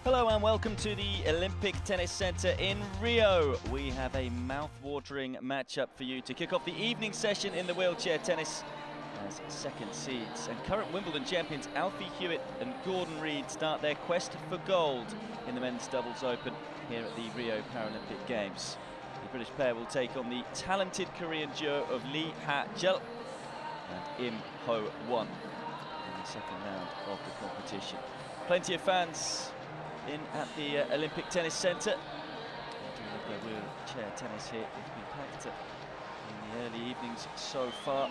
Hello and welcome to the Olympic Tennis Centre in Rio. We have a mouth-watering matchup for you to kick off the evening session in the wheelchair tennis as second seeds. And current Wimbledon champions Alfie Hewitt and Gordon Reid start their quest for gold in the men's doubles open here at the Rio Paralympic Games. The British pair will take on the talented Korean duo of Lee Ha-jeol and Im Ho-won in the second round of the competition. Plenty of fans in at the Olympic Tennis Centre. Look at wheelchair tennis here. It's been packed in the early evenings so far.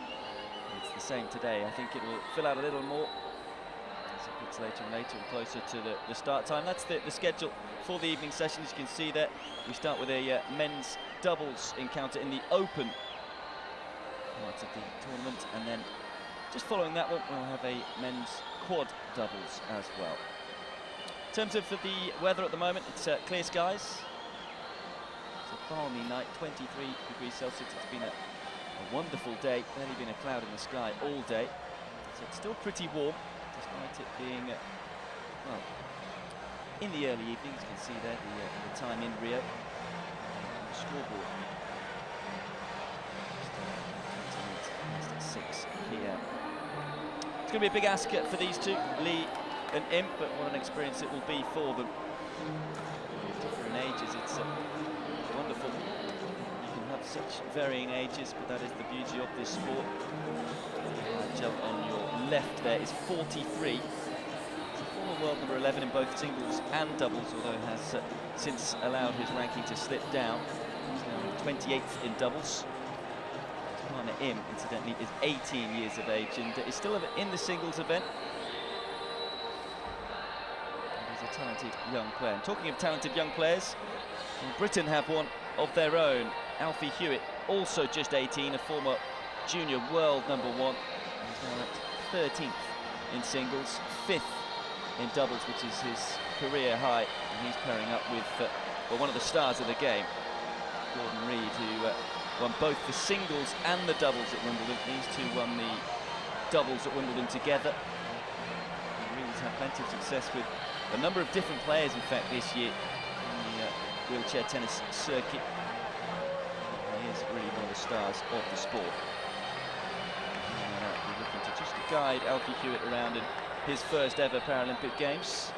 It's the same today. I think it will fill out a little more as it gets later and later and closer to the start time. That's the schedule for the evening session. As you can see there, we start with a men's doubles encounter in the open part of the tournament, and then just following that one we'll have a men's quad doubles as well. In terms of the weather at the moment, it's clear skies. It's a balmy night, 23 degrees Celsius. It's been a wonderful day, barely been a cloud in the sky all day. So it's still pretty warm, despite it being, well, in the early evenings. You can see there the time in Rio on the scoreboard. Just 6 p.m. It's going to be a big ask for these two, Lee and Im, but what an experience it will be for them. Different ages, it's wonderful. You can have such varying ages, but that is the beauty of this sport. Jump on your left there is 43. He's a former world number 11 in both singles and doubles, although has since allowed his ranking to slip down. He's now 28th in doubles. His partner Im, incidentally, is 18 years of age and is still in the singles event. Talented young player. And talking of talented young players, Britain have one of their own. Alfie Hewitt, also just 18, a former junior world number 1. He's now at 13th in singles, 5th in doubles, which is his career high. And he's pairing up with well, one of the stars of the game, Gordon Reid, who won both the singles and the doubles at Wimbledon. These two won the doubles at Wimbledon together. Reid's had plenty of success with a number of different players, in fact, this year in the wheelchair tennis circuit. He is really one of the stars of the sport. We're looking to just guide Alfie Hewitt around in his first ever Paralympic Games.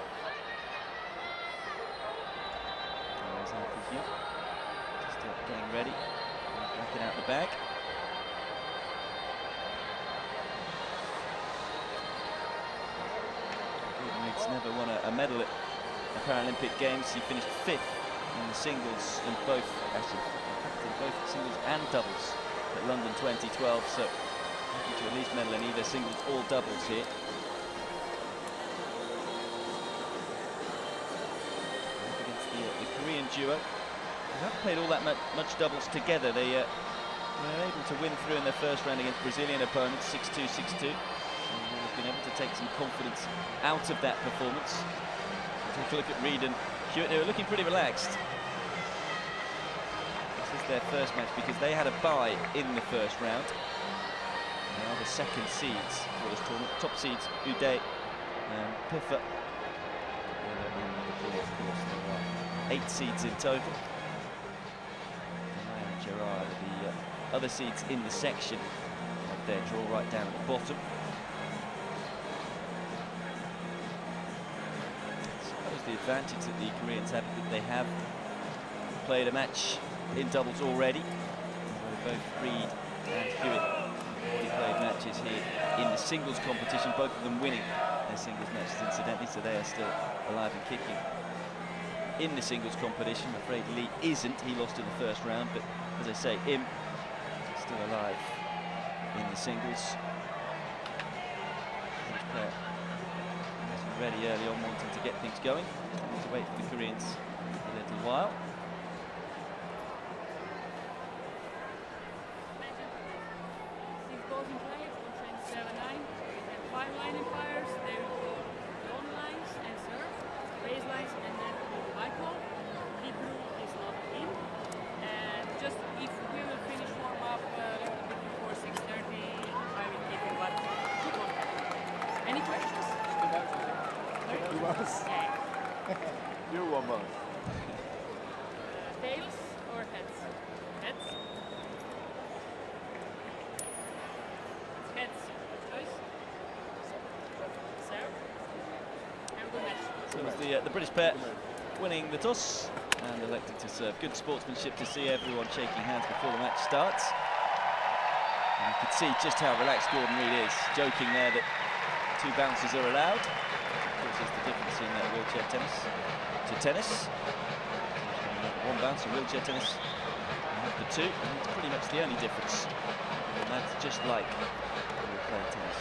There's Alfie Hewitt, just getting ready, backing out the bag. Never won a medal at the Paralympic Games. He finished 5th in the singles in both, actually, in both singles and doubles at London 2012. So looking to at least medal in either singles or doubles here. Against the Korean duo, they haven't played all that much doubles together. They were able to win through in their first round against Brazilian opponents, 6-2, 6-2. Been able to take some confidence out of that performance. Take a look at Reid and Hewitt, who are looking pretty relaxed. This is their first match because they had a bye in the first round. They are the second seeds for this tournament. Top seeds Uday and Piffer. Of course, there are 8 seeds in total. And Gerard are the other seeds in the section of their draw right down at the bottom. The advantage that the Koreans have is that they have played a match in doubles already. Both Reid and Hewitt already played matches here in the singles competition, both of them winning their singles matches incidentally, so they are still alive and kicking in the singles competition. I'm afraid Lee isn't, he lost in the first round, but as I say, Im still alive in the singles. Ready early on, wanting to get things going. Need to wait for the Koreans a little while. Six balls in play from 7-9. And 5 line empires. They will go long lines and serve, baselines, and then high ball. Deep blue is not in. And just if we will finish warm up a little bit before 6:30, I will keep it. But good one. Any questions? He was. heads. Heads. Heads. Choice. Serve. Have a good match. So it was the British pair winning the toss and elected to serve. Good sportsmanship to see everyone shaking hands before the match starts. And you can see just how relaxed Gordon Reid is, joking there that 2 bounces are allowed. Of course, there's the difference in wheelchair tennis to tennis. 1 bounce in wheelchair tennis, the 2, and it's pretty much the only difference. And that's just like wheelchair tennis.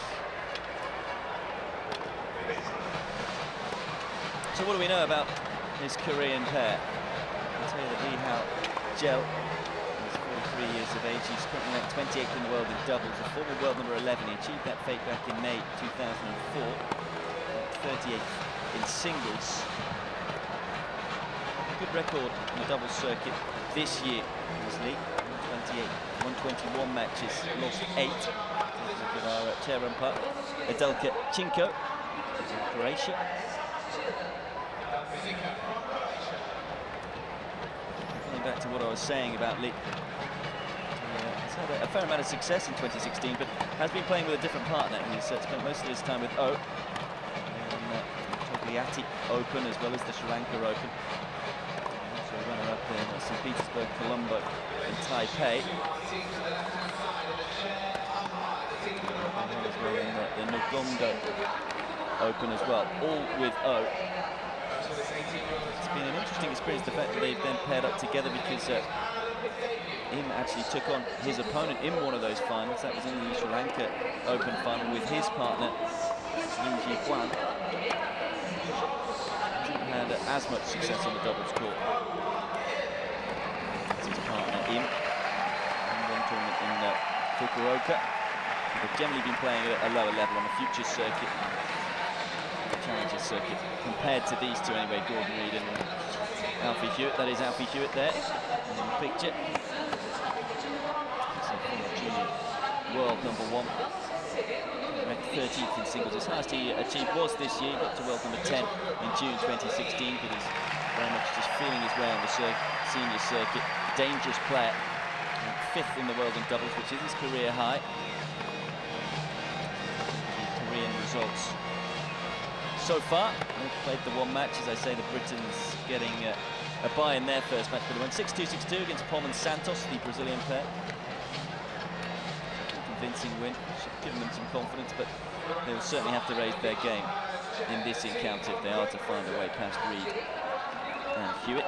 So what do we know about this Korean pair? I'll tell you that Lee Hao Jel is 43 years of age. He's currently ranked 28th in the world in doubles, a former world number 11. He achieved that feat back in May 2004. 38th in singles. A good record on the doubles circuit this year, Lee. 128, 121 matches, lost 8. Look at our chair umpire, Adelka Chinko, from Croatia. Coming back to what I was saying about Lee, he's had a fair amount of success in 2016, but has been playing with a different partner. He's spent most of his time with O, Togliatti Open as well as the Sri Lanka Open. Also runner-up in St. Petersburg, Colombo, and Taipei. As well in the Nagomdo Open as well, all with O. It's been an interesting experience, the fact that they've then paired up together, because Im actually took on his opponent in one of those finals. That was in the Sri Lanka Open final with his partner, Lim Ji Hwan. Hasn't had as much success on the doubles court as his partner Im. In one tournament in Fukuoka. They've generally been playing at a lower level on the Futures circuit, the Challenger circuit, compared to these two anyway, Gordon Reid and Alfie Hewitt. That is Alfie Hewitt there in the picture. Junior world number 1. Ranked 13th in singles. His highest he achieved was this year. He got to world number 10 in June 2016, but he's very much just feeling his way on the senior circuit. Dangerous player. 5th in the world in doubles, which is his career high. Results so far. They've played the 1 match. As I say, the Britons getting a bye in their first match, but they won 6-2, 6-2 against Pom and Santos, the Brazilian pair. A convincing win, should have given them some confidence, but they will certainly have to raise their game in this encounter if they are to find a way past Reid and Hewitt.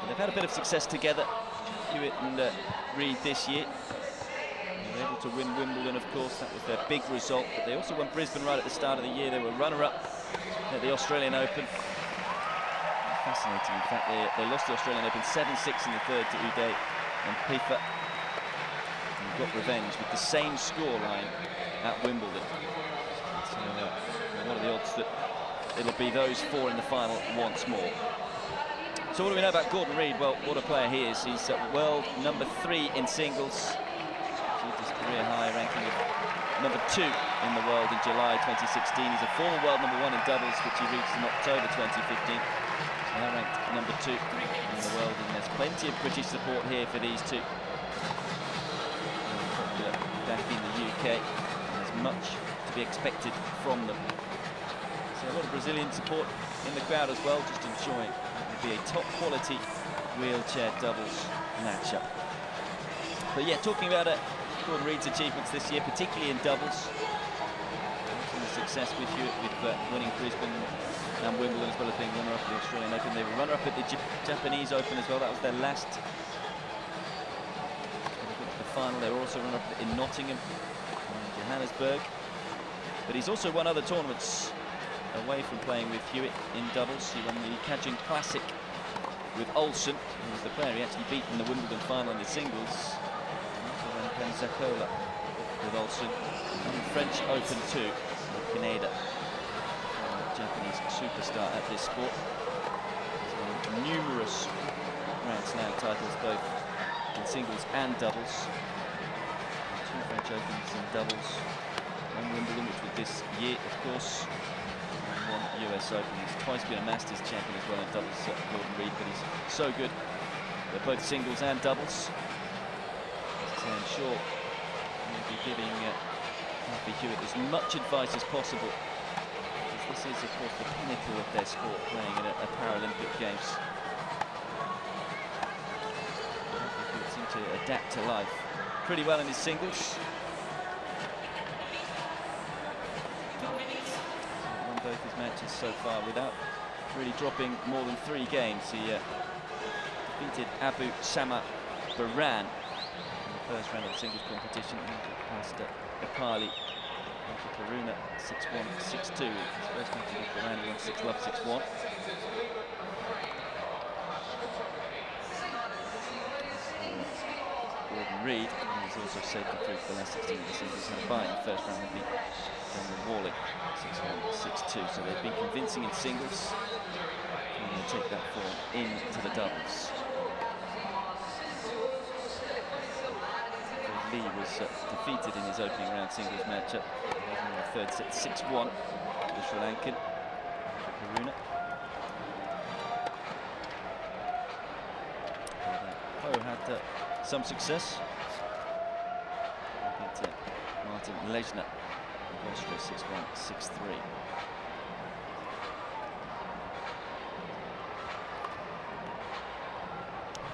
And they've had a bit of success together, Hewitt and Reid, this year. They were able to win Wimbledon, of course. That was their big result, but they also won Brisbane right at the start of the year. They were runner-up at the Australian Open. Fascinating, in fact, they lost the Australian Open 7-6 in the 3rd to Uday and Pifa, and got revenge with the same scoreline at Wimbledon. So what are the odds that it'll be those 4 in the final once more? So what do we know about Gordon Reid? Well, what a player he is. He's world number 3 in singles. Achieved his career high ranking of number 2 in the world in July 2016. He's a former world number 1 in doubles, which he reached in October 2015. So now ranked number 2 in the world, and there's plenty of British support here for these two. Popular back in the UK. There's much to be expected from them. So a lot of Brazilian support in the crowd as well, just enjoying be a top quality wheelchair doubles matchup. But yeah, talking about Gordon Reid's achievements this year, particularly in doubles, and the success with Hewitt, with winning Brisbane and Wimbledon, as well as being runner-up at the Australian Open. They were runner-up at the Japanese Open as well. That was their last the final. They were also runner-up in Nottingham and Johannesburg. But he's also won other tournaments away from playing with Hewitt in doubles. He won the Kajun Classic with Olsen, who was the player he actually beat in the Wimbledon final in the singles. And also won Pensacola with Olsen, and the French Open too with Pineda, Japanese superstar at this sport. He's won numerous Grand Slam titles, both in singles and doubles. 2 French Opens in doubles, and Wimbledon, which was this year, of course. One US Open. He's twice been a Masters champion as well in doubles, Gordon Reid, but he's so good at both singles and doubles. So I'm sure he'll be giving Alfie Hewitt as much advice as possible, because this is, of course, the pinnacle of their sport, playing in a Paralympic Games. Alfie Hewitt seemed to adapt to life pretty well in his singles. Won both his matches so far without really dropping more than 3 games. He defeated Abu Sama Baran in the first round of the singles competition. He passed Akali Karuna 6-1, 6-2. His first match against Baran, he won 6-love, 6-1. Gordon Reid, he's also saved through the last 16 of the singles, had a bye in the first round and beat Daniel Worley 6-1, 6-2. So they've been convincing in singles. Can they take that form into the doubles? Lee was defeated in his opening round singles matchup. In the third set, 6-1, the Sri Lankan Karuna. Ho had some success. Beat Martin Lesnar of Austria 6-1, 6-3.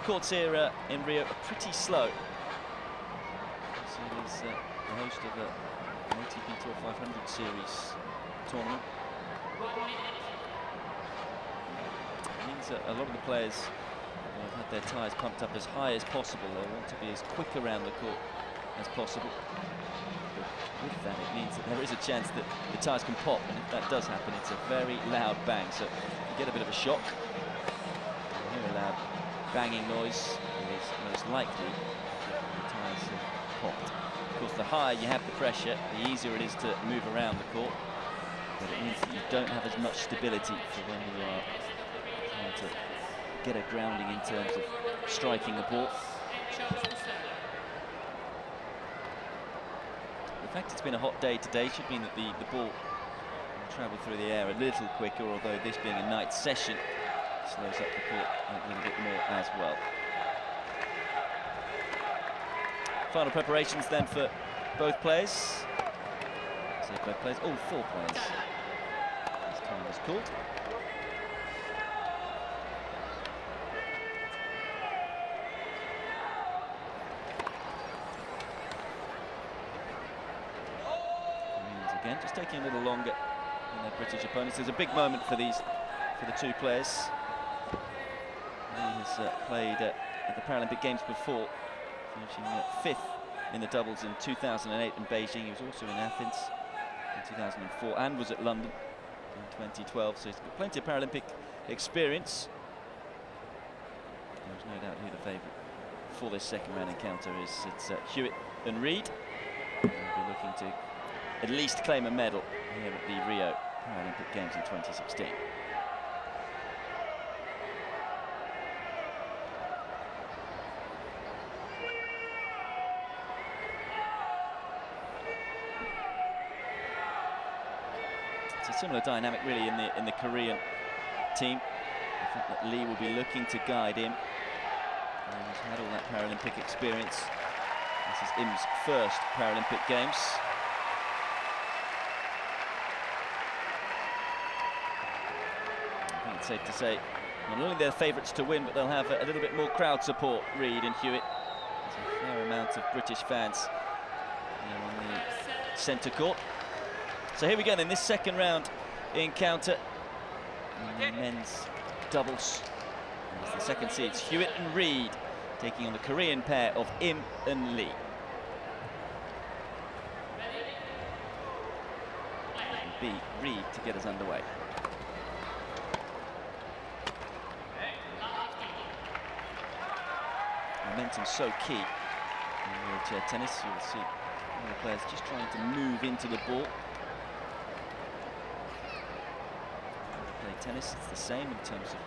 Courts here in Rio are pretty slow. So he's the host of an ATP Tour 500 series tournament. It means that a lot of the players have had their tyres pumped up as high as possible. They want to be as quick around the court as possible. But with that, it means that there is a chance that the tyres can pop, and if that does happen, it's a very loud bang. So you get a bit of a shock. You hear a loud banging noise, is most likely that the tyres have popped. Of course, the higher you have the pressure, the easier it is to move around the court. But it means that you don't have as much stability for when you are trying to get a grounding in terms of striking the ball. The fact it's been a hot day today should mean that the ball will travel through the air a little quicker, although this being a night session slows up the court a little bit more as well. Final preparations then for both players. So both players, all 4 players. This time is called. Again, just taking a little longer than their British opponents. There's a big moment for the 2 players. He has played at the Paralympic Games before, finishing 5th in the doubles in 2008 in Beijing. He was also in Athens in 2004 and was at London in 2012, so he's got plenty of Paralympic experience. There's no doubt who the favourite for this second round encounter is. It's Hewitt and Reid. They'll be looking to at least claim a medal here at the Rio Paralympic Games in 2016. It's a similar dynamic really in the Korean team. The fact that Lee will be looking to guide him. He's had all that Paralympic experience. This is Im's first Paralympic Games. I think it's safe to say not only they're favourites to win, but they'll have a little bit more crowd support. Reid and Hewitt. There's a fair amount of British fans here on the centre court. So here we go then, this second round encounter in men's doubles. As the second seeds, Hewitt and Reid taking on the Korean pair of Im and Lee. B, Reid to get us underway. Momentum's so key in wheelchair tennis. You'll see all the players just trying to move into the ball. Play tennis, it's the same in terms of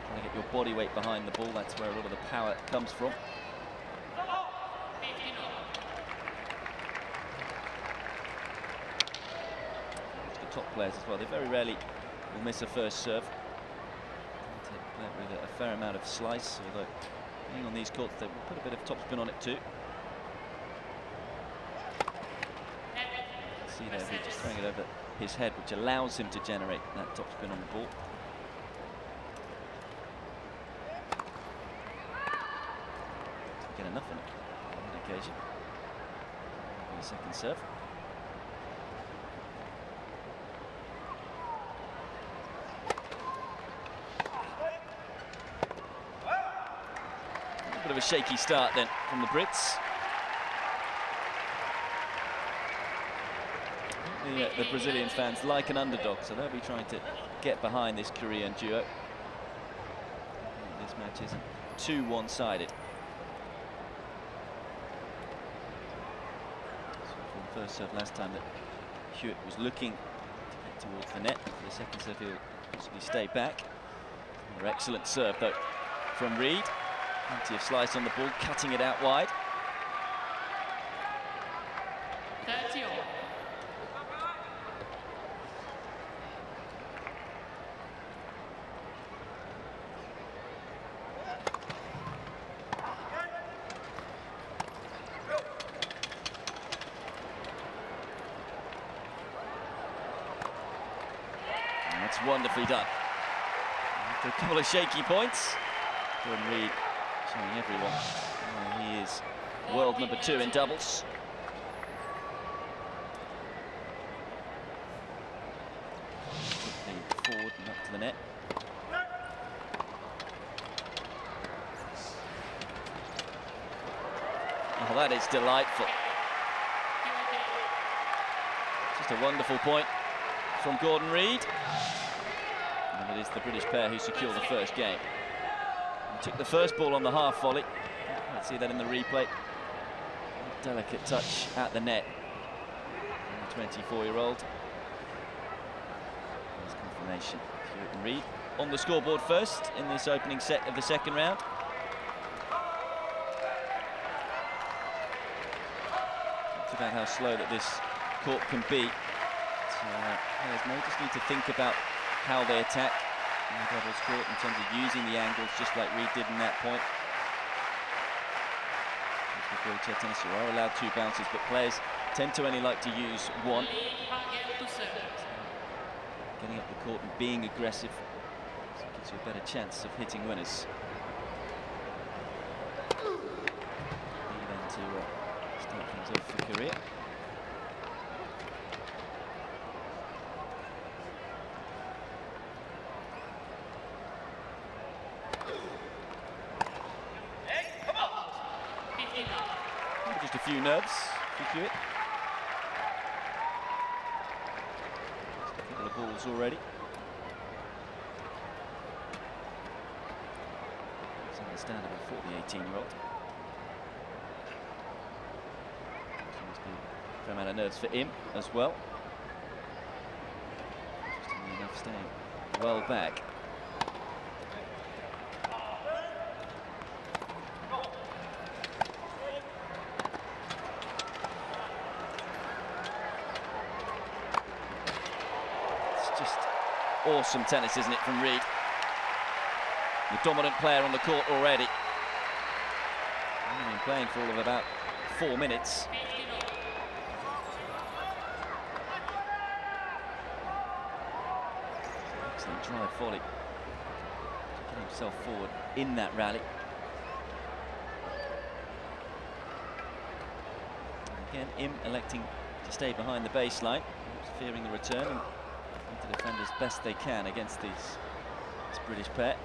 trying to get your body weight behind the ball. That's where a lot of the power comes from. The top players as well, they very rarely will miss a first serve. With a fair amount of slice, although being on these courts, they will put a bit of topspin on it too. See there, he's just throwing it over his head, which allows him to generate that topspin on the ball. Get enough on it on that occasion. And a second serve. A bit of a shaky start then from the Brits. The Brazilian fans like an underdog, so they'll be trying to get behind this Korean duo. This match isn't too one-sided. So from the first serve last time that Hewitt was looking to get towards the net. For the second serve, he'll possibly stay back. Another excellent serve though from Reed. Plenty of slice on the ball, cutting it out wide. 30 all. That's wonderfully done. After a couple of shaky points, Gordon Reed showing everyone why he is world number 2 in doubles. Quickly forward and up to the net. Oh, that is delightful. Just a wonderful point from Gordon Reed. And it is the British pair who secure the first game. He took the first ball on the half volley. Let's see that in the replay. A delicate touch at the net. And the 24-year-old. There's confirmation. Hewitt and Reed on the scoreboard first in this opening set of the second round. Talked about how slow that this court can be. Players may just need to think about how they attack in the doubles court in terms of using the angles, just like Reed did in that point. With wheelchair tennis, you are allowed 2 bounces, but players tend to only like to use 1. Getting up the court and being aggressive gives you a better chance of hitting winners. Then to start things off for Korea. Just a few nerves for Hewitt. Just a couple of balls already. It's understandable for the 18-year-old. Must be a fair amount of nerves for him as well. Interestingly enough, staying well back. Awesome tennis, isn't it, from Reed? The dominant player on the court already. He's been playing for all of about 4 minutes. Excellent drive volley. Getting himself forward in that rally. And again, him electing to stay behind the baseline, fearing the return. And to defend as best they can against this British pair.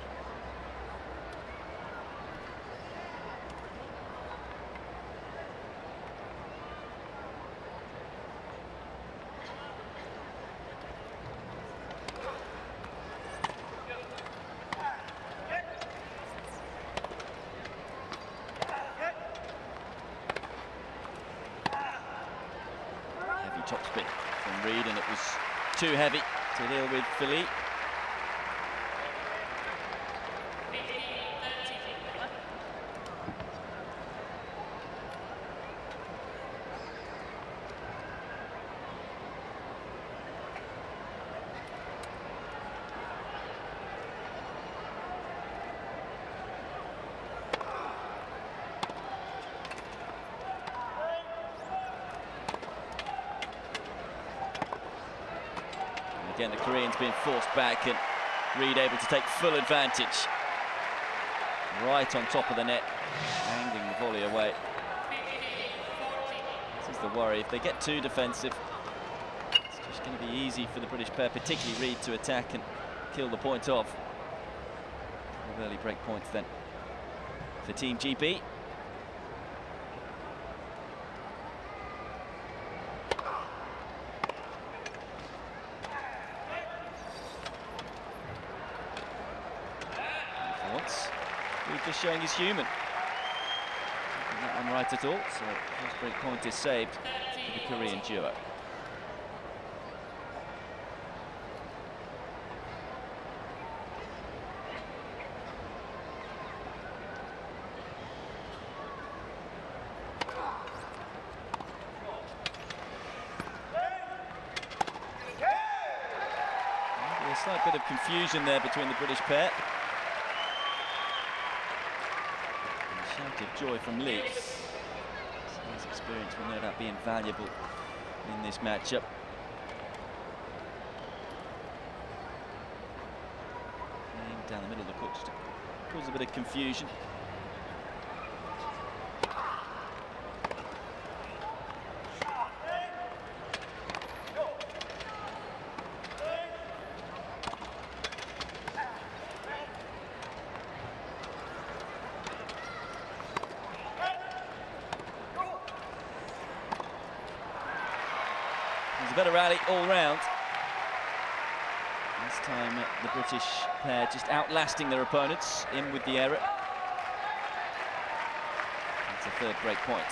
Heavy topspin from Reed, and it was too heavy to deal with Philippe. Again, the Koreans being forced back and Reed able to take full advantage. Right on top of the net, angling the volley away. This is the worry. If they get too defensive, it's just going to be easy for the British pair, particularly Reed, to attack and kill the point off. Early break points then for Team GB. For once, Reed just showing he's human. Not that one right at all, so first break point is saved for the Korean duo. A slight bit of confusion there between the British pair. And a shout of joy from Lee. So his experience will no doubt be invaluable in this matchup. Playing down the middle of the court just to cause a bit of confusion. It was a better rally all round. This time the British pair just outlasting their opponents, in with the error. It's a third break point.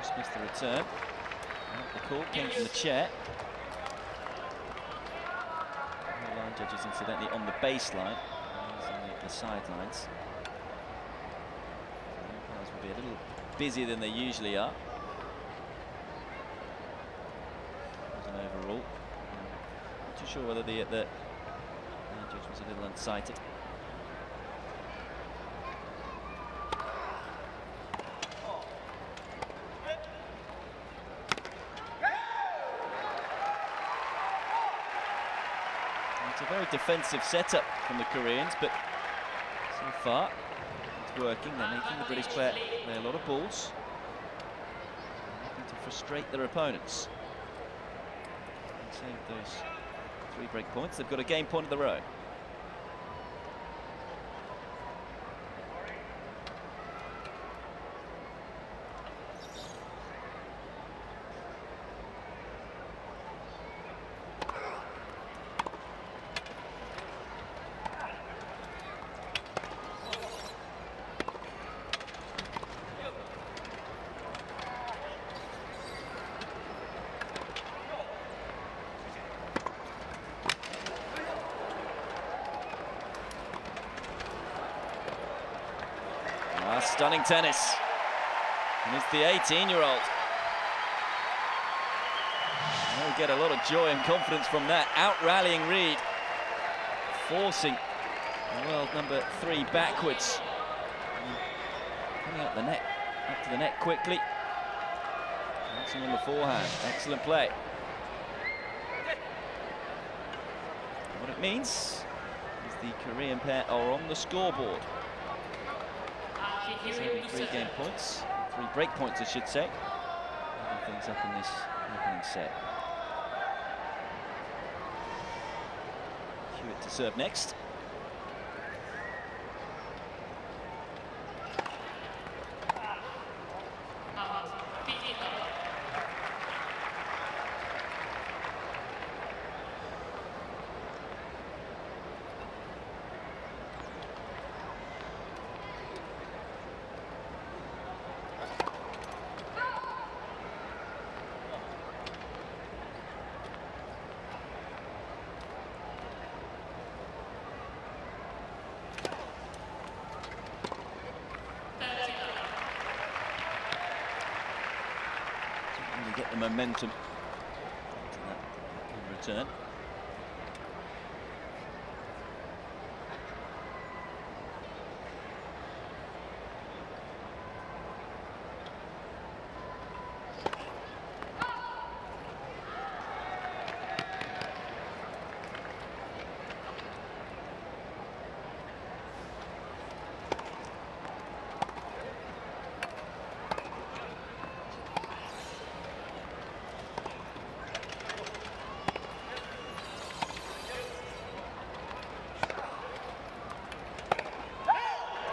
Just missed the return. The call came from the chair. The line judges, incidentally, on the baseline, on the sidelines. The umpires will be a little busier than they usually are. As an overall, not too sure whether the line judge was a little unsighted. It's a very defensive setup from the Koreans, but so far it's working. They're making the British player play a lot of balls, looking to frustrate their opponents and save those 3 break points. They've got a game point of their own. Stunning tennis. And it's the 18-year-old. They'll get a lot of joy and confidence from that. Out-rallying Reed. Forcing the world number 3 backwards. Coming up to the net quickly. Bouncing on the forehand. Excellent play. And what it means is the Korean pair are on the scoreboard. 3 game points, 3 break points I should say. Moving things up in this opening set. Hewitt to serve next. Get the momentum to that return.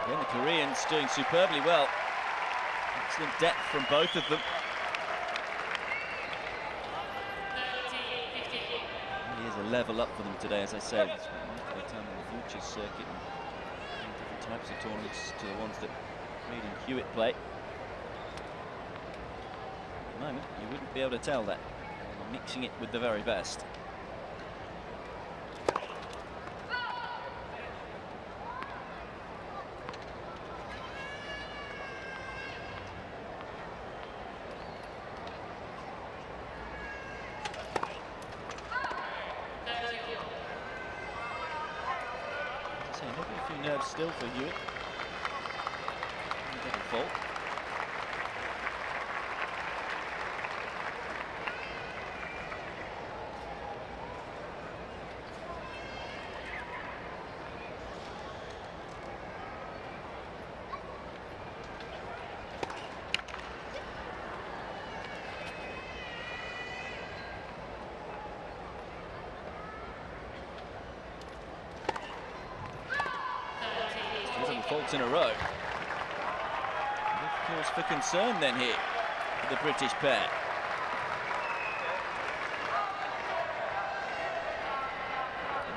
Again, the Koreans doing superbly well. Excellent depth from both of them. Really is a level up for them today, as I said. It's most of the time on the Futures circuit and different types of tournaments to the ones that Reid and Hewitt play. At the moment, you wouldn't be able to tell that. They're mixing it with the very best. Maybe a few nerves still for Hewitt. Double fault. Faults in a row. Of course, for concern then here for the British pair.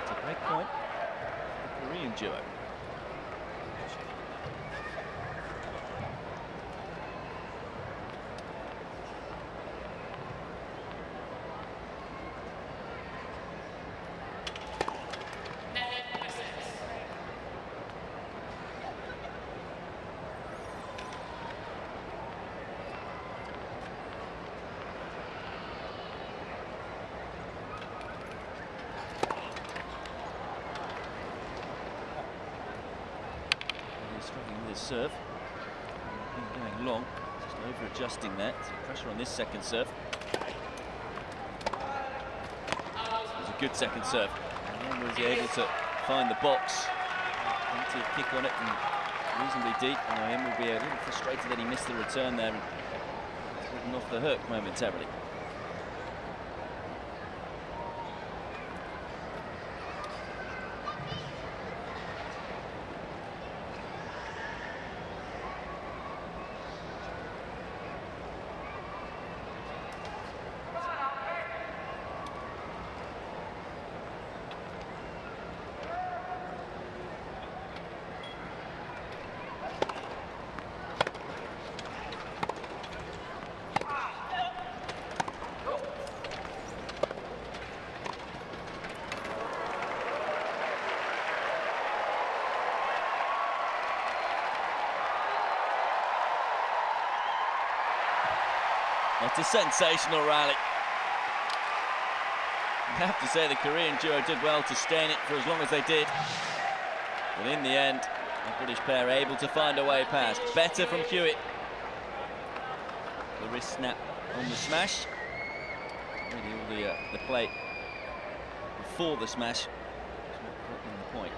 It's a break point for the Korean duo. Struggling with his serve. Going long, just over-adjusting that. Some pressure on this second serve. It was a good second serve. And then was he able to find the box, plenty of kick on it, and reasonably deep. And him will be a little frustrated that he missed the return there and driven off the hook momentarily. It's a sensational rally. I have to say the Korean duo did well to stay in it for as long as they did. But in the end, the British pair able to find a way past. Better from Hewitt. The wrist snap on the smash. Really all the play before the smash is what brought them the point.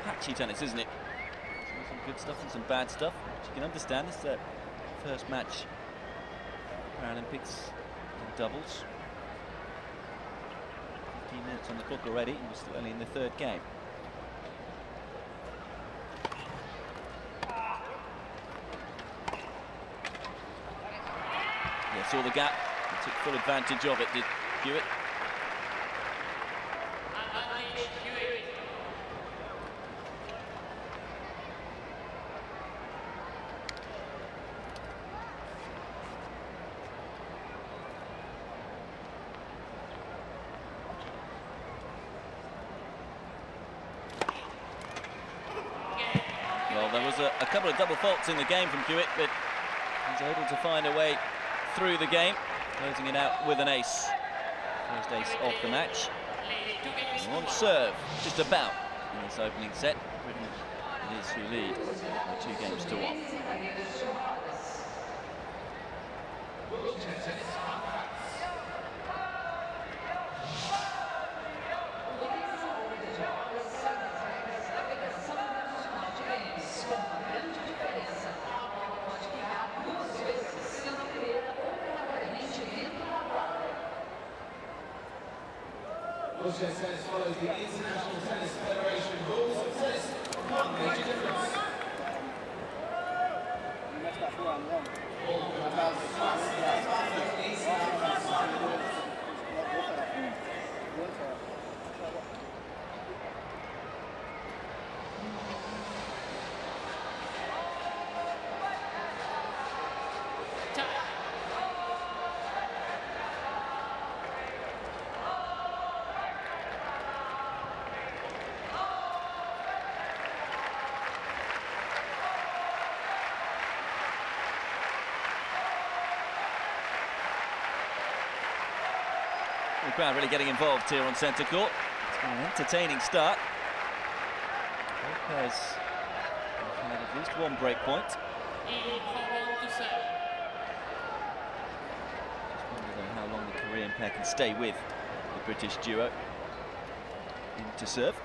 Patchy tennis, isn't it? Some good stuff and some bad stuff, which you can understand. It's the first match Paralympics in doubles. 15 minutes on the clock already, and we're still only in the third game. Yeah, saw the gap and took full advantage of it, did Hewitt. there was a couple of double faults in the game from Hewitt, but he's able to find a way through the game, closing it out with an ace. First ace of the match. And on serve, just about in this opening set. Britain is who lead by 2 games to 1. Wheelchair tennis follows the International Tennis Federation rules of tennis. One major difference. The crowd really getting involved here on centre court. It's been an entertaining start. Both pairs have had at least one break point. Just wonder though how long the Korean pair can stay with the British duo. In to serve.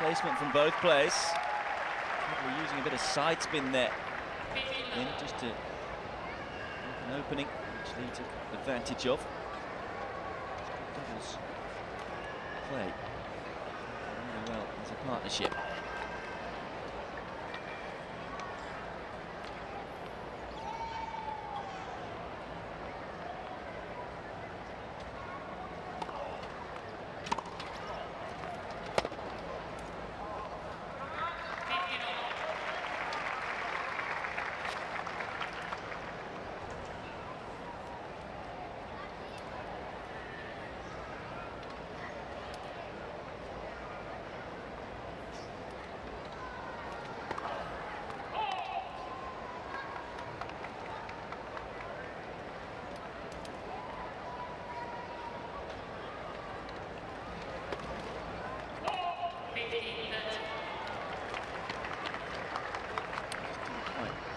Placement from both players. We're using a bit of side spin there. In just to make an opening, which Lee took advantage of. Doubles play really well as a partnership.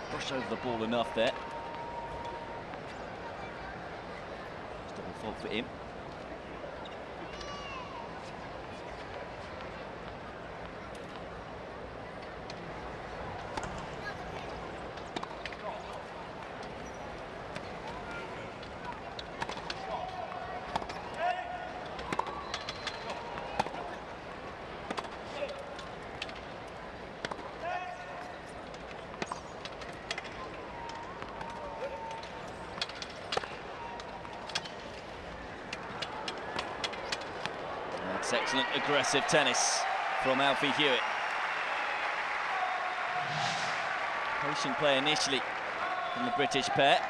Brush over the ball enough there. Just double fault for him. Excellent aggressive tennis from Alfie Hewitt. Patient play initially from the British pair.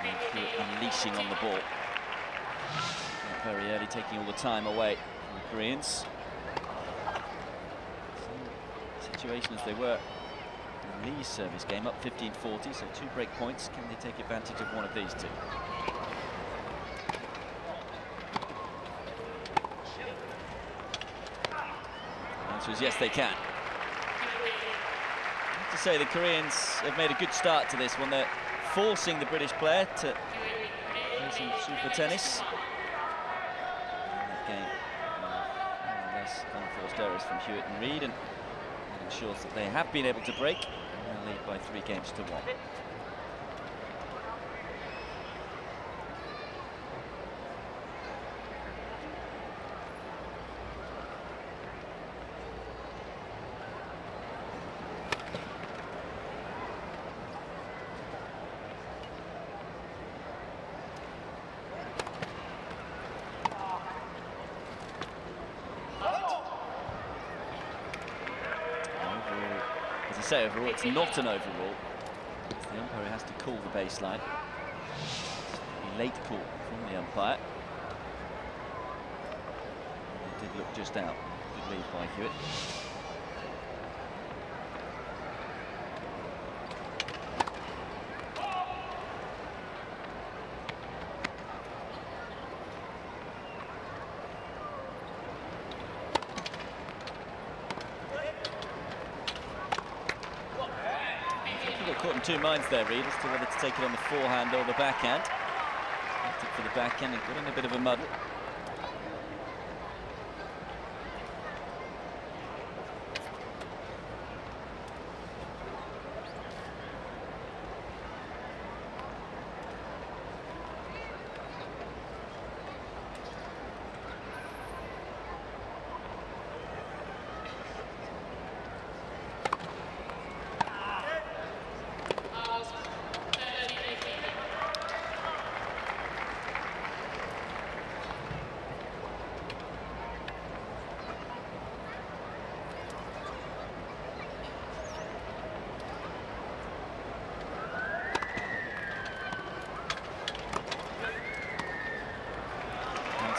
And Hewitt unleashing on the ball. Not very early, taking all the time away from the Koreans. Same situation as they were in Lee's service game, up 15-40, so 2 break points. Can they take advantage of one of these two? Yes, they can. I have to say the Koreans have made a good start to this one. They're forcing the British player to play some super tennis. And that game, more or less unforced errors from Hewitt and Reed, and that ensures that they have been able to break and now lead by 3 games to 1. say overall, it's not an overall. The umpire has to call the baseline. It's a late call from the umpire. It did look just out. Good lead by Hewitt. Caught in two minds there, Reed, as to whether to take it on the forehand or the backhand. Opted for the backhand and got in a bit of a muddle.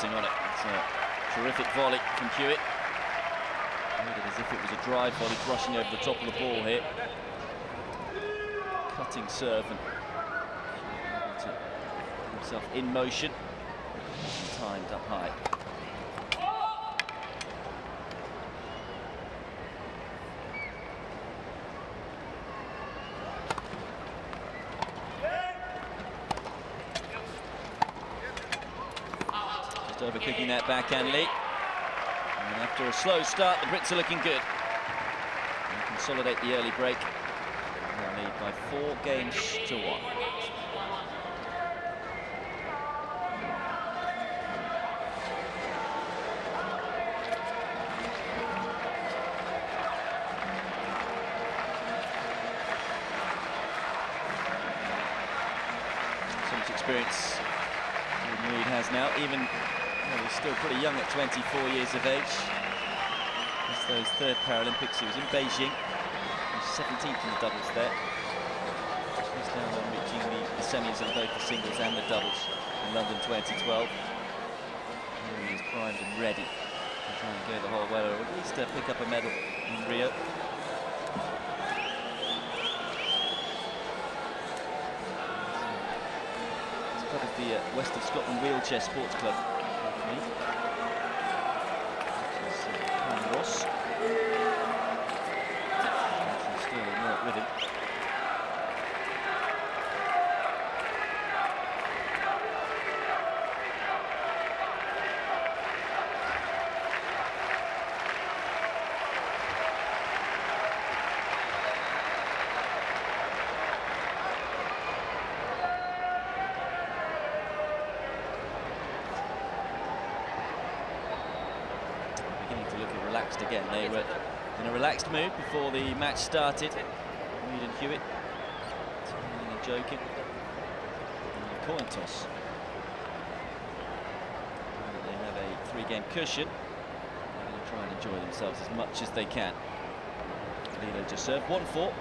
On it. It's a terrific volley from Hewitt. Made it as if it was a drive volley, brushing over the top of the ball here. Cutting serve and able to put himself in motion. And timed up high. Overcooking that backhand lead. And after a slow start, the Brits are looking good. And consolidate the early break. And they lead by 4 games to 1. So much experience Reed has now, even. Well, he's still pretty young at 24 years of age. That's those third Paralympics. He was in Beijing. He was 17th in the doubles there. He's now reaching the semis of both the singles and the doubles in London 2012. Here he is primed and ready to try and go the whole way, or at least pick up a medal in Rio. It's part of the West of Scotland Wheelchair Sports Club. Ross. Still work with him. Relaxed again. They were in a relaxed mood before the match started. Reed and Hewitt smiling and joking. And a coin toss. And they have a 3-game cushion. They're going to try and enjoy themselves as much as they can. Lilo just served 1-4.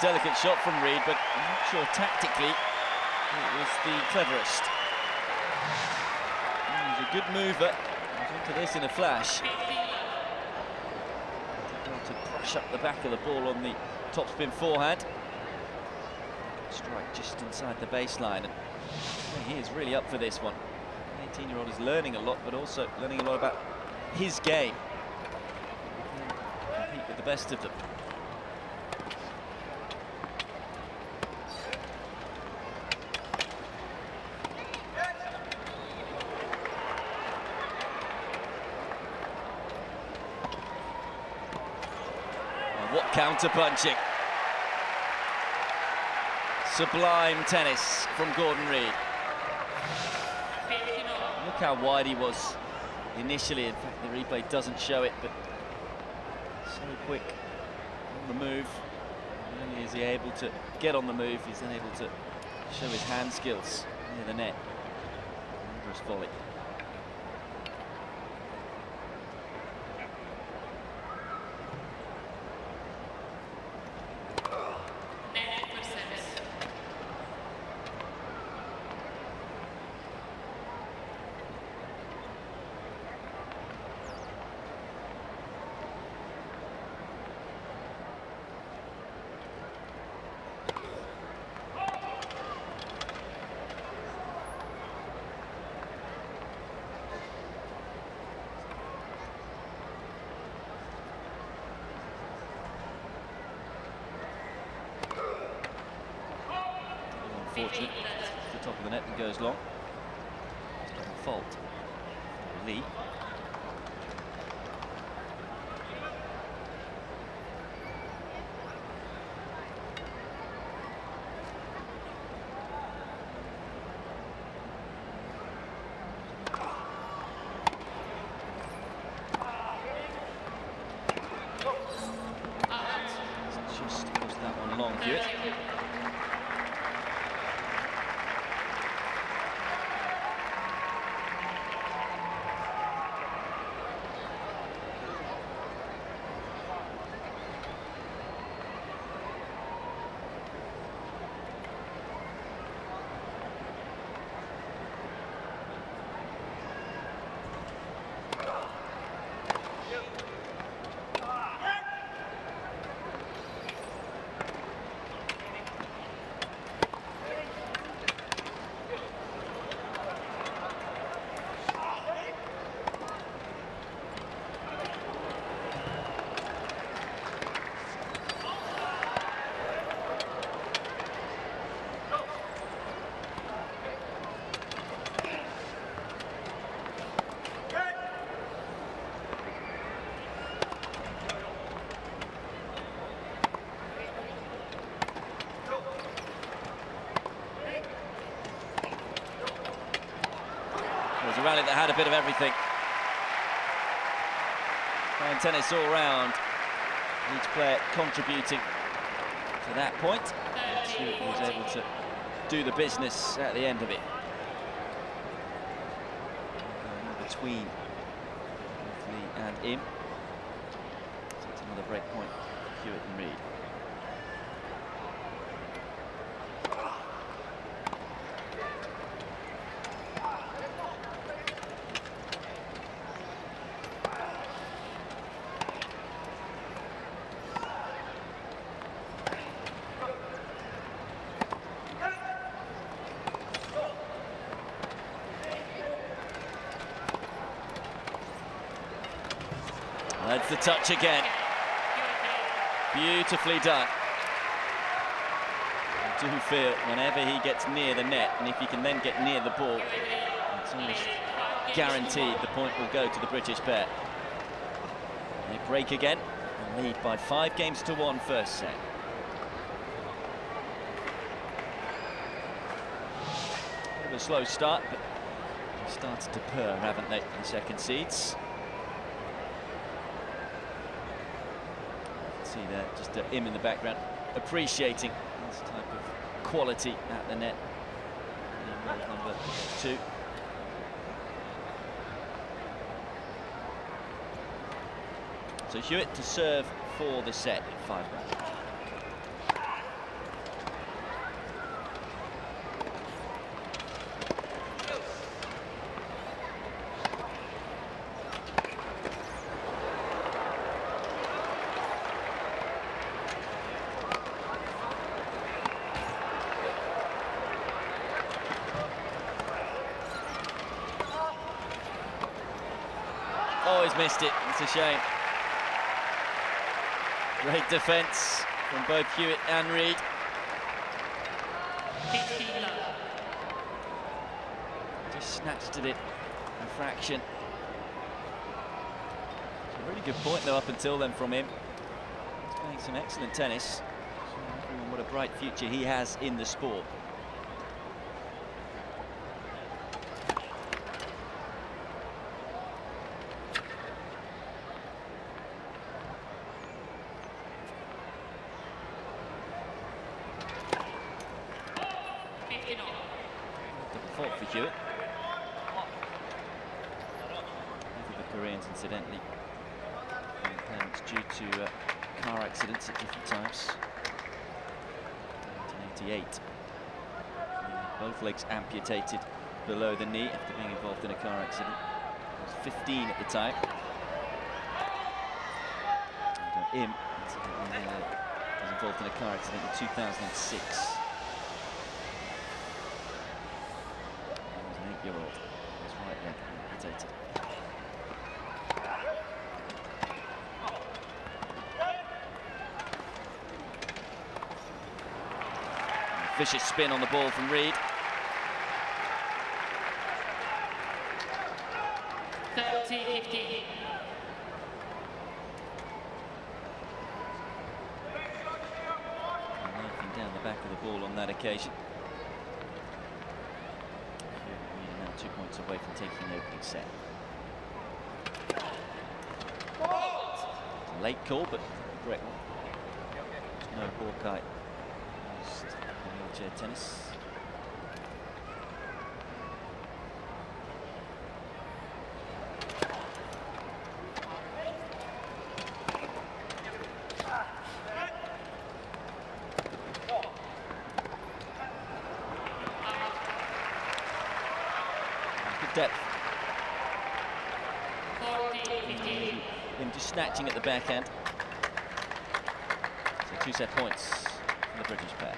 Delicate shot from Reed, but I'm not sure tactically it was the cleverest. He's a good mover. He's into this in a flash. Able to crush up the back of the ball on the topspin forehand. Strike just inside the baseline, and he is really up for this one. The 18-year-old is learning a lot, but also learning a lot about his game. Compete with the best of them. What counter-punching. Sublime tennis from Gordon Reed. Look how wide he was initially. In fact, the replay doesn't show it, but so quick on the move. Not only is he able to get on the move, he's then able to show his hand skills near the net. Dangerous volley. Unfortunate, it's the top of the net and goes long. Fault. Lee. Just pushed that one long, Hewitt. It was a rally that had a bit of everything. Fine tennis all round. Each player contributing to that point. He was able to do the business at the end of it. Going between Lee and Im. So it's another break point for Hewitt and Reed. That's the touch again. Beautifully done. I do feel whenever he gets near the net, and if he can then get near the ball, it's almost guaranteed the point will go to the British pair. They break again and lead by 5-1 first set. Bit of a slow start, but they've started to purr, haven't they, the second seeds? See there, just Im in the background, appreciating this type of quality at the net. Number 2. So Hewitt to serve for the set in 5 rounds. Oh, he's missed it. It's a shame. Great defence from both Hewitt and Reed. Just snatched at it a fraction. It's a really good point though up until then from him. He's playing some excellent tennis. Showing everyone what a bright future he has in the sport. fault for Hewitt. Both of the Koreans, incidentally, impairments due to car accidents at different times. 1988. Both legs amputated below the knee after being involved in a car accident. He was 15 at the time. And, Im was involved in a car accident in 2006. He was an 8-year-old. His right leg amputated. Vicious spin on the ball from Reed. Knifing down the back of the ball on that occasion. We are now 2 points away from taking the opening set. A late call, but correct one. No Hawkeye. Wheelchair tennis. Good depth. Him just snatching at the backhand. So 2 set points for the British pair.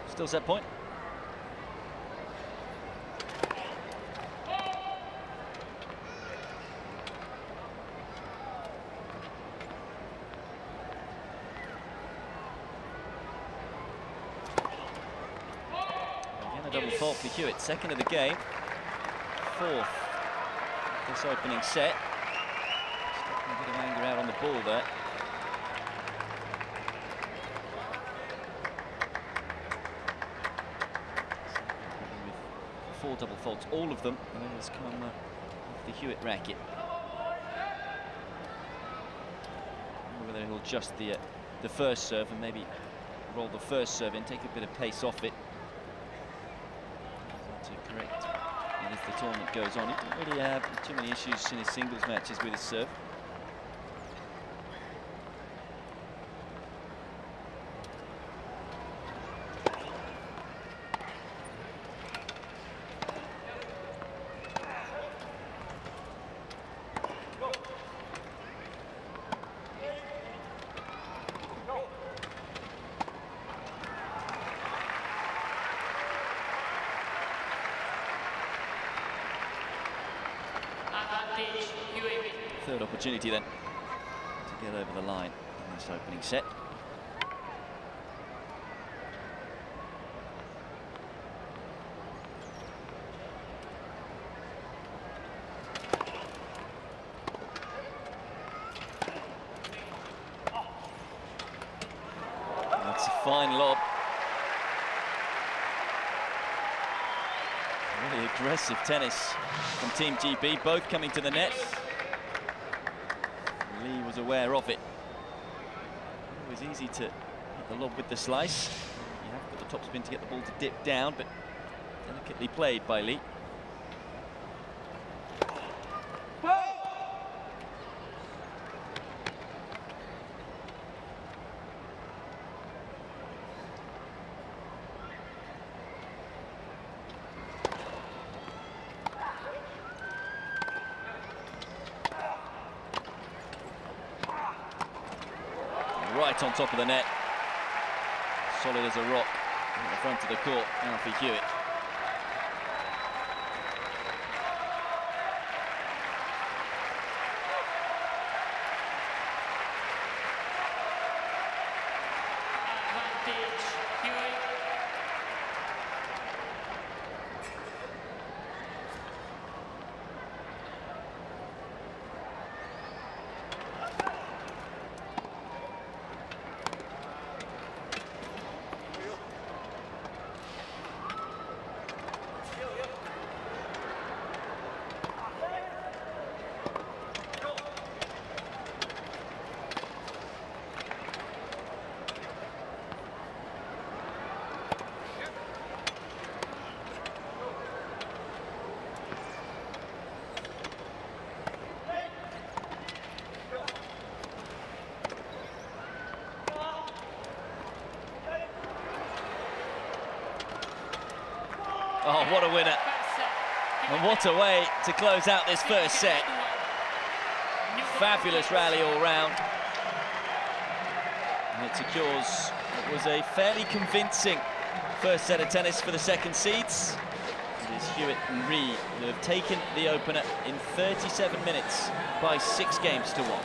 Still set point. Again, a double fault for Hewitt. Second of the game. Fourth this opening set. Just a bit of anger out on the ball there. Four double faults, all of them, and has come off the Hewitt racket. Whether he'll adjust the first serve and maybe roll the first serve in, take a bit of pace off it to correct. And as the tournament goes on, he didn't really have too many issues in his singles matches with his serve. Third opportunity then to get over the line in this opening set. That's a fine lob. Really aggressive tennis from Team GB, both coming to the net. Lee was aware of it. It was easy to hit the lob with the slice. You have got the topspin to get the ball to dip down, but delicately played by Lee. Right on top of the net. solid as a rock at the front of the court, Alfie Hewitt. Oh, what a winner. And what a way to close out this first set. Fabulous rally all round. And it secures what was a fairly convincing first set of tennis for the second seeds. It is Hewitt and Reed who have taken the opener in 37 minutes by 6 games to 1.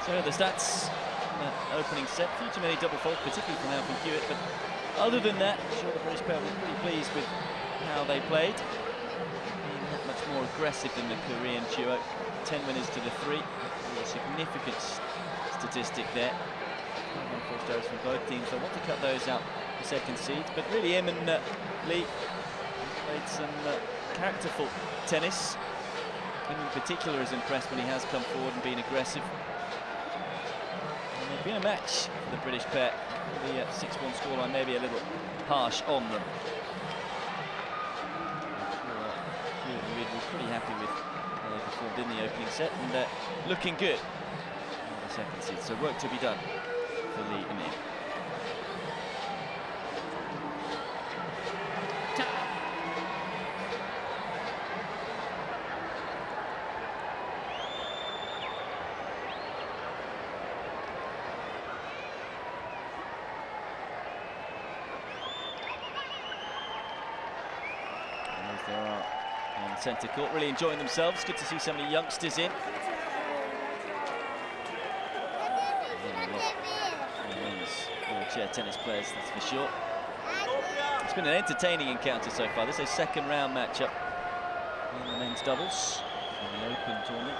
So the stats in that opening set, few too many double faults, particularly from Alfie Hewitt, but other than that, I'm sure the British pair were pretty pleased with how they played. Being that much more aggressive than the Korean duo. 10 winners to the 3. A significant statistic there. Unforced errors from both teams. I want to cut those out for second seeds, but really Im and Lee played some characterful tennis. Im in particular is impressed when he has come forward and been aggressive. And they've been a match for the British pair. The 6-1 scoreline maybe a little harsh on them. Hewitt and Reed were pretty happy with how they performed in the opening set and looking good in the second set. So work to be done for Lee and Im. They are on centre court, really enjoying themselves. Good to see so many youngsters in. Wheelchair tennis players, that's for sure. It's been an entertaining encounter so far. This is a second round matchup in the men's doubles in the Open tournament.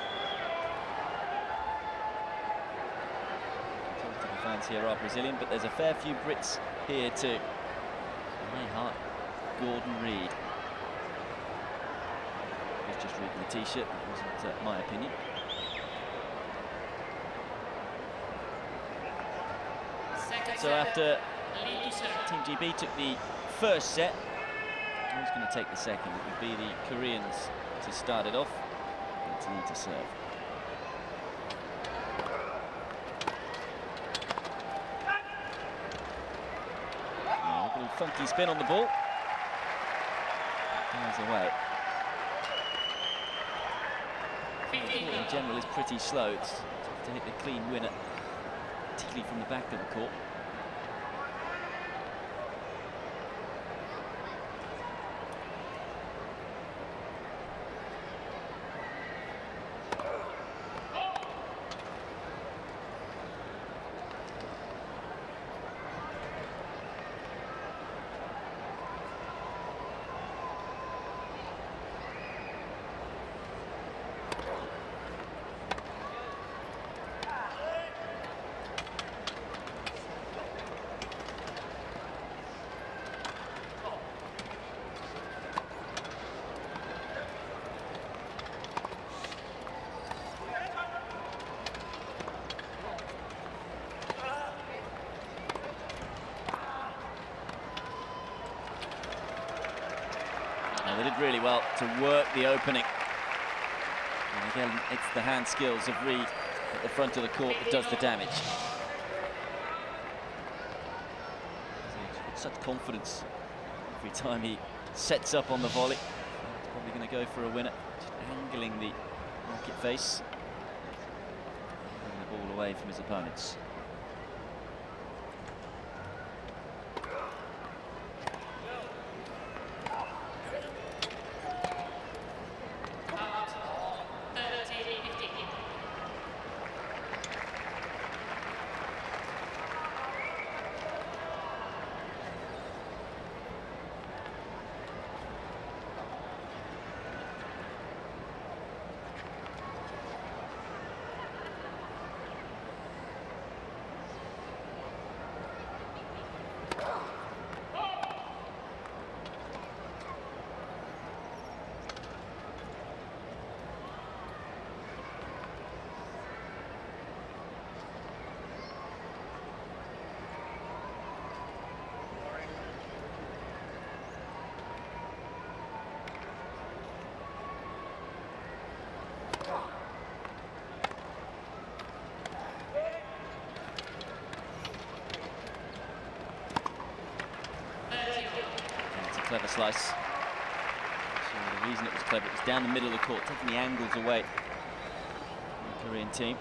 Most of the fans here are Brazilian, but there's a fair few Brits here too. My heart, Gordon Reed. Just reading the T-shirt, that wasn't my opinion. So after Team GB took the first set, who's going to take the second? It would be the Koreans to start it off. Continue to serve. A little funky spin on the ball. Goes away. In general is pretty slow. It's tough to hit the clean winner, particularly from the back of the court. really well to work the opening. And again, it's the hand skills of Reed at the front of the court that does the damage. He's got such confidence every time he sets up on the volley. He's probably going to go for a winner. Just angling the market face. Bring the ball away from his opponents. Clever slice. So the reason it was clever, it was down the middle of the court, taking the angles away from the Korean team.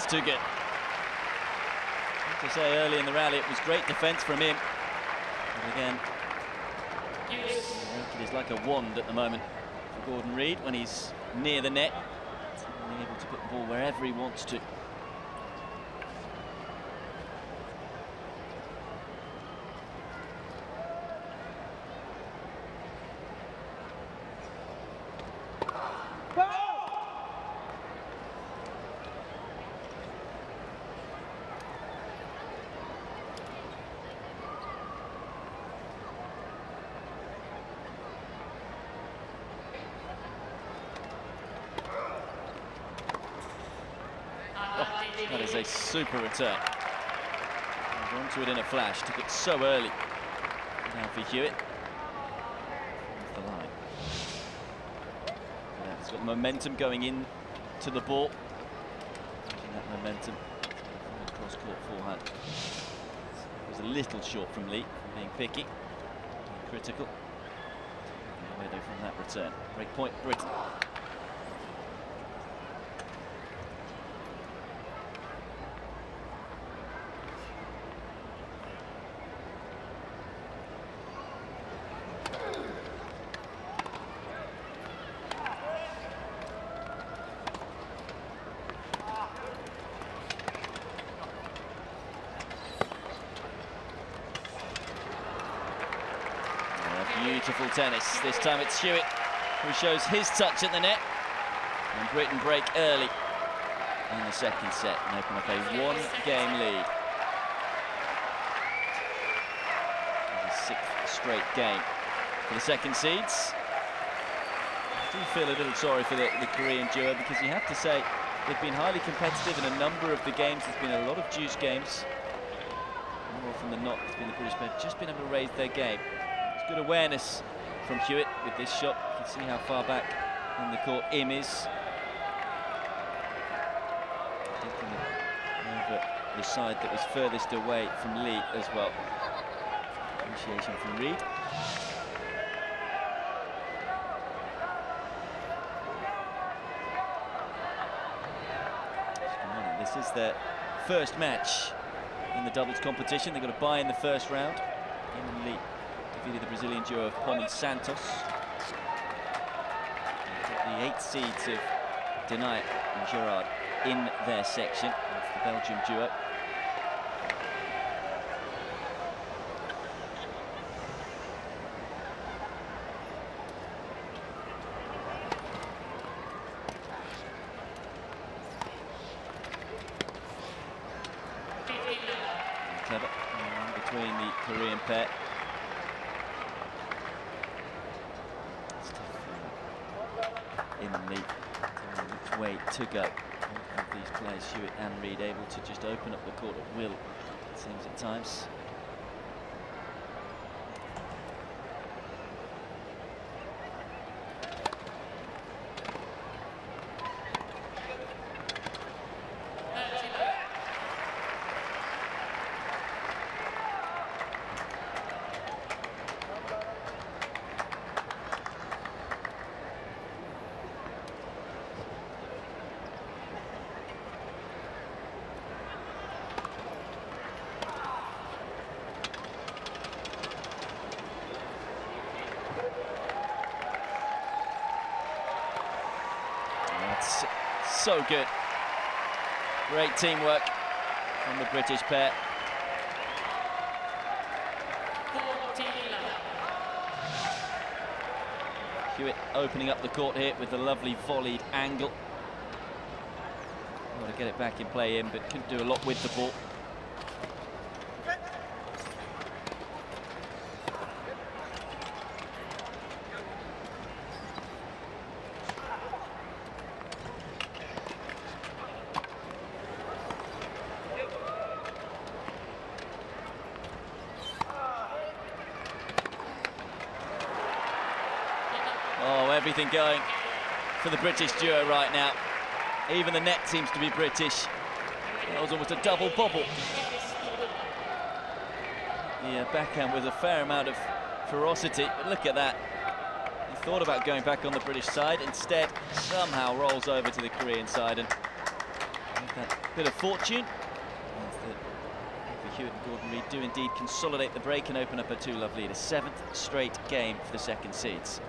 Too good. To say early in the rally, it was great defence from him. But again, the racket is like a wand at the moment for Gordon Reed when he's near the net. Being able to put the ball wherever he wants to. That is a super return. He's onto it in a flash, took it so early. Now for Hewitt. Off the line. Yeah, he's got the momentum going in to the ball. Using that momentum. Cross-court forehand. It was a little short from Lee, being picky. Being critical. Away though from that return. Break point, Britain. Beautiful tennis. This time it's Hewitt who shows his touch at the net. And Britain break early in the second set and open up a one-game lead. The sixth straight game for the second seeds. I do feel a little sorry for the Korean duo because you have to say they've been highly competitive in a number of the games. There's been a lot of juice games. More often than not, it's been the British pair just been able to raise their game. Good awareness from Hewitt with this shot. You can see how far back in the court Im is. Taking it over the side that was furthest away from Lee as well. Initiation from Reed. This is their first match in the doubles competition. They've got a bye in the first round. Kim and Lee defeated the Brazilian duo of Pom and Santos. The 8 seeds of Denay and Gerard in their section. That's the Belgium duo. Clever between the Korean pair. It's tough in the lead, which way to go. Both of these players, Hewitt and Reed, able to just open up the court at will, it seems at times. So good. Great teamwork from the British pair. Hewitt opening up the court here with a lovely volleyed angle. Want to get it back in play in, but couldn't do a lot with the ball. Oh, everything going for the British duo right now. Even the net seems to be British. That was almost a double bobble. The backhand with a fair amount of ferocity, but look at that. He thought about going back on the British side, instead somehow rolls over to the Korean side, and with that bit of fortune, Hewitt and Gordon Reed do indeed consolidate the break and open up a 2-love lead, a 7th straight game for the second seeds.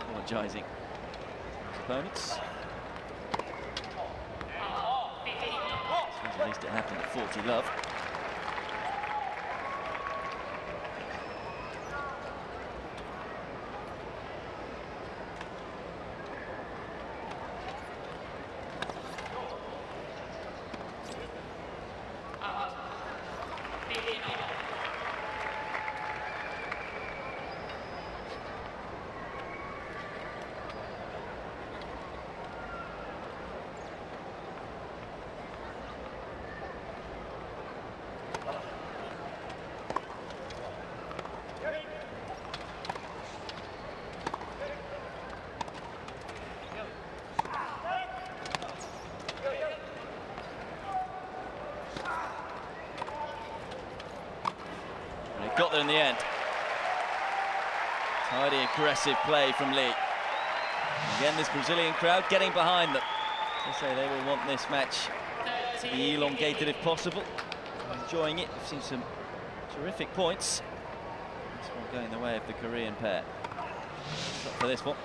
Apologising to his opponents. At least it happened at 40-love. Got there in the end. Tidy, aggressive play from Lee. Again, this Brazilian crowd getting behind them. As I say, they will want this match to be elongated if possible. Enjoying it. We've seen some terrific points. This one going the way of the Korean pair. Shot for this one.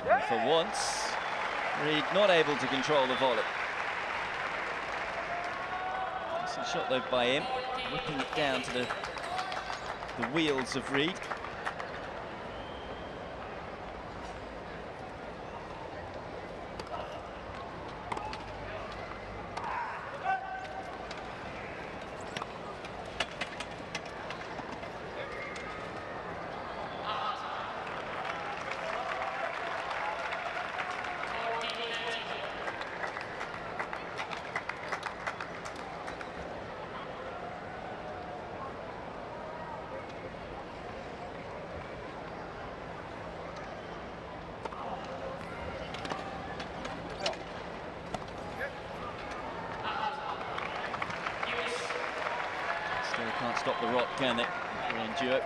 And for once, Reed not able to control the volley. Shot though by him, whipping it down to the wheels of Reed. Can't stop the rock, can they? Korean duo.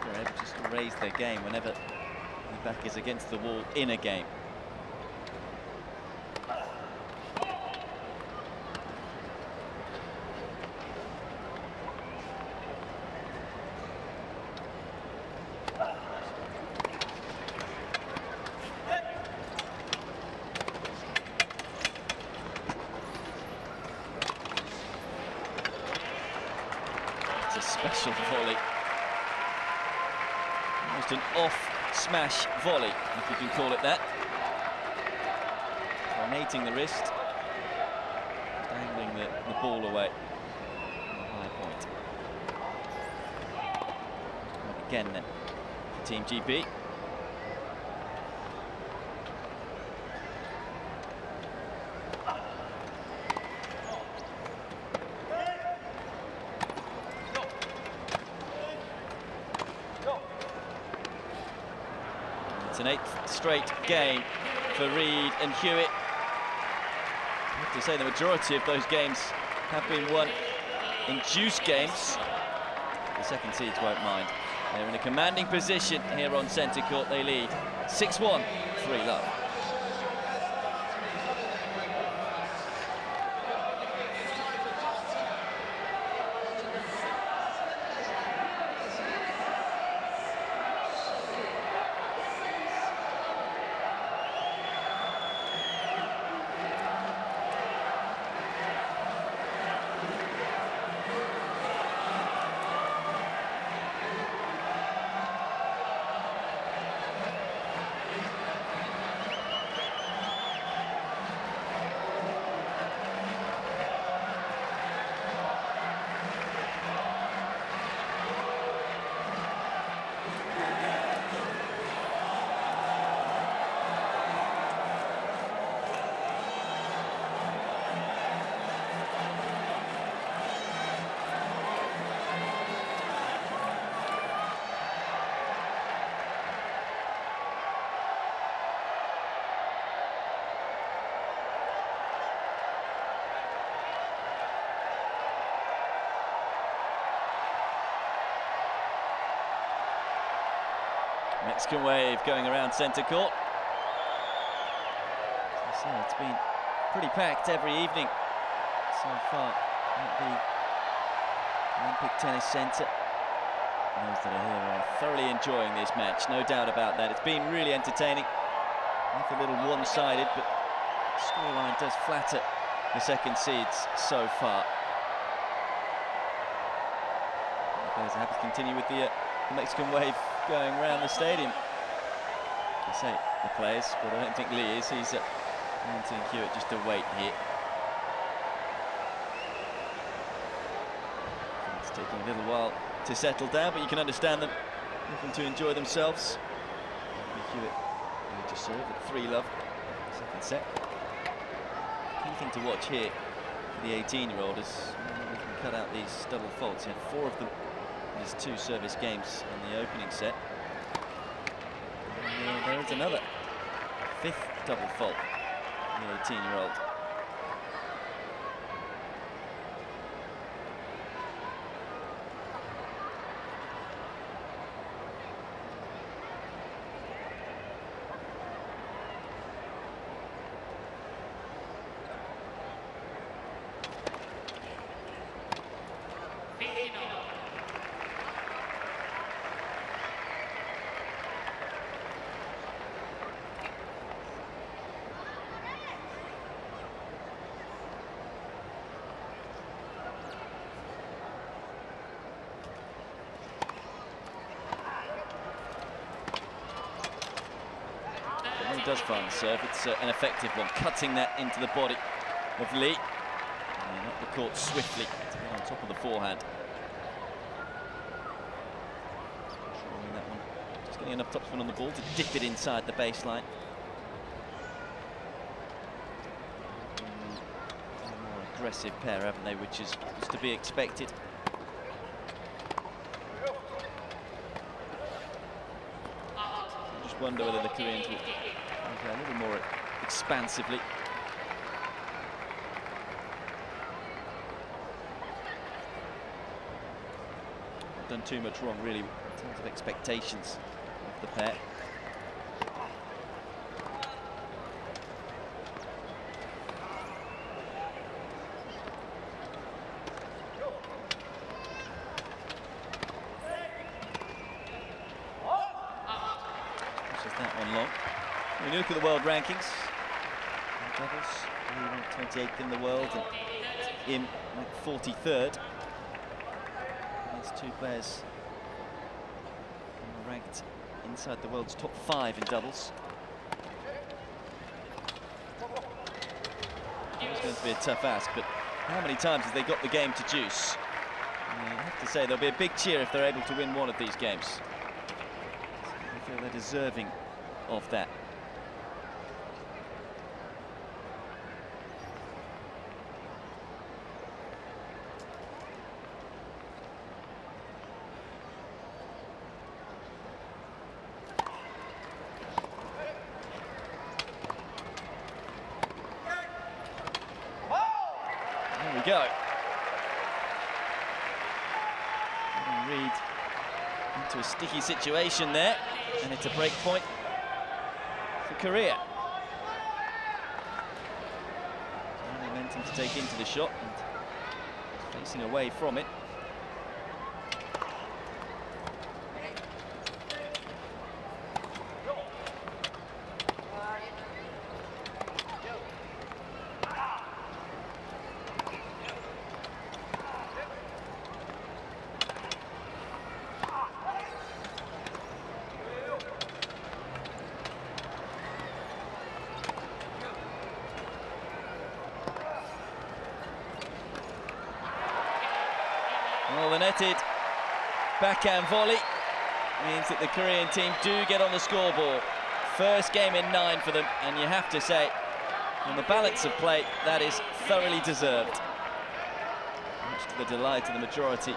They're able just to raise their game whenever the back is against the wall in a game. A special volley, almost an off-smash volley, if you can call it that. Tornating the wrist, dangling the ball away from the high point. And again then, for Team GB. It's an 8th straight game for Reed and Hewitt. I have to say the majority of those games have been won in juice games. The second seeds won't mind. They're in a commanding position here on centre court. They lead 6-1, 3-love. Mexican wave going around centre court. As I say, it's been pretty packed every evening so far at the Olympic Tennis Centre. Those that are here are thoroughly enjoying this match, no doubt about that. It's been really entertaining. Both a little one-sided, but the scoreline does flatter the second seeds so far. The players are happy to continue with the Mexican wave going around the stadium. I say the players, but I don't think Lee is. He's wanting Hewitt just to wait here. It's taking a little while to settle down, but you can understand them looking to enjoy themselves. Hewitt to serve at 3-love, second set. Key thing to watch here for the 18-year-old is he can cut out these double faults. He had 4 of them in his 2 service games in the opening set. And there is another 5th double fault, the 18-year-old. He does find the serve. It's an effective one, cutting that into the body of Lee. And up the court swiftly to get on top of the forehand. Controlling that one. Just getting enough topspin on the ball to dip it inside the baseline. A more aggressive pair, haven't they, which is to be expected. I just wonder whether the Koreans will play a little more expansively. done too much wrong, really, in terms of expectations of the pair. That one long. When you look at the world rankings, doubles, 28th in the world, and Im 43rd. These two players are ranked inside the world's top 5 in doubles. It's going to be a tough ask, but how many times have they got the game to juice? I have to say there'll be a big cheer if they're able to win one of these games. I feel they're deserving of that. There we go. Reed into a sticky situation there, and it's a break point for Korea. And momentum to take into the shot, and facing away from it. Well, the netted backhand volley means that the Korean team do get on the scoreboard. First game in 9 for them, and you have to say, on the balance of play, that is thoroughly deserved. Much to the delight of the majority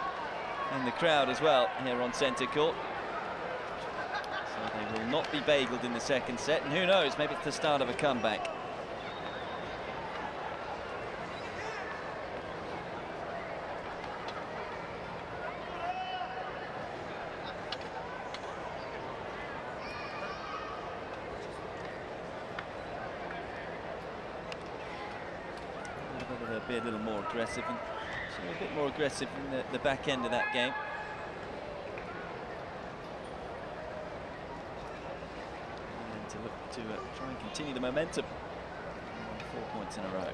and the crowd as well here on centre court. So they will not be bageled in the second set, and who knows, maybe it's the start of a comeback. They'll be a little more aggressive, and so a bit more aggressive in the back end of that game. And to look to try and continue the momentum. 4 points in a row.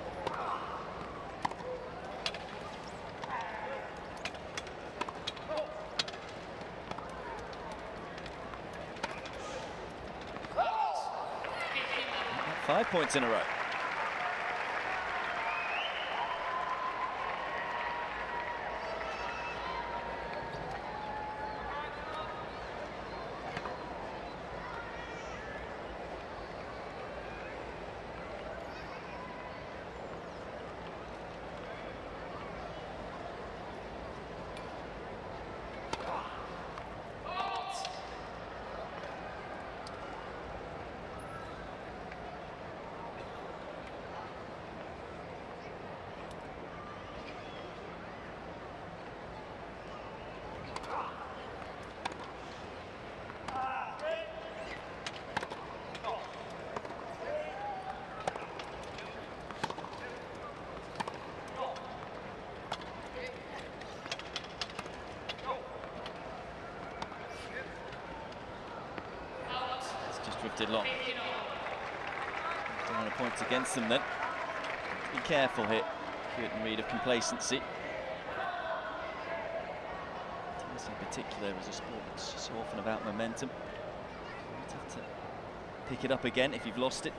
Five points in a row. Drifted long. Don't want to point against them then. Be careful here. Couldn't read of complacency. Tennis in particular is a sport that's so often about momentum. You have to pick it up again if you've lost it.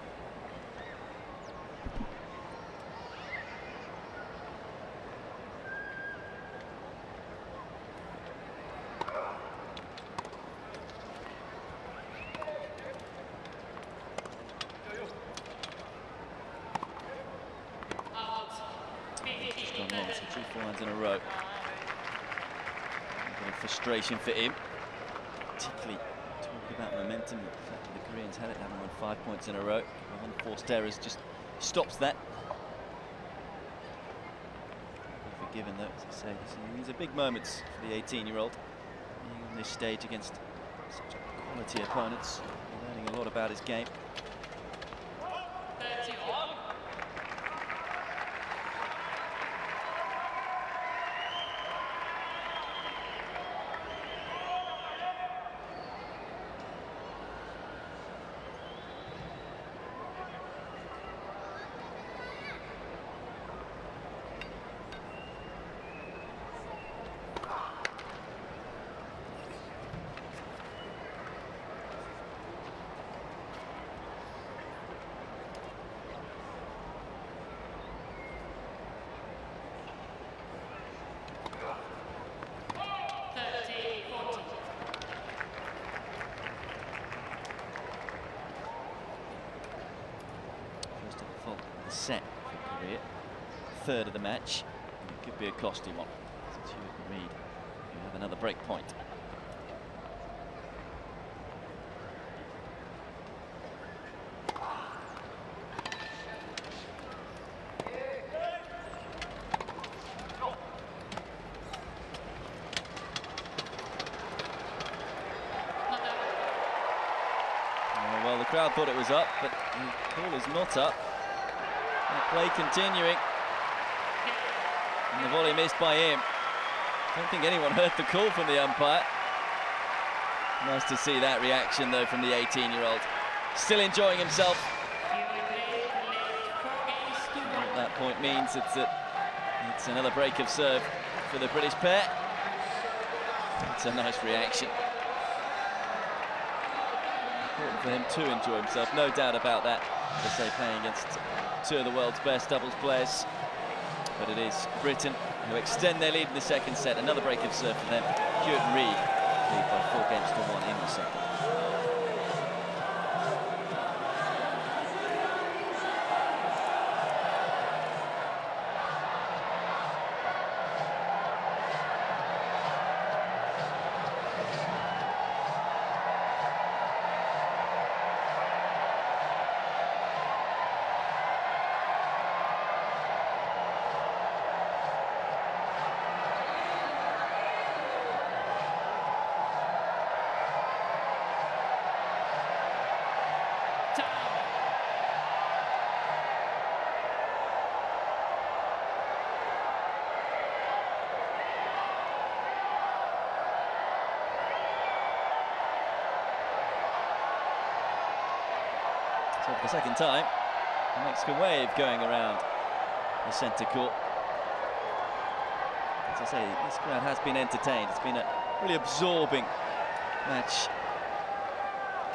Long, so 2 forehands in a row. A bit of frustration for him, particularly talking about momentum. The fact that the Koreans had it, having won 5 points in a row. One forced errors just stops that. Be forgiven though, as I say. These are big moments for the 18-year-old. this stage against such quality opponents. Learning a lot about his game. Set for Korea, third of the match. It could be a costly one. Since you and Reed, you have another break point. Oh, well, the crowd thought it was up, but the call is not up. Play continuing, and the volley missed by him. Don't think anyone heard the call from the umpire. Nice to see that reaction though from the 18-year-old. Still enjoying himself. What that point means it's another break of serve for the British pair. It's a nice reaction. Important for him to enjoy himself, no doubt about that. As I say, playing against two of the world's best doubles players. But it is Britain who extend their lead in the second set. Another break of serve for them. Hewitt and Reed lead by 4-1 in the second. So for the second time, the Mexican wave going around the centre court. As I say, this crowd has been entertained. It's been a really absorbing match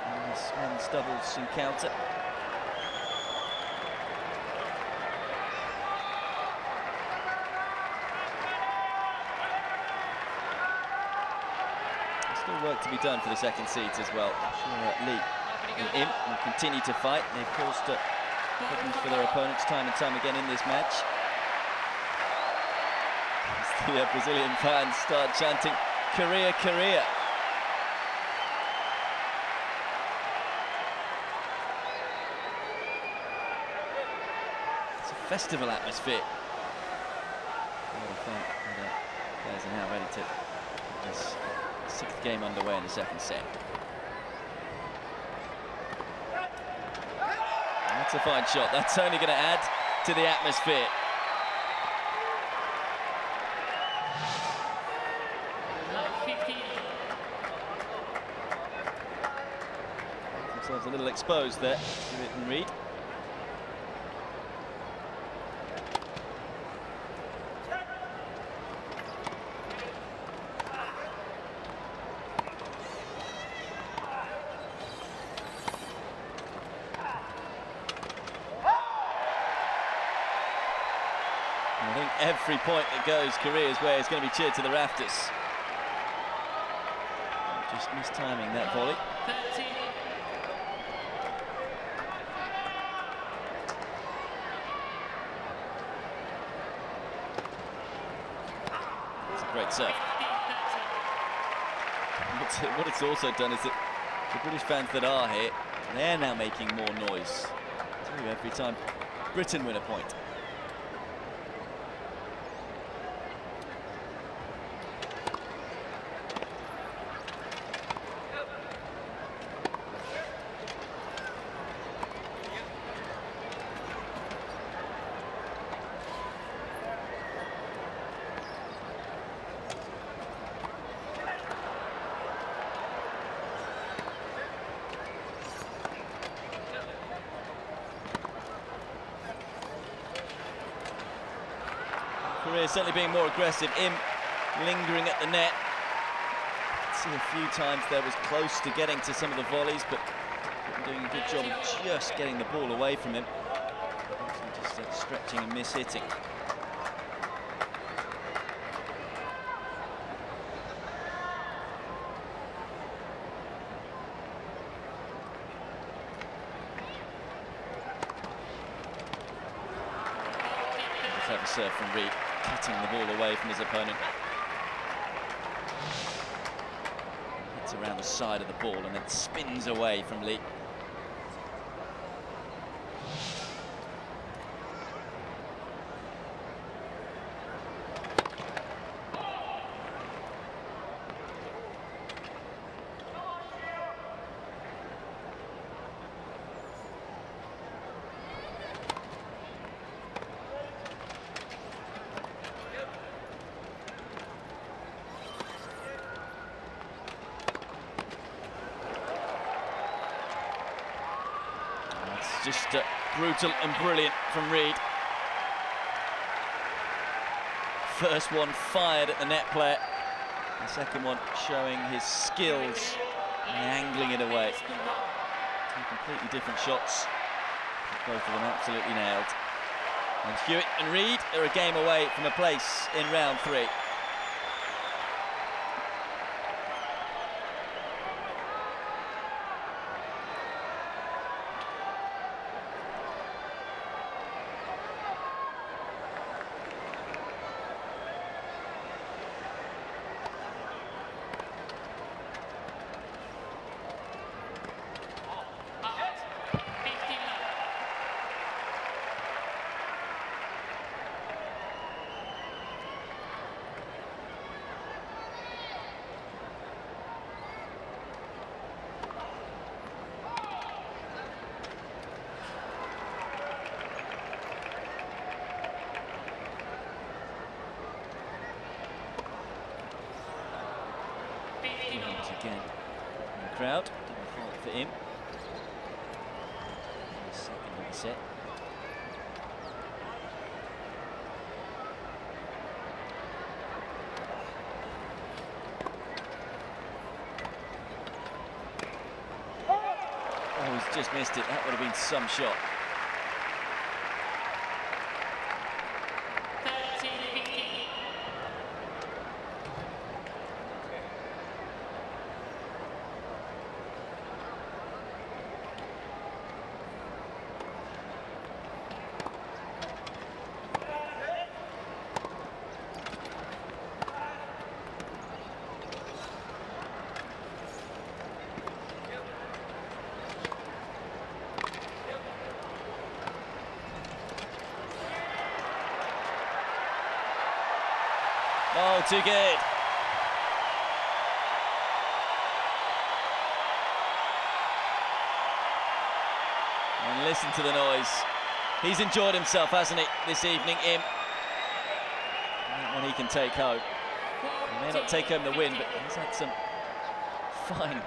in this men's doubles encounter. There's still work to be done for the second seeds as well. I'm sure Lee and Im will continue to fight. They've caused problems for their opponents time and time again in this match. As the Brazilian fans start chanting, Korea, Korea. It's a festival atmosphere. What a fun. The players are now ready to get this sixth game underway in the second set. That's a fine shot. That's only going to add to the atmosphere. Themselves a little exposed there, Hewitt and Reed. I think every point that goes Korea's way is going to be cheered to the rafters. Just mistiming that volley. It's a great serve. What it's also done is that the British fans that are here, they're now making more noise too every time Britain win a point. Korea certainly being more aggressive. Im lingering at the net. See a few times there was close to getting to some of the volleys, but doing a good job of just getting the ball away from him. Just stretching and miss-hitting. Clever serve from Reed, cutting the ball away from his opponent. Hits around the side of the ball and then spins away from Lee. Just brutal and brilliant from Reed. First one fired at the net player. The second one showing his skills and angling it away. Two completely different shots. Both of them absolutely nailed. And Hewitt and Reed are a game away from a place in round 3. Again, the crowd didn't fall for him. Second of the set. Oh, he's just missed it. That would have been some shot. Oh, too good. And listen to the noise. He's enjoyed himself, hasn't he, this evening, Im? That one he can take home. He may not take home the win, but he's had some fine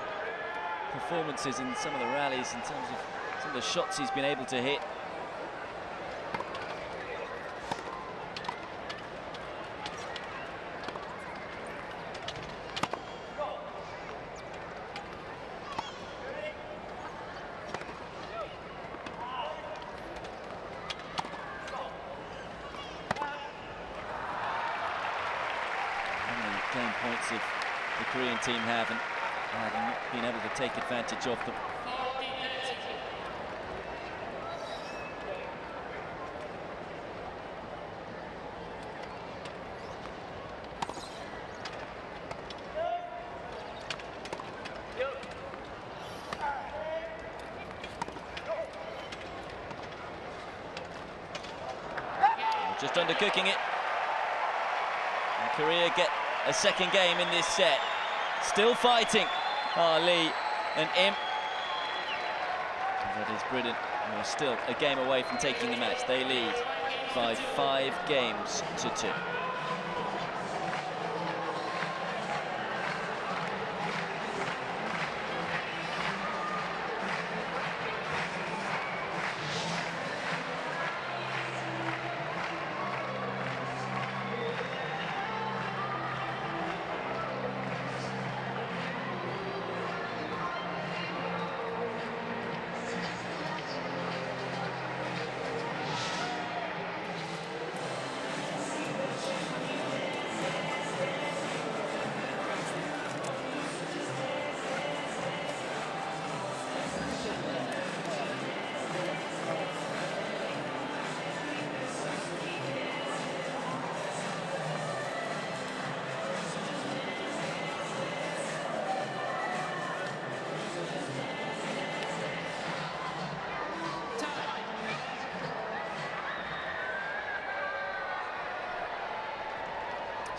performances in some of the rallies in terms of some of the shots he's been able to hit. Game points of the Korean team haven't been able to take advantage of them. Just undercooking it. And Korea get a second game in this set. Still fighting, Lee and Im. That is brilliant. We're still a game away from taking the match. They lead by 5 games to 2.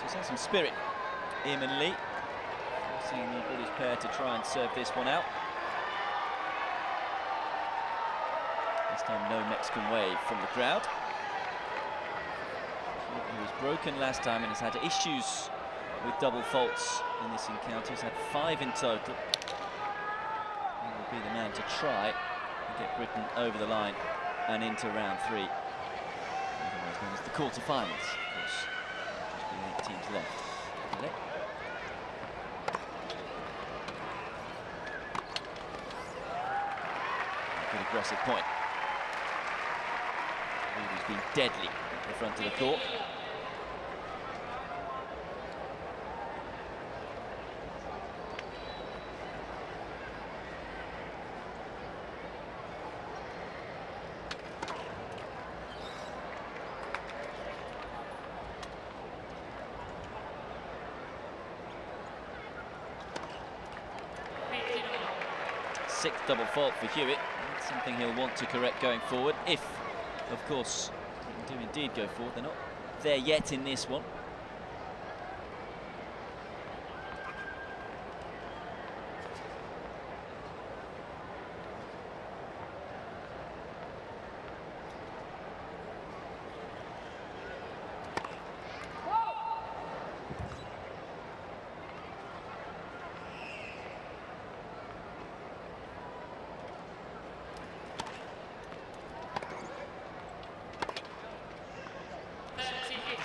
He's had some spirit, Im and Lee. Seeing the British pair to try and serve this one out. This time no Mexican wave from the crowd. He was broken last time and has had issues with double faults in this encounter. He's had 5 in total. He will be the man to try and get Britain over the line and into round 3. Otherwise known as the quarterfinals. Of course, just being 8 teams left. Good aggressive point. He's been deadly at the front of the court. Sixth double fault for Hewitt. That's something he'll want to correct going forward, if, of course, they do indeed go forward. They're not there yet in this one.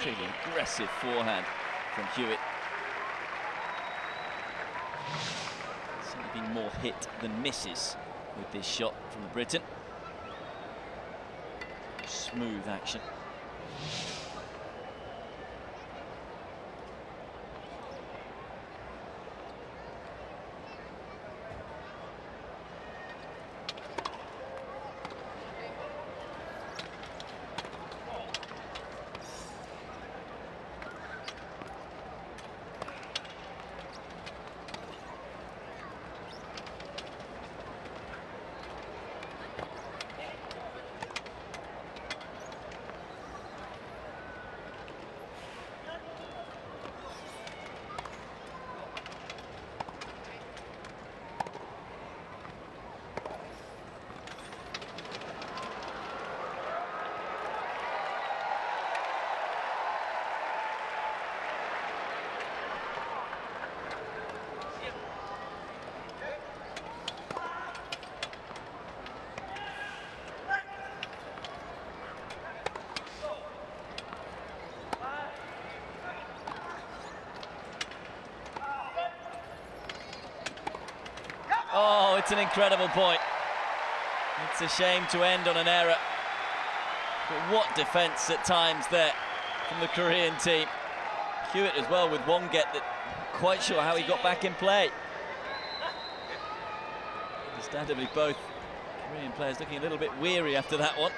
Really aggressive forehand from Hewitt. Certainly been more hit than misses with this shot from Britain. Smooth action. Oh, it's an incredible point. It's a shame to end on an error. But what defence at times there from the Korean team. Hewitt as well with one get that quite sure how he got back in play. Understandably, both Korean players looking a little bit weary after that one.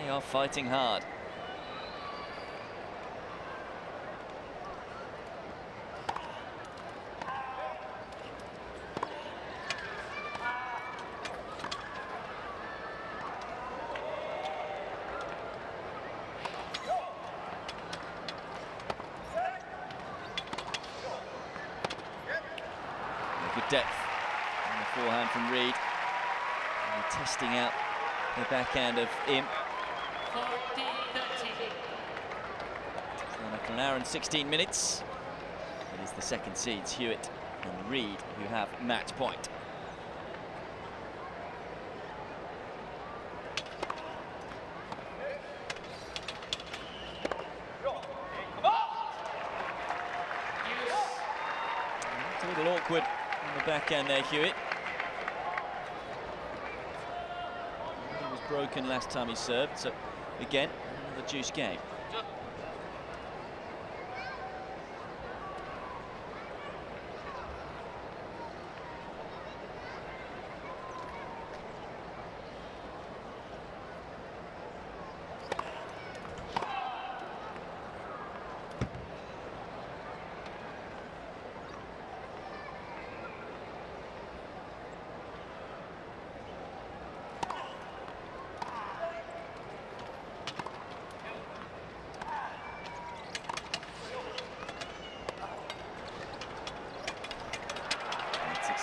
They are fighting hard. Good depth on the forehand from Reed. And testing out the backhand of Im. After an hour and 16 minutes, it is the second seeds, Hewitt and Reed, who have match point. It's a little awkward on the backhand there, Hewitt. He was broken last time he served, so again, another juice game.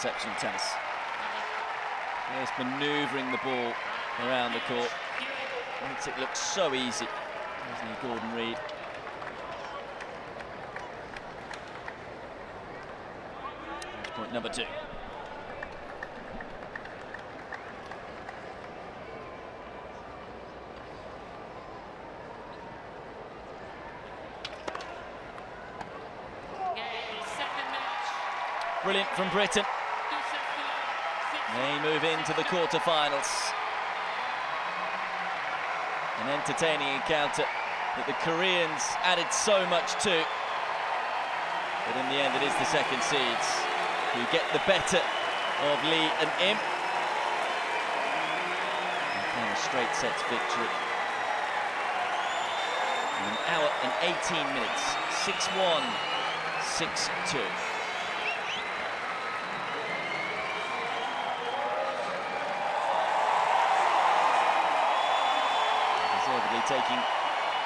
exceptional tennis. Just manoeuvring the ball around the court. Makes it look so easy, isn't he, Gordon Reid? Match point number 2. Brilliant from Britain. They move into the quarterfinals. An entertaining encounter that the Koreans added so much to. But in the end, it is the second seeds who get the better of Lee and Im. And a straight sets victory. In an hour and 18 minutes, 6-1, 6-2. Taking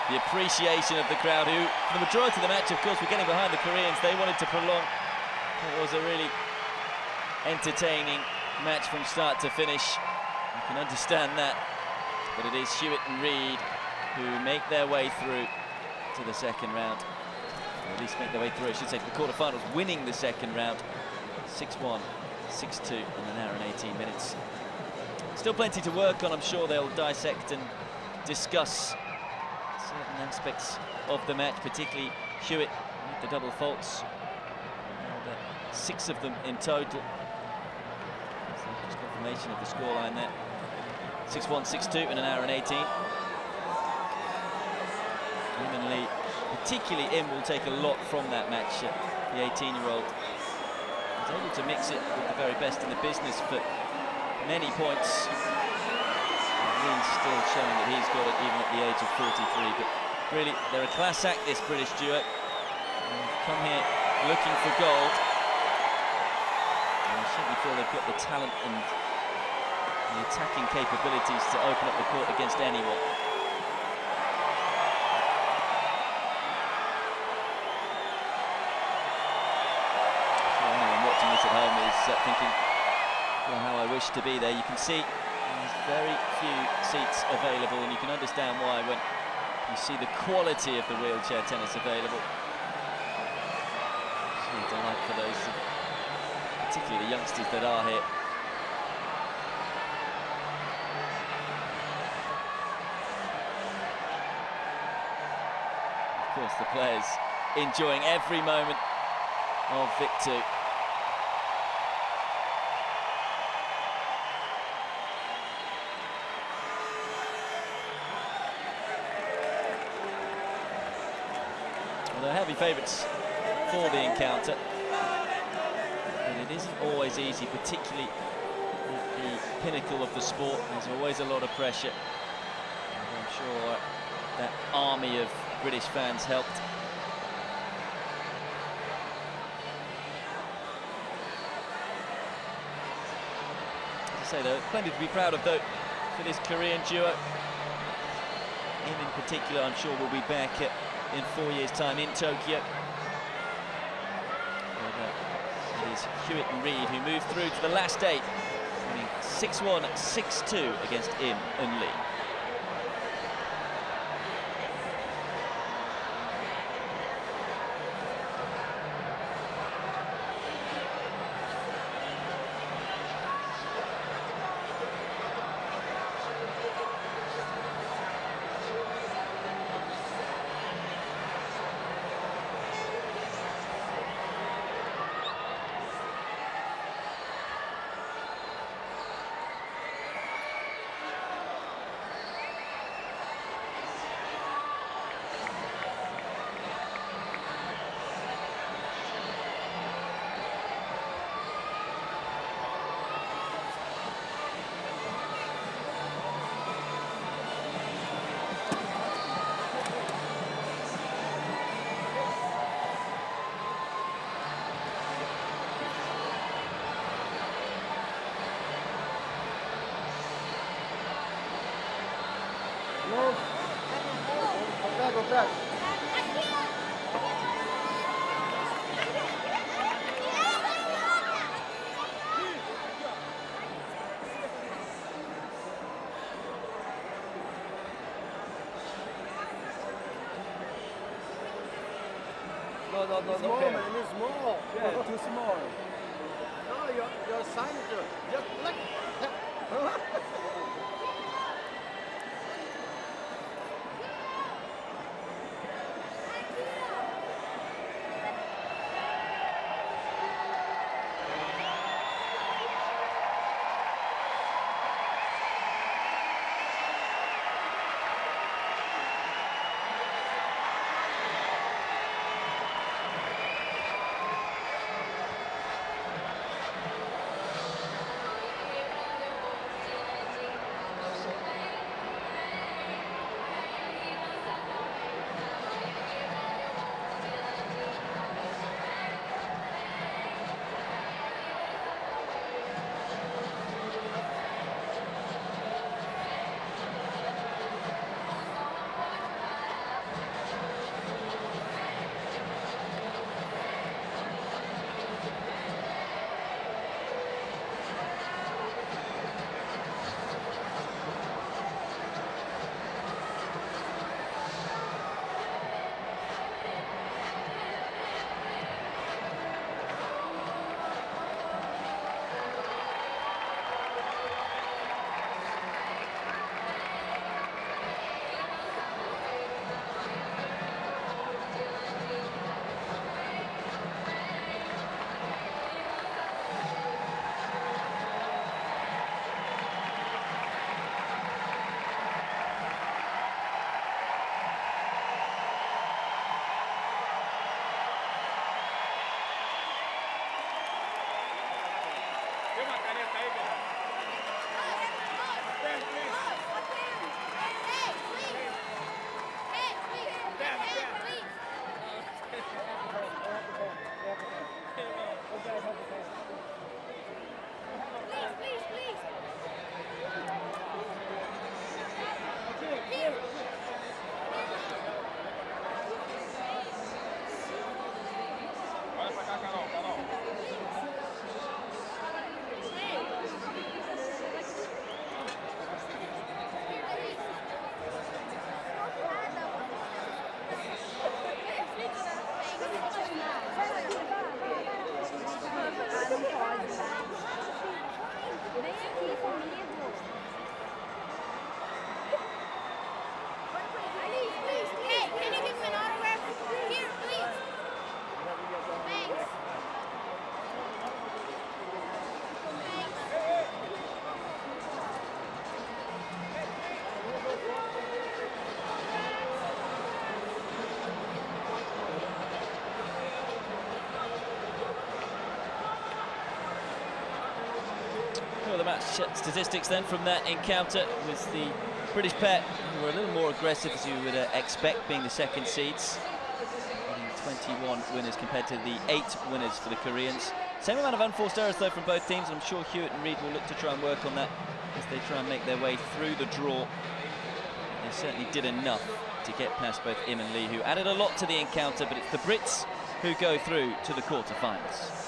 the appreciation of the crowd, who, for the majority of the match, of course, were getting behind the Koreans. They wanted to prolong. It was a really entertaining match from start to finish. You can understand that. But it is Hewitt and Reid who make their way through to the second round. Or at least make their way through, I should say, to the quarterfinals, winning the second round. 6-1, 6-2 in an hour and 18 minutes. Still plenty to work on. I'm sure they'll dissect and discuss certain aspects of the match, particularly Hewitt with the double faults. 6 of them in total. So just confirmation of the scoreline there. 6-1, 6-2 in an hour and 18. Im and Lee, particularly Im, will take a lot from that match. The 18-year-old was able to mix it with the very best in the business for many points. Lee's still showing that he's got it even at the age of 43, but really they're a class act, this British duo. Come here looking for gold, and I certainly feel they've got the talent and the attacking capabilities to open up the court against anyone. Sure, anyone watching this at home is thinking, well, how I wish to be there. You can see there's very few seats available, and you can understand why when you see the quality of the wheelchair tennis available. It's a delight for those, particularly the youngsters that are here. Of course, the players enjoying every moment of Vic 2. They're heavy favourites for the encounter, but it isn't always easy, particularly at the pinnacle of the sport. There's always a lot of pressure, and I'm sure that army of British fans helped. As I say, there are plenty to be proud of, though, for this Korean duo. Im in particular, I'm sure, will be back in 4 years' time in Tokyo. It is Hewitt and Reid who move through to the last 8, winning 6-1, 6-2 against Im and Lee. It's small, man. It's small. Yeah, too small. No, your signature. Just look. Well, the match statistics then from that encounter was the British pair who were a little more aggressive, as you would expect, being the second seeds. Getting 21 winners compared to the 8 winners for the Koreans. Same amount of unforced errors though from both teams, and I'm sure Hewitt and Reid will look to try and work on that as they try and make their way through the draw. They certainly did enough to get past both Im and Lee, who added a lot to the encounter, but it's the Brits who go through to the quarterfinals.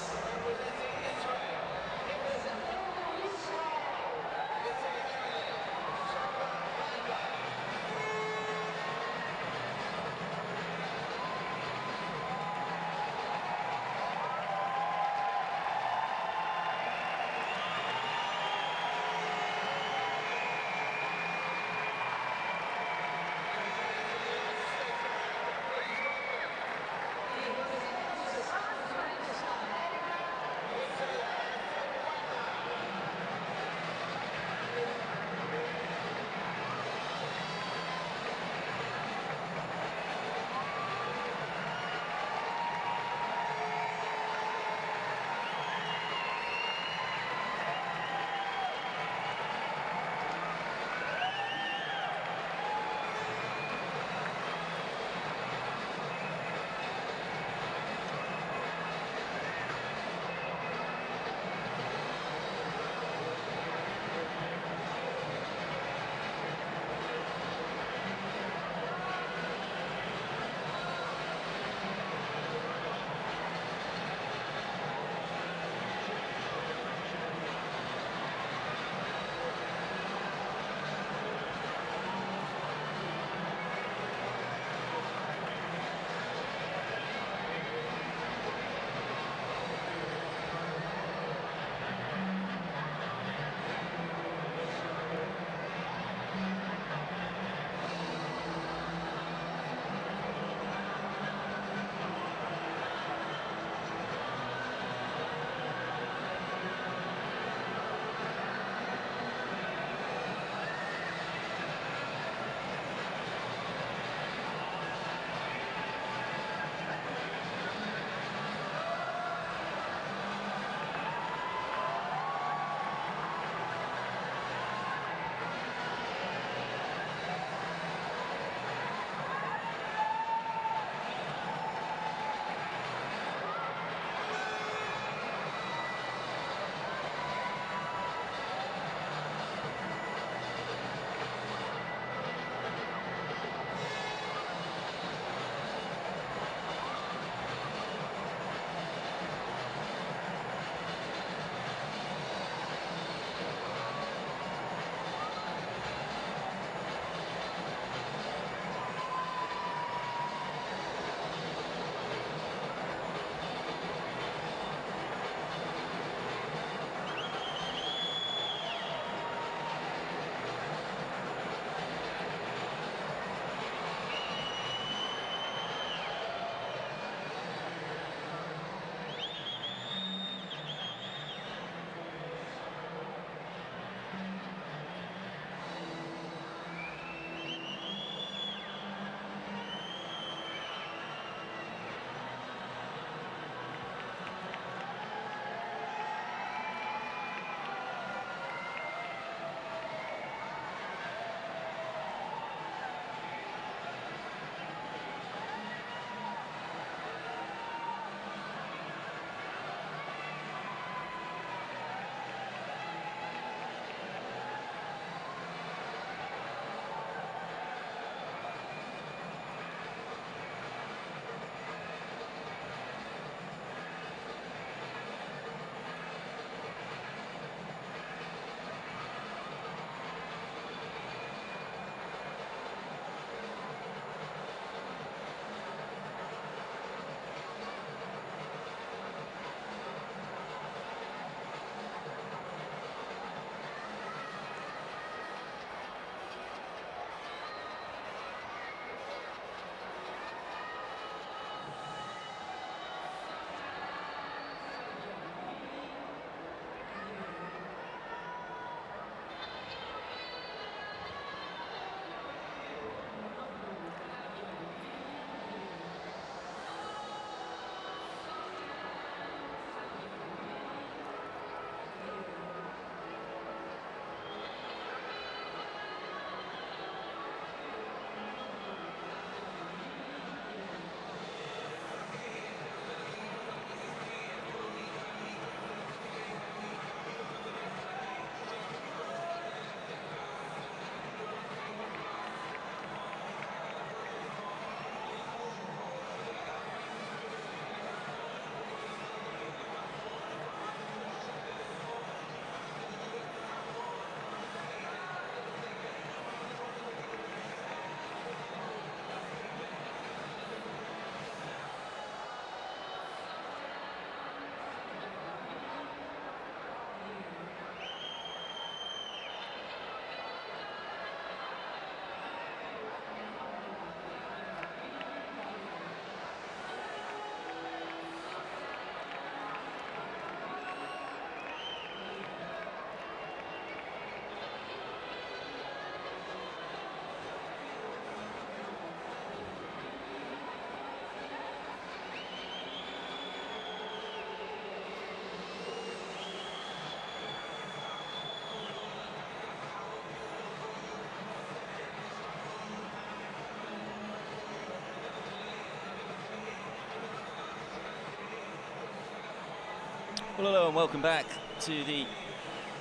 Well, hello and welcome back to the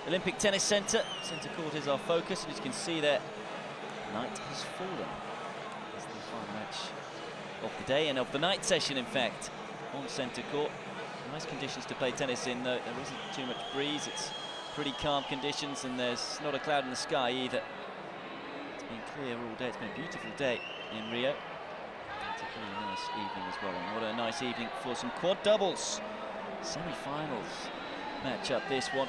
Olympic Tennis Centre. Centre court is our focus, and as you can see there, night has fallen. It's the final match of the day and of the night session, in fact, on centre court. Nice conditions to play tennis in, though there isn't too much breeze. It's pretty calm conditions, and there's not a cloud in the sky either. It's been clear all day. It's been a beautiful day in Rio. It's a really nice evening as well, and what a nice evening for some quad doubles. Semi-finals match-up, this one.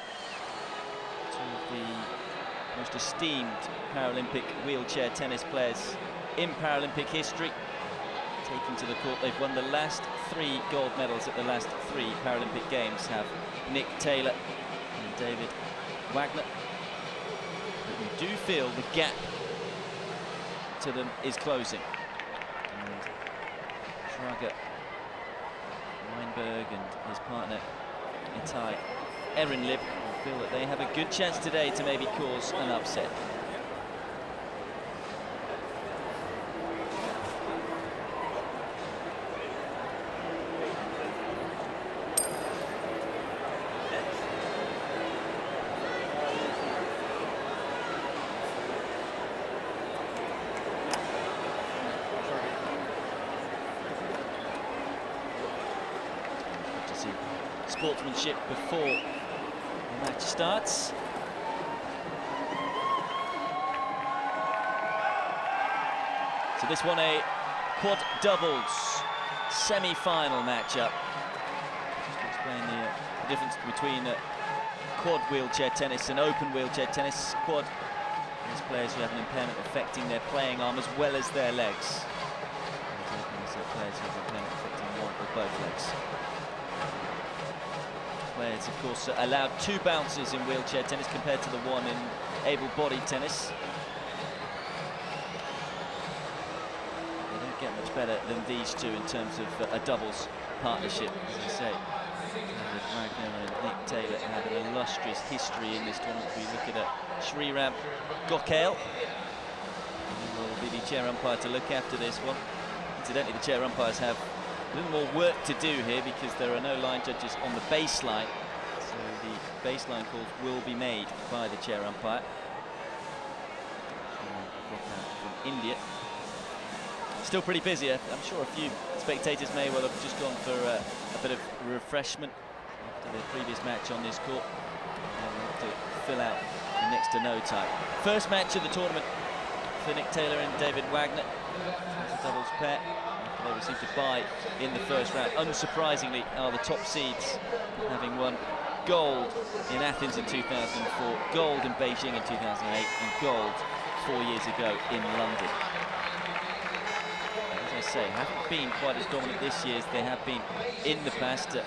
Two of the most esteemed Paralympic wheelchair tennis players in Paralympic history taking to the court. They've won the last 3 gold medals at the last 3 Paralympic Games, have Nick Taylor and David Wagner. But you do feel the gap to them is closing. And Schrager, Weinberg and his partner Itai Erinlib will feel that they have a good chance today to maybe cause an upset. Sportsmanship before the match starts. So this one a quad doubles semi-final matchup. Just to explain the difference between quad wheelchair tennis and open wheelchair tennis. Quad is players who have an impairment affecting their playing arm as well as their legs. And open is players who have an impairment affecting one or both legs. Players, of course, are allowed 2 bounces in wheelchair tennis compared to the 1 in able-bodied tennis. They don't get much better than these 2 in terms of a doubles partnership, as I say. David Wagner and Nick Taylor have an illustrious history in this tournament. We look at Sriram Gokhale, who will be the chair umpire to look after this one. Incidentally, the chair umpires have a little more work to do here because there are no line judges on the baseline, so the baseline calls will be made by the chair umpire. From India. Still pretty busy. I'm sure a few spectators may well have just gone for a bit of refreshment after their previous match on this court. To fill out in next to no time. First match of the tournament for Nick Taylor and David Wagner. It's a doubles pair. They received a bye in the first round. Unsurprisingly, are the top seeds, having won gold in Athens in 2004, gold in Beijing in 2008, and gold 4 years ago in London. As I say, haven't been quite as dominant this year as they have been in the past. In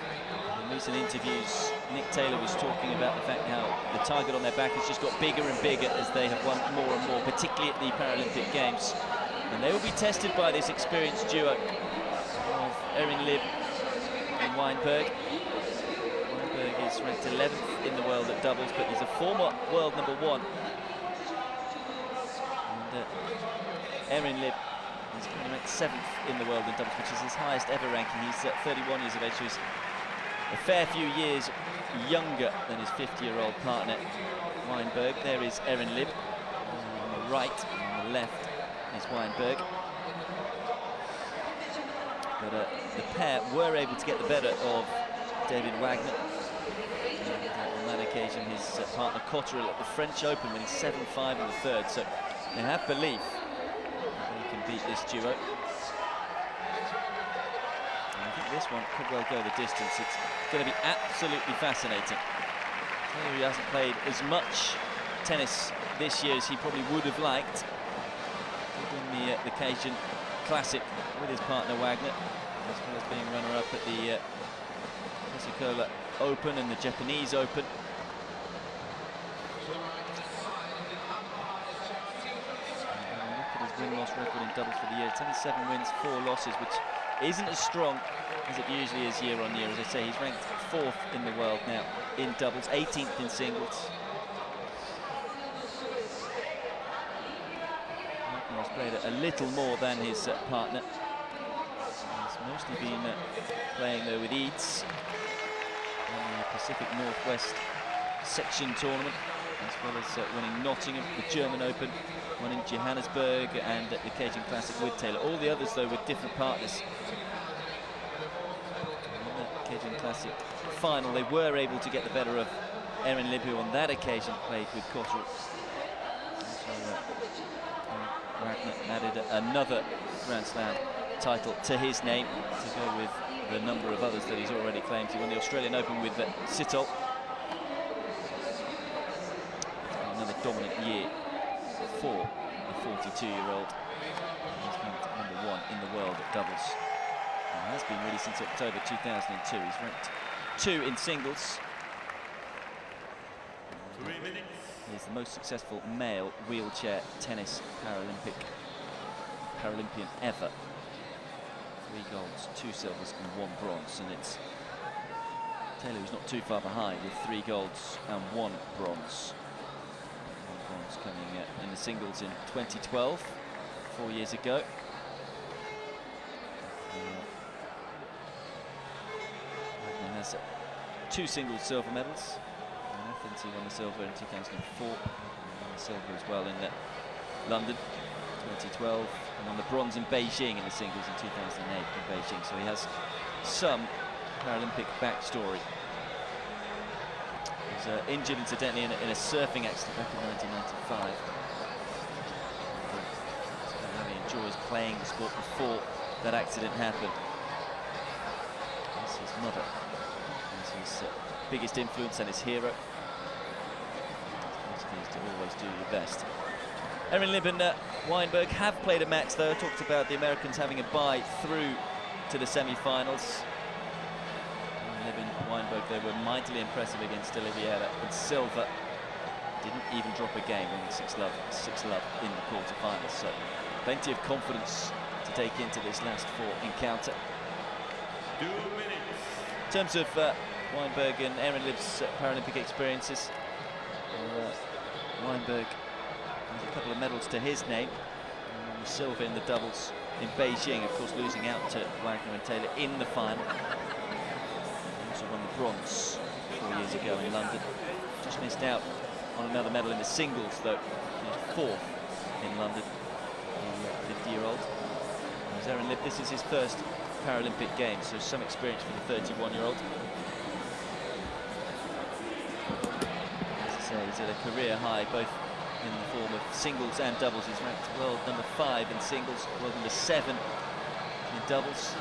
recent interviews, Nick Taylor was talking about the fact how the target on their back has just got bigger and bigger as they have won more and more, particularly at the Paralympic Games. And they will be tested by this experienced duo of Erinlib and Weinberg. Weinberg is ranked 11th in the world at doubles, but he's a former world #1. And Erinlib is currently ranked 7th in the world in doubles, which is his highest ever ranking. He's 31 years of age, so he's a fair few years younger than his 50-year-old partner, Weinberg. There is Erinlib on the right, on the left is Weinberg. But the pair were able to get the better of David Wagner. And on that occasion, his partner Cotterill at the French Open winning 7-5 in the third. So they have belief that they can beat this duo. And I think this one could well go the distance. It's going to be absolutely fascinating. Taylor, he hasn't played as much tennis this year as he probably would have liked. In the Cajun Classic with his partner Wagner, as well as being runner-up at the Pensacola Open and the Japanese Open. And look at his win-loss record in doubles for the year. 27 wins, 4 losses, which isn't as strong as it usually is year on year. As I say, he's ranked 4th in the world now in doubles, 18th in singles. He's played a little more than his partner. He's mostly been playing though with Eads. in the Pacific Northwest section tournament, as well as winning Nottingham, the German Open, one in Johannesburg, and the Cajun Classic with Taylor. All the others, though, with different partners. In that Cajun Classic final, they were able to get the better of Erin Libb, who on that occasion played with Cotterill. Wagner added another Grand Slam title to his name to go with the number of others that he's already claimed. He won the Australian Open with Sittol. Another dominant year for the 42-year-old. He's ranked #1 in the world at doubles. And has been really since October 2002. He's ranked 2 in singles. 3 minutes. He's the most successful male wheelchair tennis Paralympian ever. 3 golds, 2 silvers and 1 bronze, and it's Taylor who's not too far behind with 3 golds and 1 bronze. 1 bronze coming in the singles in 2012, 4 years ago. Wagner has 2 singles silver medals. He won the silver in 2004, and won the silver as well in London 2012, and won the bronze in Beijing in the singles in 2008 in Beijing. So he has some Paralympic backstory. He was injured, incidentally, in a surfing accident back in 1995. So he enjoys playing the sport before that accident happened. That's his mother. That's his biggest influence and his hero. To always do your best. Erin Libb and Weinberg have played a match, though. I talked about the Americans having a bye through to the semi-finals. Libb and Weinberg, they were mightily impressive against Oliveira, and Silva didn't even drop a game, winning 6-love in the quarterfinals. So plenty of confidence to take into this last 4 encounter. 2 minutes. In terms of Weinberg and Erin Libb's Paralympic experiences, Weinberg has a couple of medals to his name. Silver in the doubles in Beijing, of course, losing out to Wagner and Taylor in the final. He also won the bronze 4 years ago in London. Just missed out on another medal in the singles, though. Finished 4th in London, the 50-year-old. Whereas Erin Libb, this is his first Paralympic Games, so some experience for the 31-year-old. He's at a career high, both in the form of singles and doubles. He's ranked world #5 in singles, world #7 in doubles. So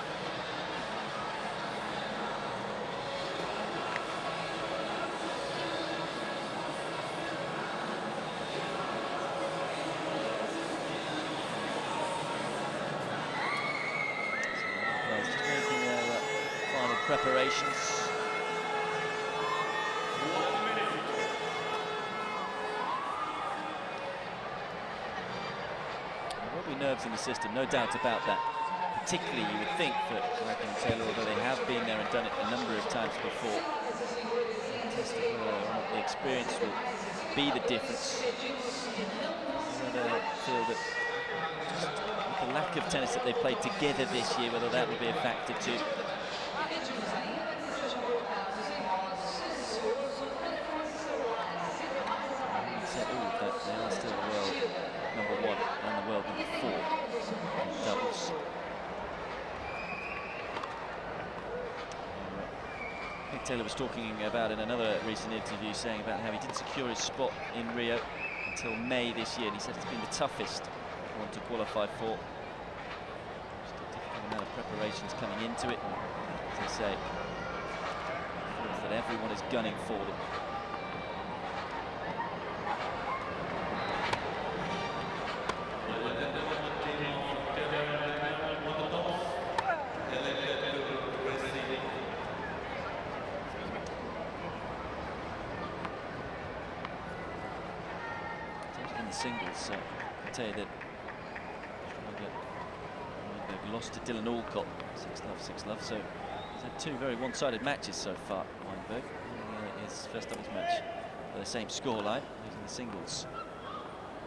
players just making their final preparations. Nerves in the system, no doubt about that. Particularly, you would think that Wagner and Taylor, although they have been there and done it a number of times before, tested whether or not the experience will be the difference. Whether they feel that just with the lack of tennis that they played together this year, whether that will be a factor too. They are still world #1 and the world #4 in doubles. I think Taylor was talking about in another recent interview, saying about how he didn't secure his spot in Rio until May this year, and he said it's been the toughest one to qualify for. Just a difficult amount of preparations coming into it. As I say, feels that everyone is gunning for them. Singles, so I can tell you that they've lost to Dylan Alcott, 6-love, so he's had 2 very one-sided matches so far, Weinberg. His first doubles match by the same scoreline, losing the singles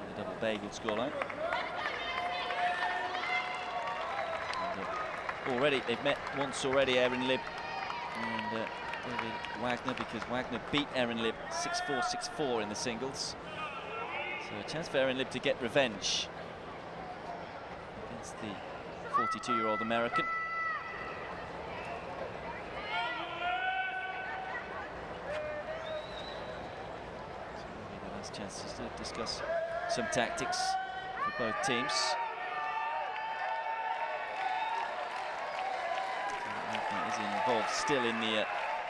on the double bagel scoreline. And, already, they've met once already, Erin Libb and David Wagner, because Wagner beat Erin Lib 6-4, 6-4 in the singles. So a chance for Erin Lib to get revenge against the 42-year-old American. So maybe the last chance to discuss some tactics for both teams. Wagner is involved still in the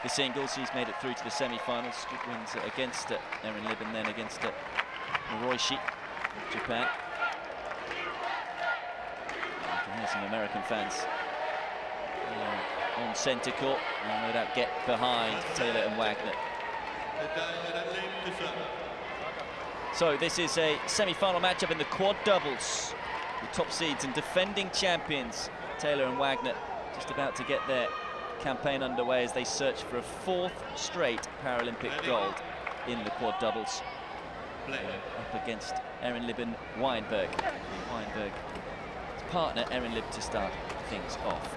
singles. He's made it through to the semi-finals. Good wins against Erin Lib and then against Moroishi of Japan. You can hear some American fans on centre court, and no doubt get behind Taylor and Wagner. So this is a semi-final matchup in the quad doubles. The top seeds and defending champions Taylor and Wagner just about to get their campaign underway as they search for a 4th straight Paralympic gold in the quad doubles. Up against Erin Lib and Weinberg. Weinberg's partner, Erin Lib, to start things off.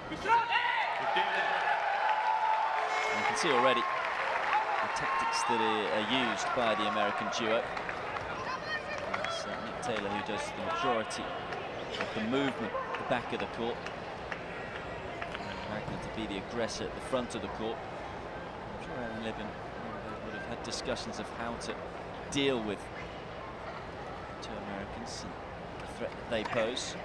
You can see already the tactics that are used by the American duo. It's Nick Taylor who does the majority of the movement at the back of the court. And Wagner to be the aggressor at the front of the court. I'm sure Erin Lib and Weinberg would have had discussions of how to deal with the 2 Americans and the threat that they pose.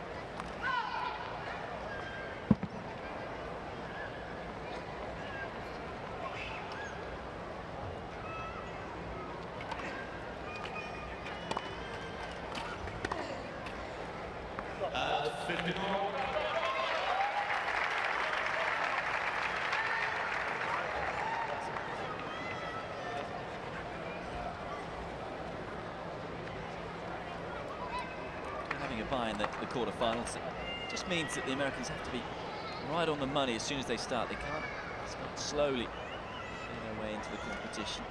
Having a bye in the quarterfinals, it just means that the Americans have to be right on the money as soon as they start. They can't start slowly getting their way into the competition.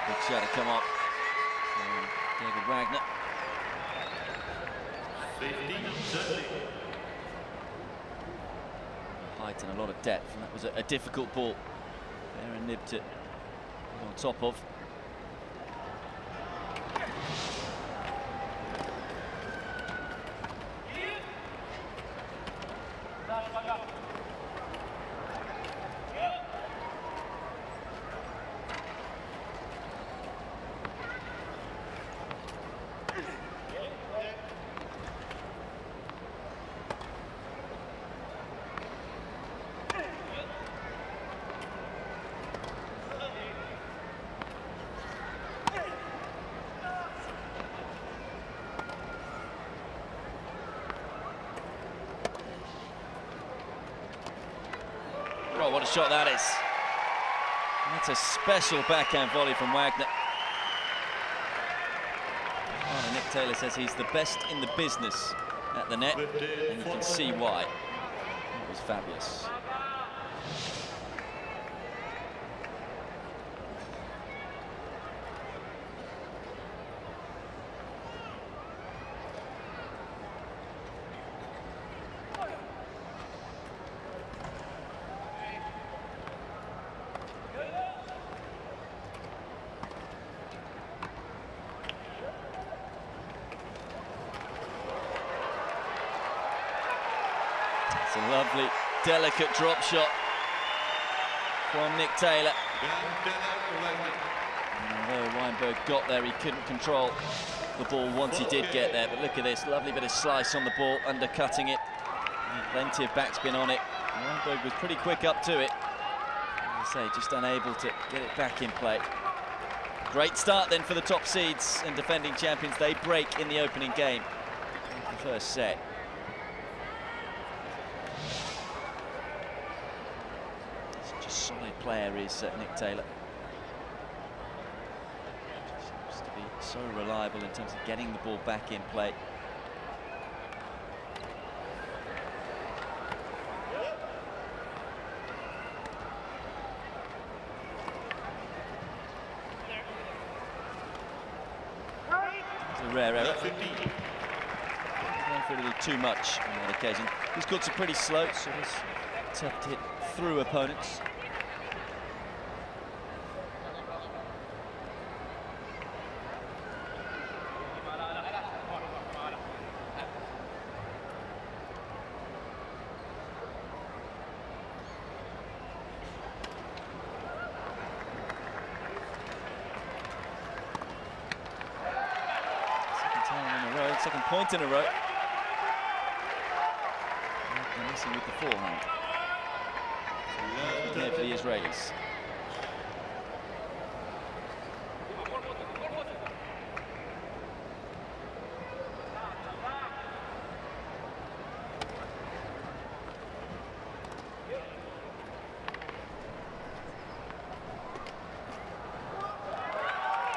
Big shot to come up from David Wagner. 15-30. Height and a lot of depth, and that was a difficult ball for Erin Lib to get on top of. Oh, what a shot that is. That's a special backhand volley from Wagner. Oh, Nick Taylor says he's the best in the business at the net, and you can see why. It was fabulous. It's a lovely, delicate drop shot from Nick Taylor. And although Weinberg got there, he couldn't control the ball once he did get there. But look at this, lovely bit of slice on the ball, undercutting it. Plenty of backspin on it. Weinberg was pretty quick up to it. As I say, just unable to get it back in play. Great start then for the top seeds and defending champions. They break in the opening game of the first set. Such a solid player is Nick Taylor. Seems to be so reliable in terms of getting the ball back in play. Rare error. Not really too much on that occasion. These courts are pretty slow, so it's tough to hit through opponents. Second point in a row. And missing with the forehand. Here for the Israelis.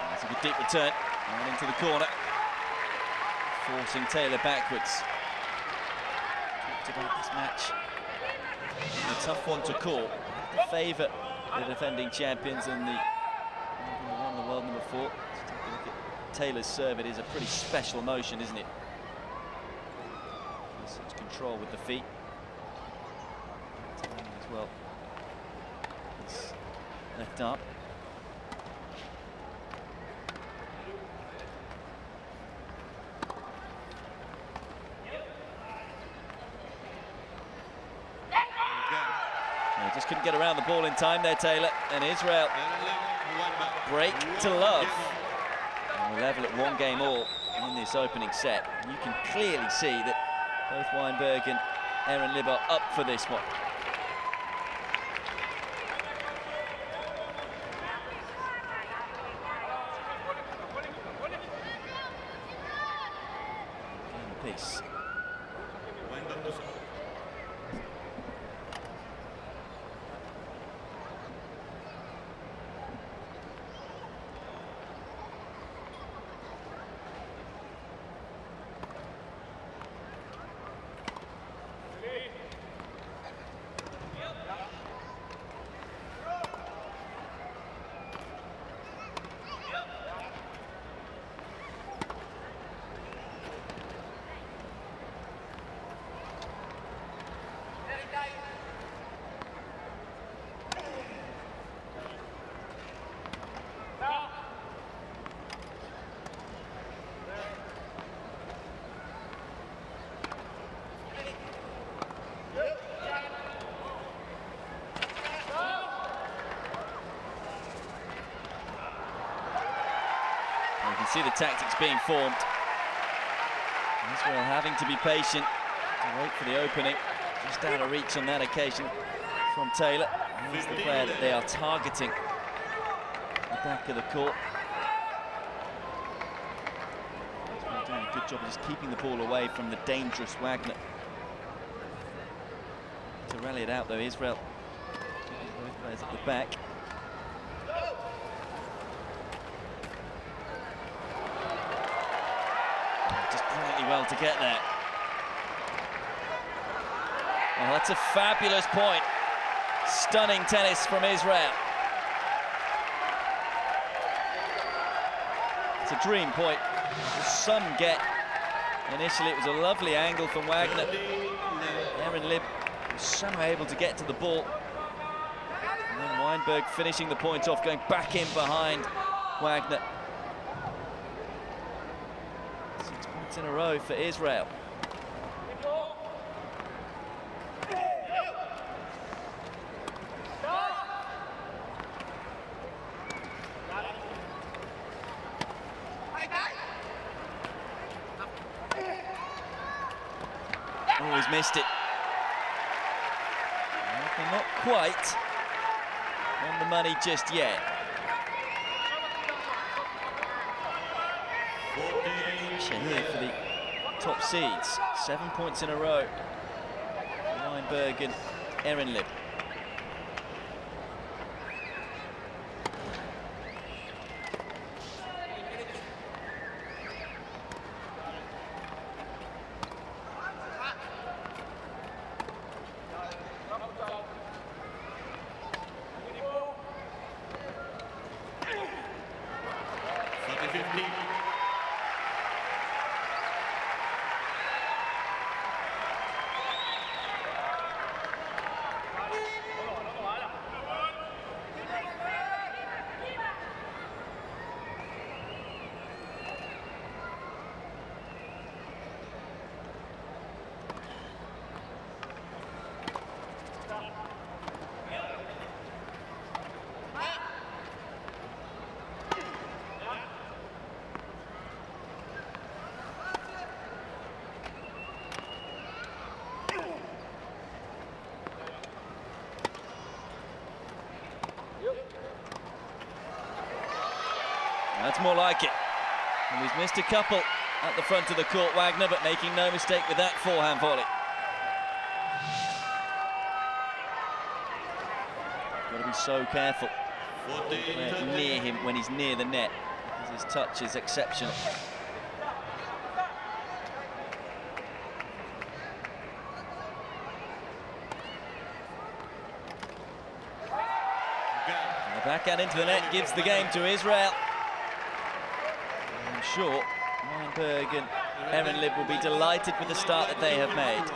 That's a good deep return. And into the corner. Forcing Taylor backwards. Talked about this match. A tough one to call. To favour the defending champions and the one of the world number 4. Let's take a look at Taylor's serve. It is a pretty special motion, isn't it? Such control with the feet. Timing as well. It's left up. Just couldn't get around the ball in time there, Taylor. And Israel break to love. And we're level at 1 game all in this opening set. And you can clearly see that both Weinberg and Aaron Libb are up for this one. Game apiece. You can see the tactics being formed. Israel having to be patient to wait for the opening. Just out of reach on that occasion from Taylor. He's the player that they are targeting. The back of the court. Israel doing a good job of just keeping the ball away from the dangerous Wagner. To rally it out though, Israel. Both players at the back. Well to get there. Well, that's a fabulous point. Stunning tennis from Israel. It's a dream point. The sun get. Initially, it was a lovely angle from Wagner. Aaron Libb was somehow able to get to the ball. And then Weinberg finishing the point off, going back in behind Wagner. In a row for Israel. Oh, he's missed it. They're not quite on the money just yet. 14. Pressure here for the top seeds. 7 points in a row. Weinberg and Ehrenlib. That's more like it. And he's missed a couple at the front of the court, Wagner, but making no mistake with that forehand volley. Got to be so careful near him when he's near the net, because his touch is exceptional. And the backhand into the net gives the game to Israel. I'm sure Weinberg and Ehrenlib will be delighted with the start that they have made.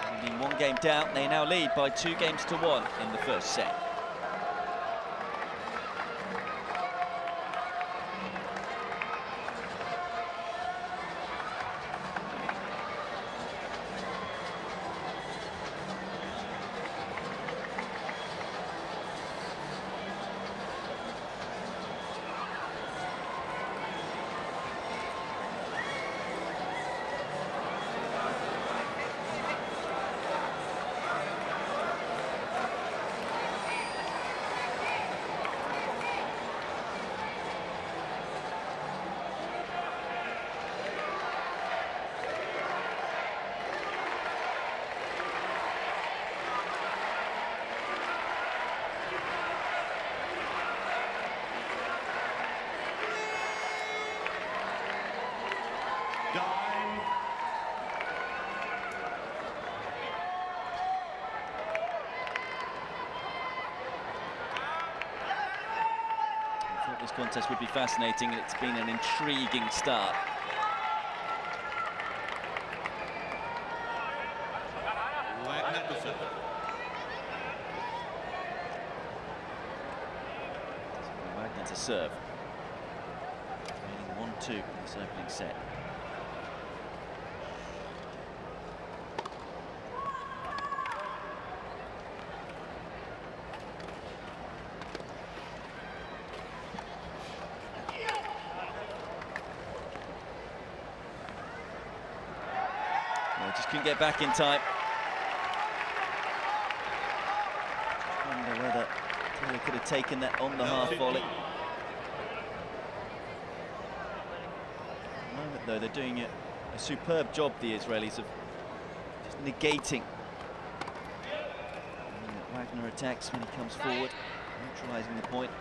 Having been 1 game down, they now lead by 2 games to 1 in the first set. This contest would be fascinating, and it's been an intriguing start. Wagner to serve. Trailing 1-2 in this opening set. Just couldn't get back in time. I wonder whether Taylor could have taken that on the half volley. At the moment, though, they're doing a superb job, the Israelis, of just negating Wagner attacks when he comes forward, neutralising the point.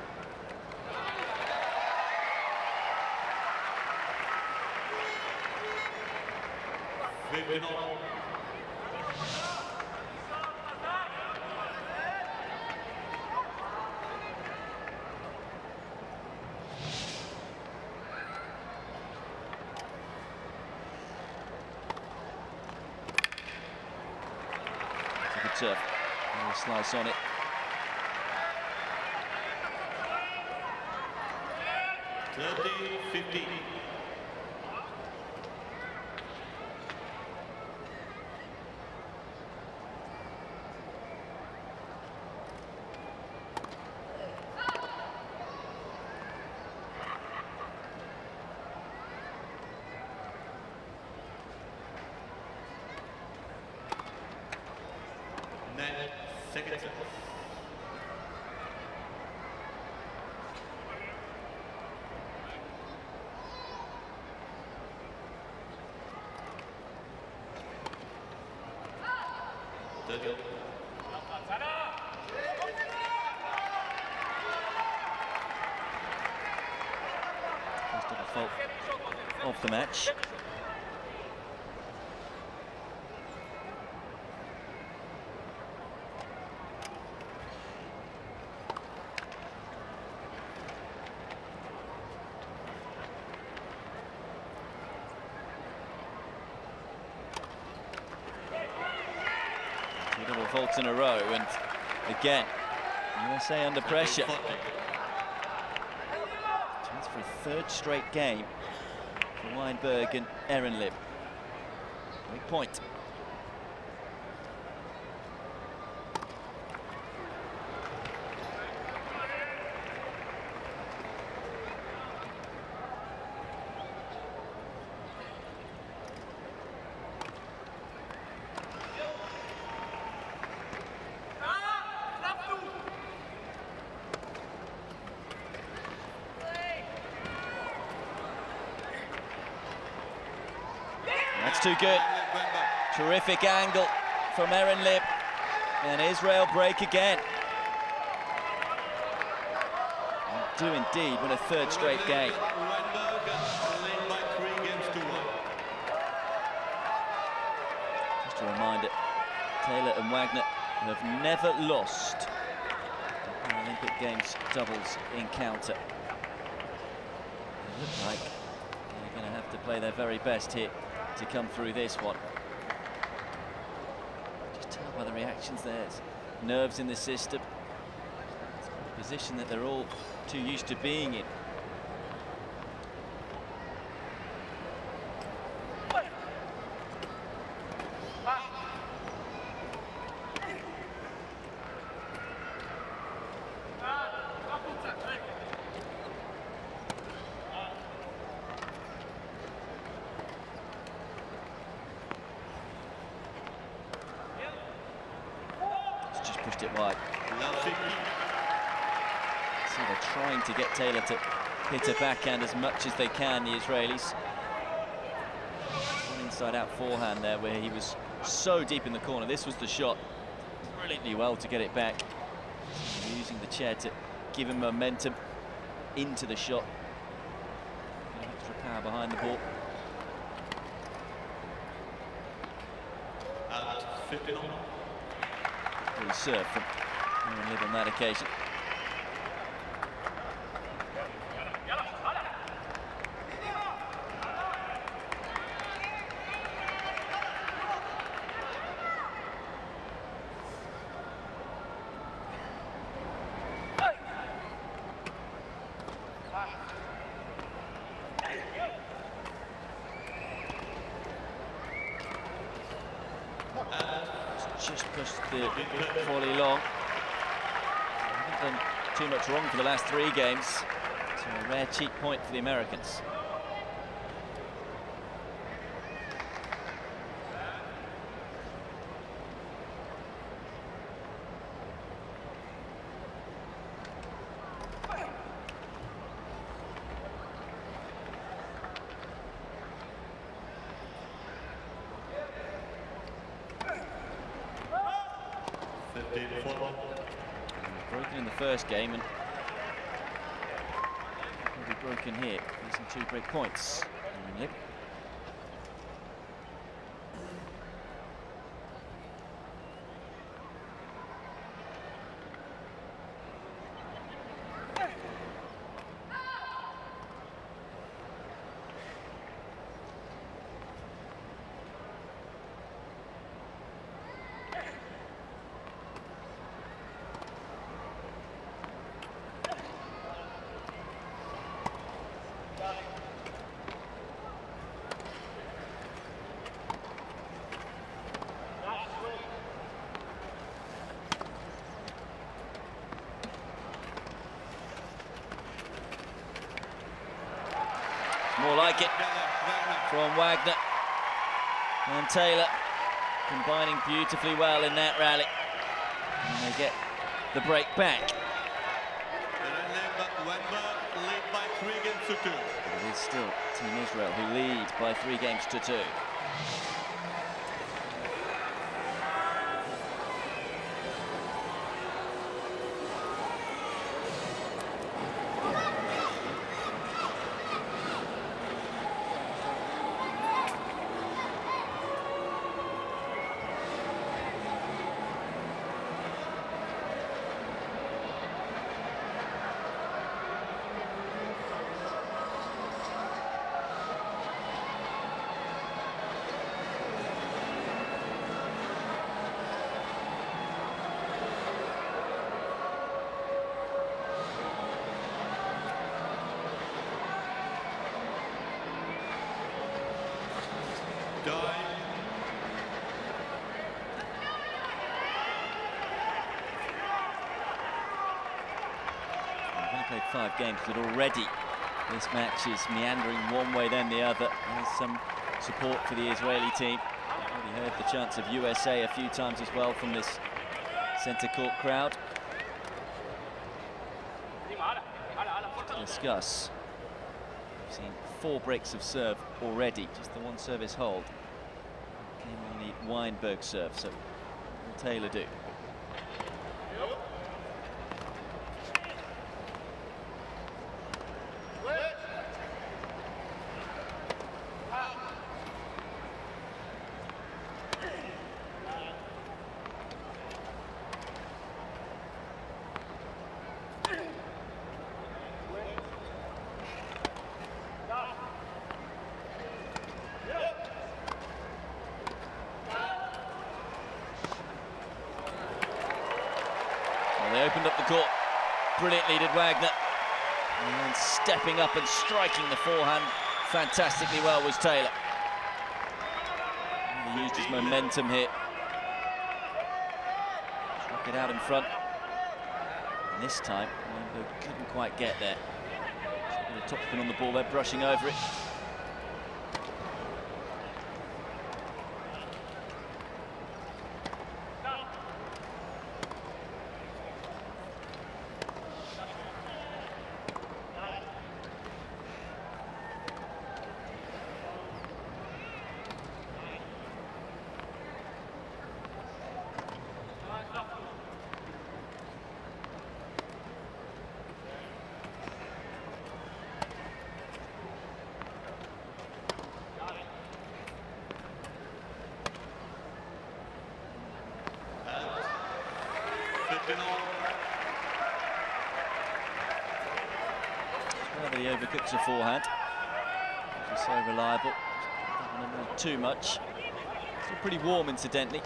Good serve. And a slice on it. $30-15. Net First ever fault of the match. Two double faults in a row, and again, USA under pressure. Chance for a third straight game for Weinberg and Ehrenlib. Great point. That's too good. Terrific angle from Ehrenlib. And Israel break again. And do indeed win a third straight game. Just a reminder, Taylor and Wagner have never lost the Paralympic Games doubles encounter. They look like they're going to have to play their very best here to come through this one. Just tell by the reactions there, it's nerves in the system. It's a position that they're all too used to being in. Just pushed it wide. So they're trying to get Taylor to hit a backhand as much as they can, the Israelis. One inside-out forehand there where he was so deep in the corner. This was the shot. Brilliantly well to get it back. Using the chair to give him momentum into the shot. Extra power behind the ball. Good serve from Ehrenlib on that occasion. Just pushed the volley long. Haven't done too much wrong for the last 3 games. So a rare cheap point for the Americans. Broken in the first game and will be broken here, using 2 break points. Ehrenlib. More like it from Wagner and Taylor, combining beautifully well in that rally. And they get the break back. Lead by 3 games to 2. But it is still Team Israel who lead by 3 games to 2. We've only played 5 games, but already this match is meandering one way then the other. There's some support for the Israeli team. I've already heard the chants of USA a few times as well from this centre court crowd. To discuss. We've seen 4 breaks of serve already, just the one service hold. Came on the Weinberg serve, so what will Taylor do? They opened up the court brilliantly, did Wagner. And then stepping up and striking the forehand fantastically well was Taylor. He used his momentum here. Struck it out in front. And this time, Weinberg couldn't quite get there. The top spin on the ball, they're brushing over it. Well, he overcooks a forehand. He's so reliable. Doesn't want too much. Still pretty warm, incidentally.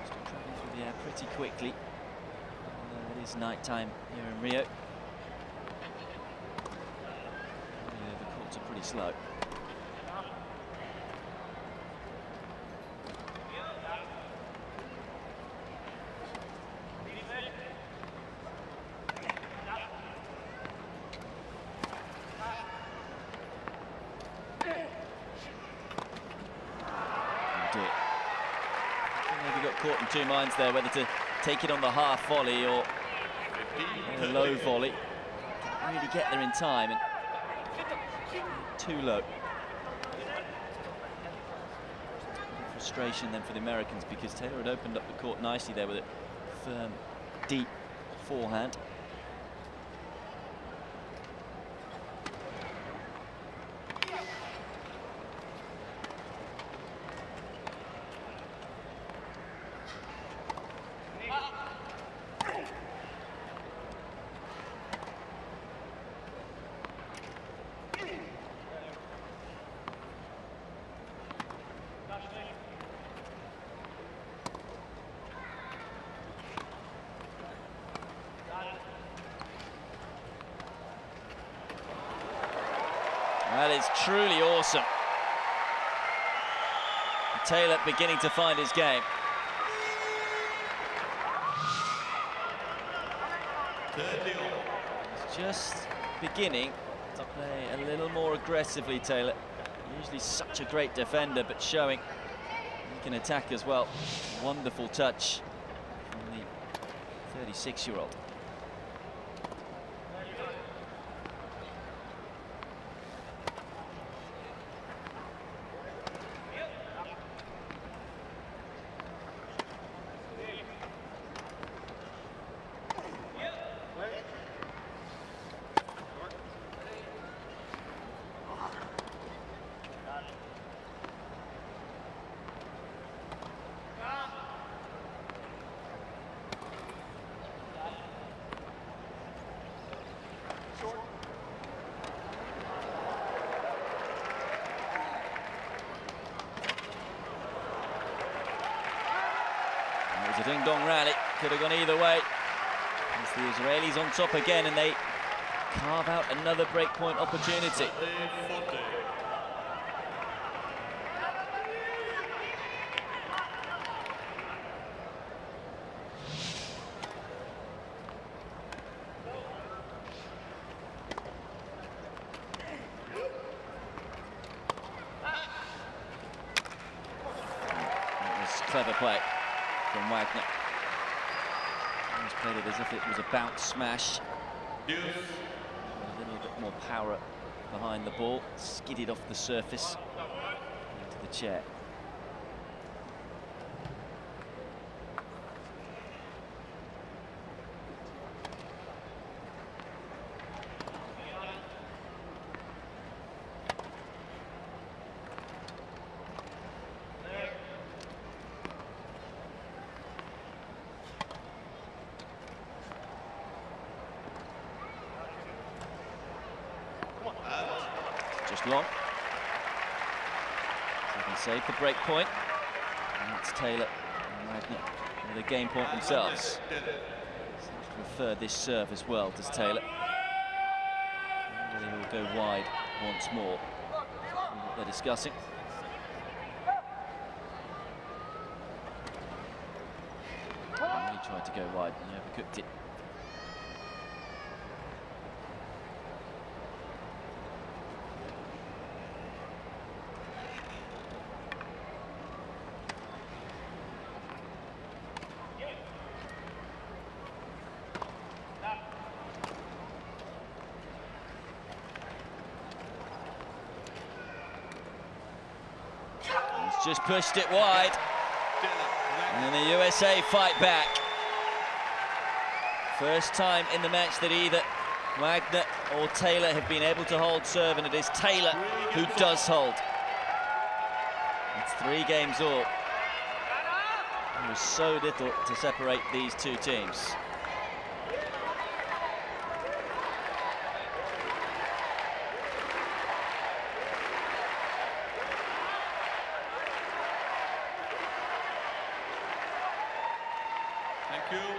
Still travelling through the air pretty quickly. Although it is night time here in Rio. The courts are pretty slow. Maybe got caught in 2 minds there, whether to take it on the half volley or a low volley. Didn't really get there in time and too low. Frustration then for the Americans, because Taylor had opened up the court nicely there with a firm, deep forehand. That is truly awesome. Taylor beginning to find his game. He's just beginning to play a little more aggressively, Taylor. Usually such a great defender, but showing he can attack as well. Wonderful touch from from the 36-year-old. It was a ding-dong rally, could have gone either way. It's the Israelis on top again, and they carve out another breakpoint opportunity. That was clever play from Wagner. He's played it as if it was a bounce smash. A little bit more power behind the ball, skidded off the surface into the chair. Just long. So they can save the break point. And that's Taylor and Wagner with a game point themselves. Seems to prefer this serve as well, does Taylor. Whether he'll go wide once more. What they're discussing. He tried to go wide and he overcooked it. Just pushed it wide, and then the USA fight back. First time in the match that either Wagner or Taylor have been able to hold serve, and it is Taylor who does hold. It's 3 games all. There was so little to separate these two teams. Thank you.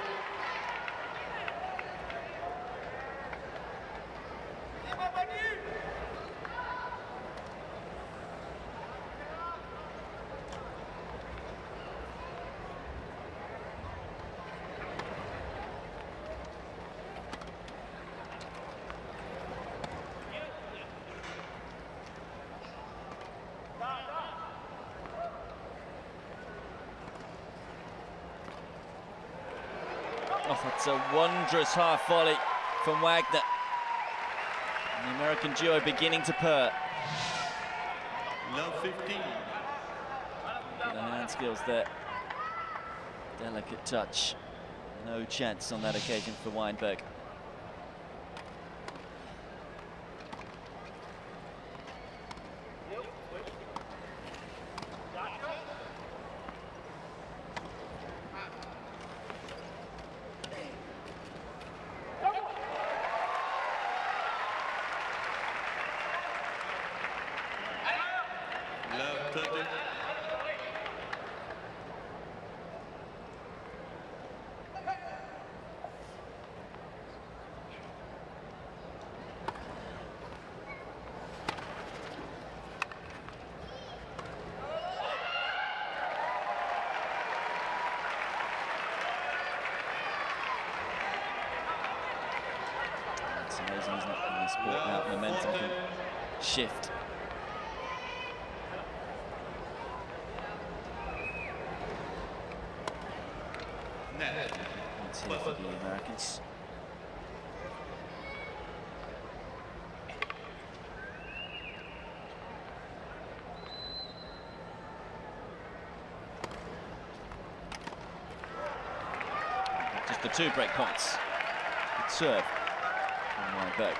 Oh, that's a wondrous half volley from Wagner. And the American duo beginning to purr. Love 15. The hand skills there. Delicate touch. No chance on that occasion for Weinberg. Love 30. It's amazing, isn't it, in this sport how momentum can shift. Net. Let's hear for the Americans. Just the 2 break points. Good serve from Weinberg.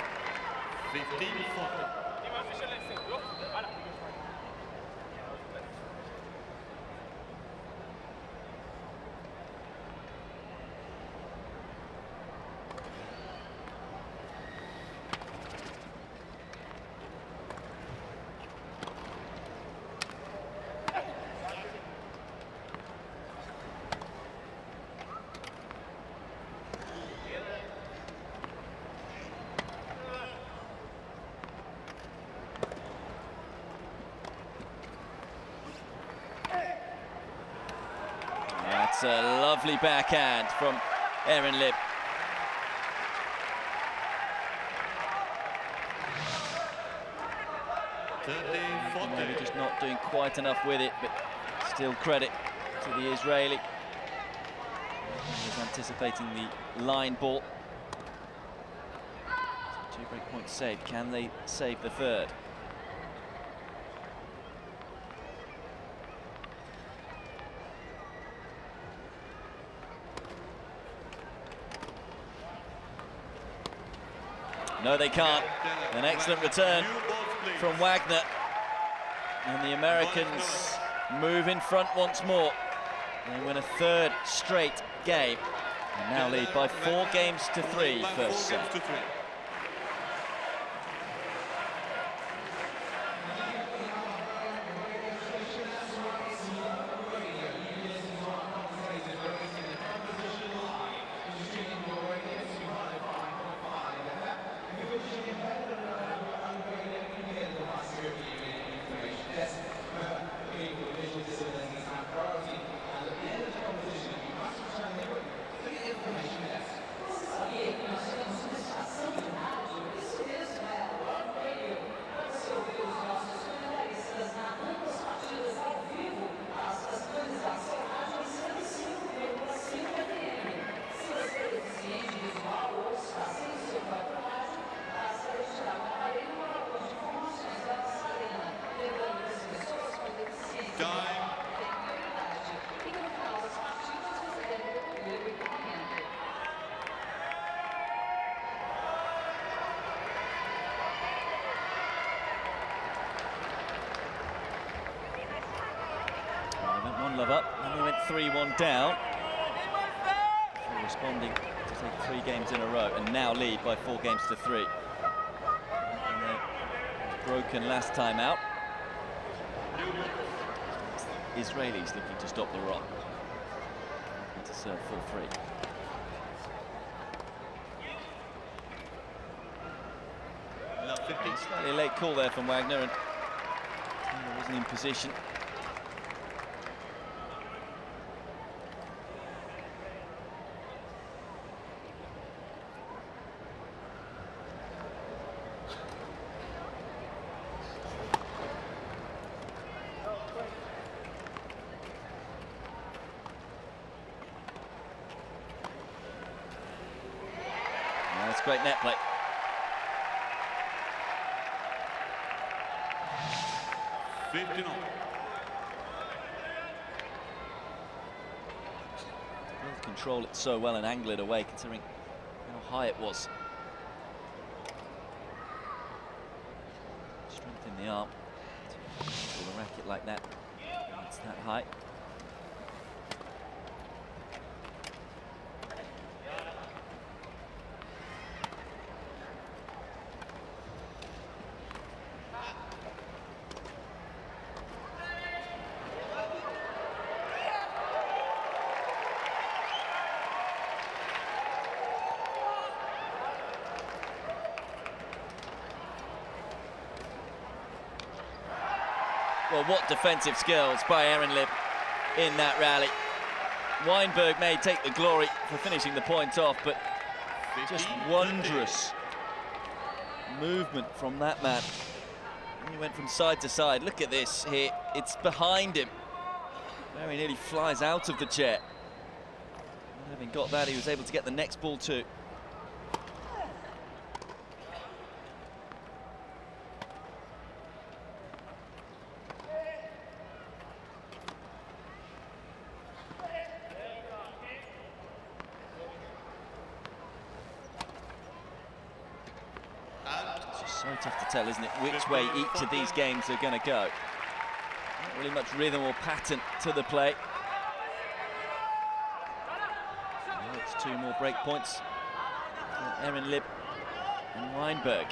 15-40. That's a lovely backhand from Aaron Lip. Maybe just not doing quite enough with it, but still credit to the Israeli. He was anticipating the line ball. 2 break points saved. Can they save the 3rd? No, they can't. An excellent return from Wagner. And the Americans move in front once more. They win a 3rd straight game. And now lead by 4 games to 3 first set. Love up, and they went 3-1 down. Before responding to take 3 games in a row, and now lead by 4 games to 3. And broken last time out. Israelis looking to stop the rock. And to serve 4-3. Slightly late call there from Wagner, and Taylor wasn't in position. That's great net play. Both control it so well and angle it away, considering how high it was. Strength in the arm to pull the racket like that. It's that high. Well, what defensive skills by Aaron Lip in that rally. Weinberg may take the glory for finishing the point off, but just wondrous movement from that man. He went from side to side. Look at this here. It's behind him. Very nearly flies out of the chair. Having got that, he was able to get the next ball too. It's just so tough to tell, isn't it, which way each of these games are going to go. Not really much rhythm or pattern to the play. It's 2 more break points for Erin Lib and Weinberg.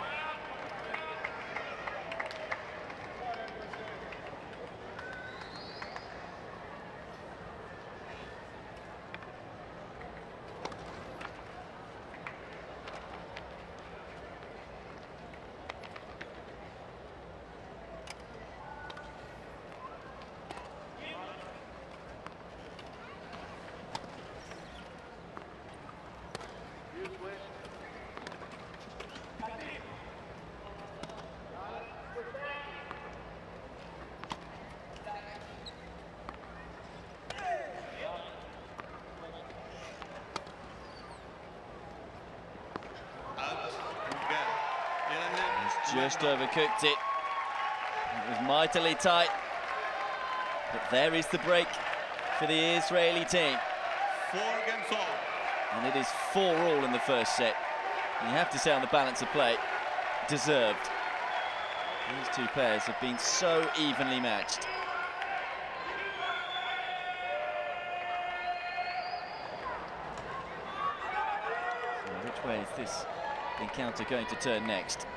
Just overcooked it. It was mightily tight. But there is the break for the Israeli team. 4 games all. And it is 4-all in the first set. And you have to say on the balance of play, deserved. These two pairs have been so evenly matched. So which way is this encounter going to turn next?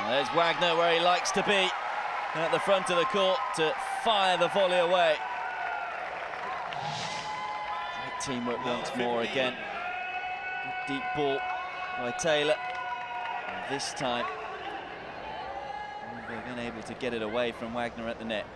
There's Wagner where he likes to be, at the front of the court to fire the volley away. Great teamwork once more again. Good deep ball by Taylor. And this time, they're again able to get it away from Wagner at the net.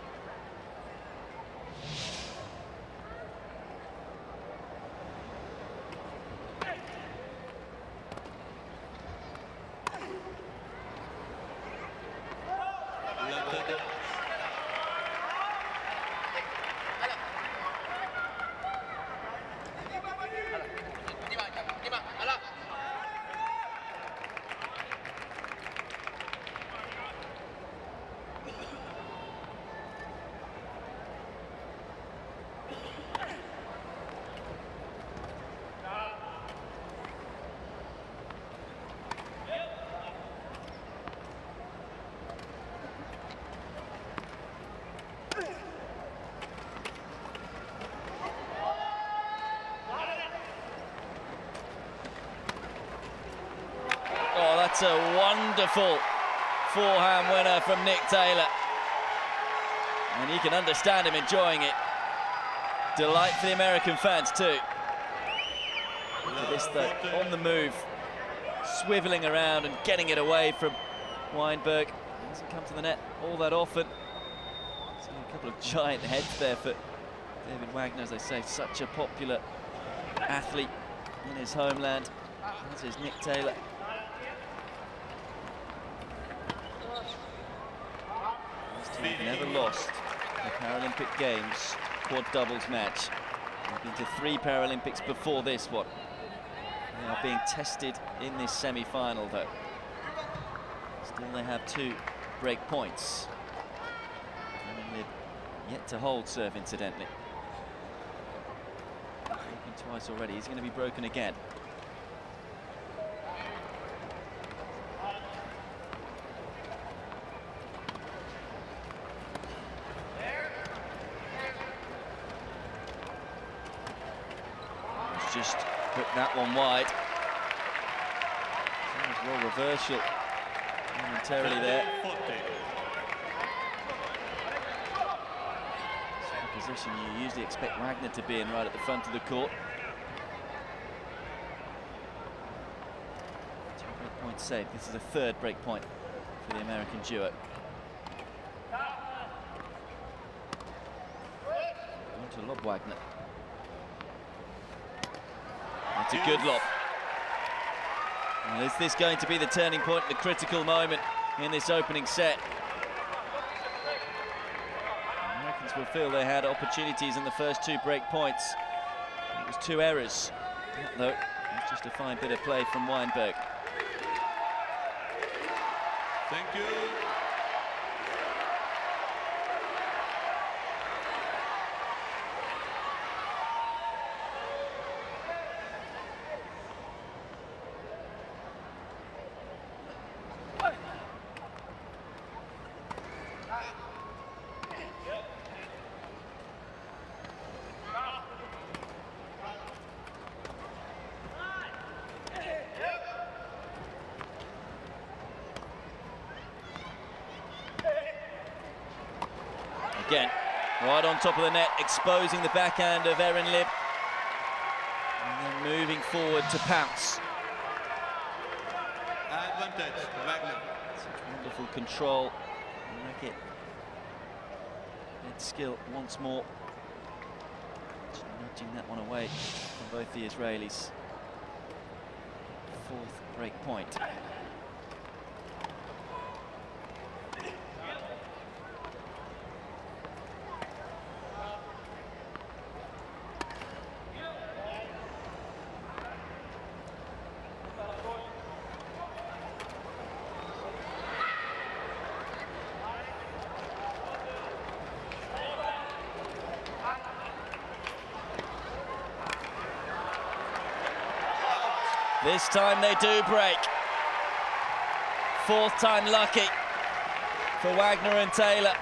Oh, that's a wonderful forehand winner from Nick Taylor. And you can understand him enjoying it. Delight for the American fans too. Look at this though, on the move, swiveling around and getting it away from Weinberg. Doesn't come to the net all that often. See a couple of giant heads there for David Wagner, as I say, such a popular athlete in his homeland, as is Nick Taylor. Never lost the Paralympic Games quad doubles match. They've been to 3 Paralympics before this one. They are being tested in this semi-final though. Still they have 2 break points. And they've yet to hold serve, incidentally. Broken twice already. He's going to be broken again. just put that one wide. Well, reversal momentarily there. It's a position you usually expect Wagner to be in, right at the front of the court. 2 break points saved. This is a third break point for the American duo. On to lob Wagner. That's a good lob. And is this going to be the turning point, the critical moment in this opening set? The Americans will feel they had opportunities in the first 2 break points. It was 2 errors. Though it was just a fine bit of play from Weinberg. Thank you. Again, right on top of the net, exposing the backhand of Erin Lib. And then moving forward to pounce. Advantage, Wagner. Such wonderful control. Racket. Head skill once more. Just nudging that one away from both the Israelis. 4th break point. This time they do break. 4th time lucky for Wagner and Taylor.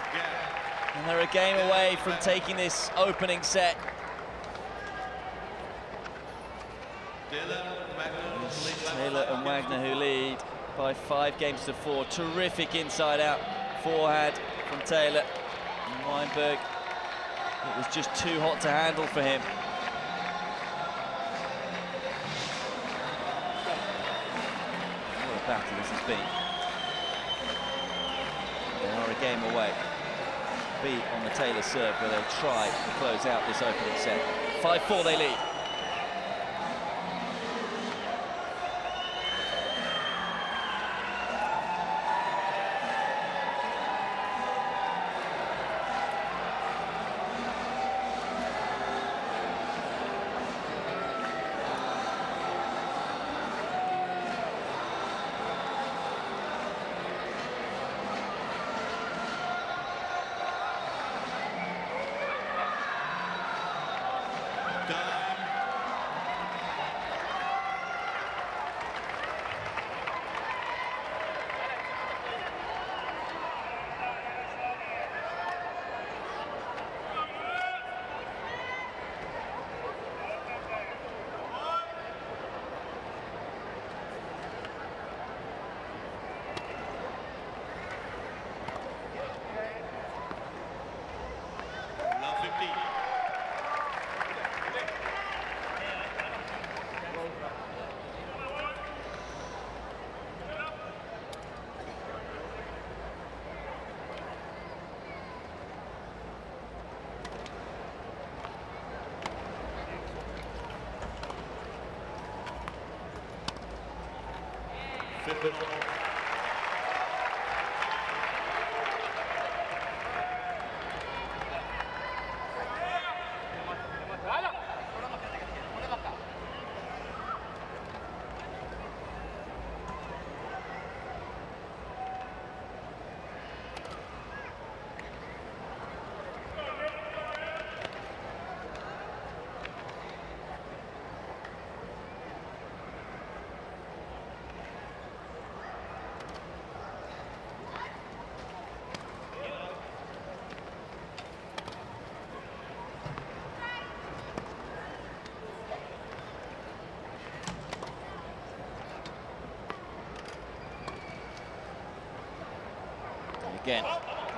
And they're a game away from taking this opening set. Taylor and Wagner who lead by 5 games to 4. Terrific inside-out forehand from Taylor. And Weinberg, it was just too hot to handle for him. Battle this has been. They are a game away. Be on the Taylor serve where they'll try to close out this opening set. 5-4 they lead. again.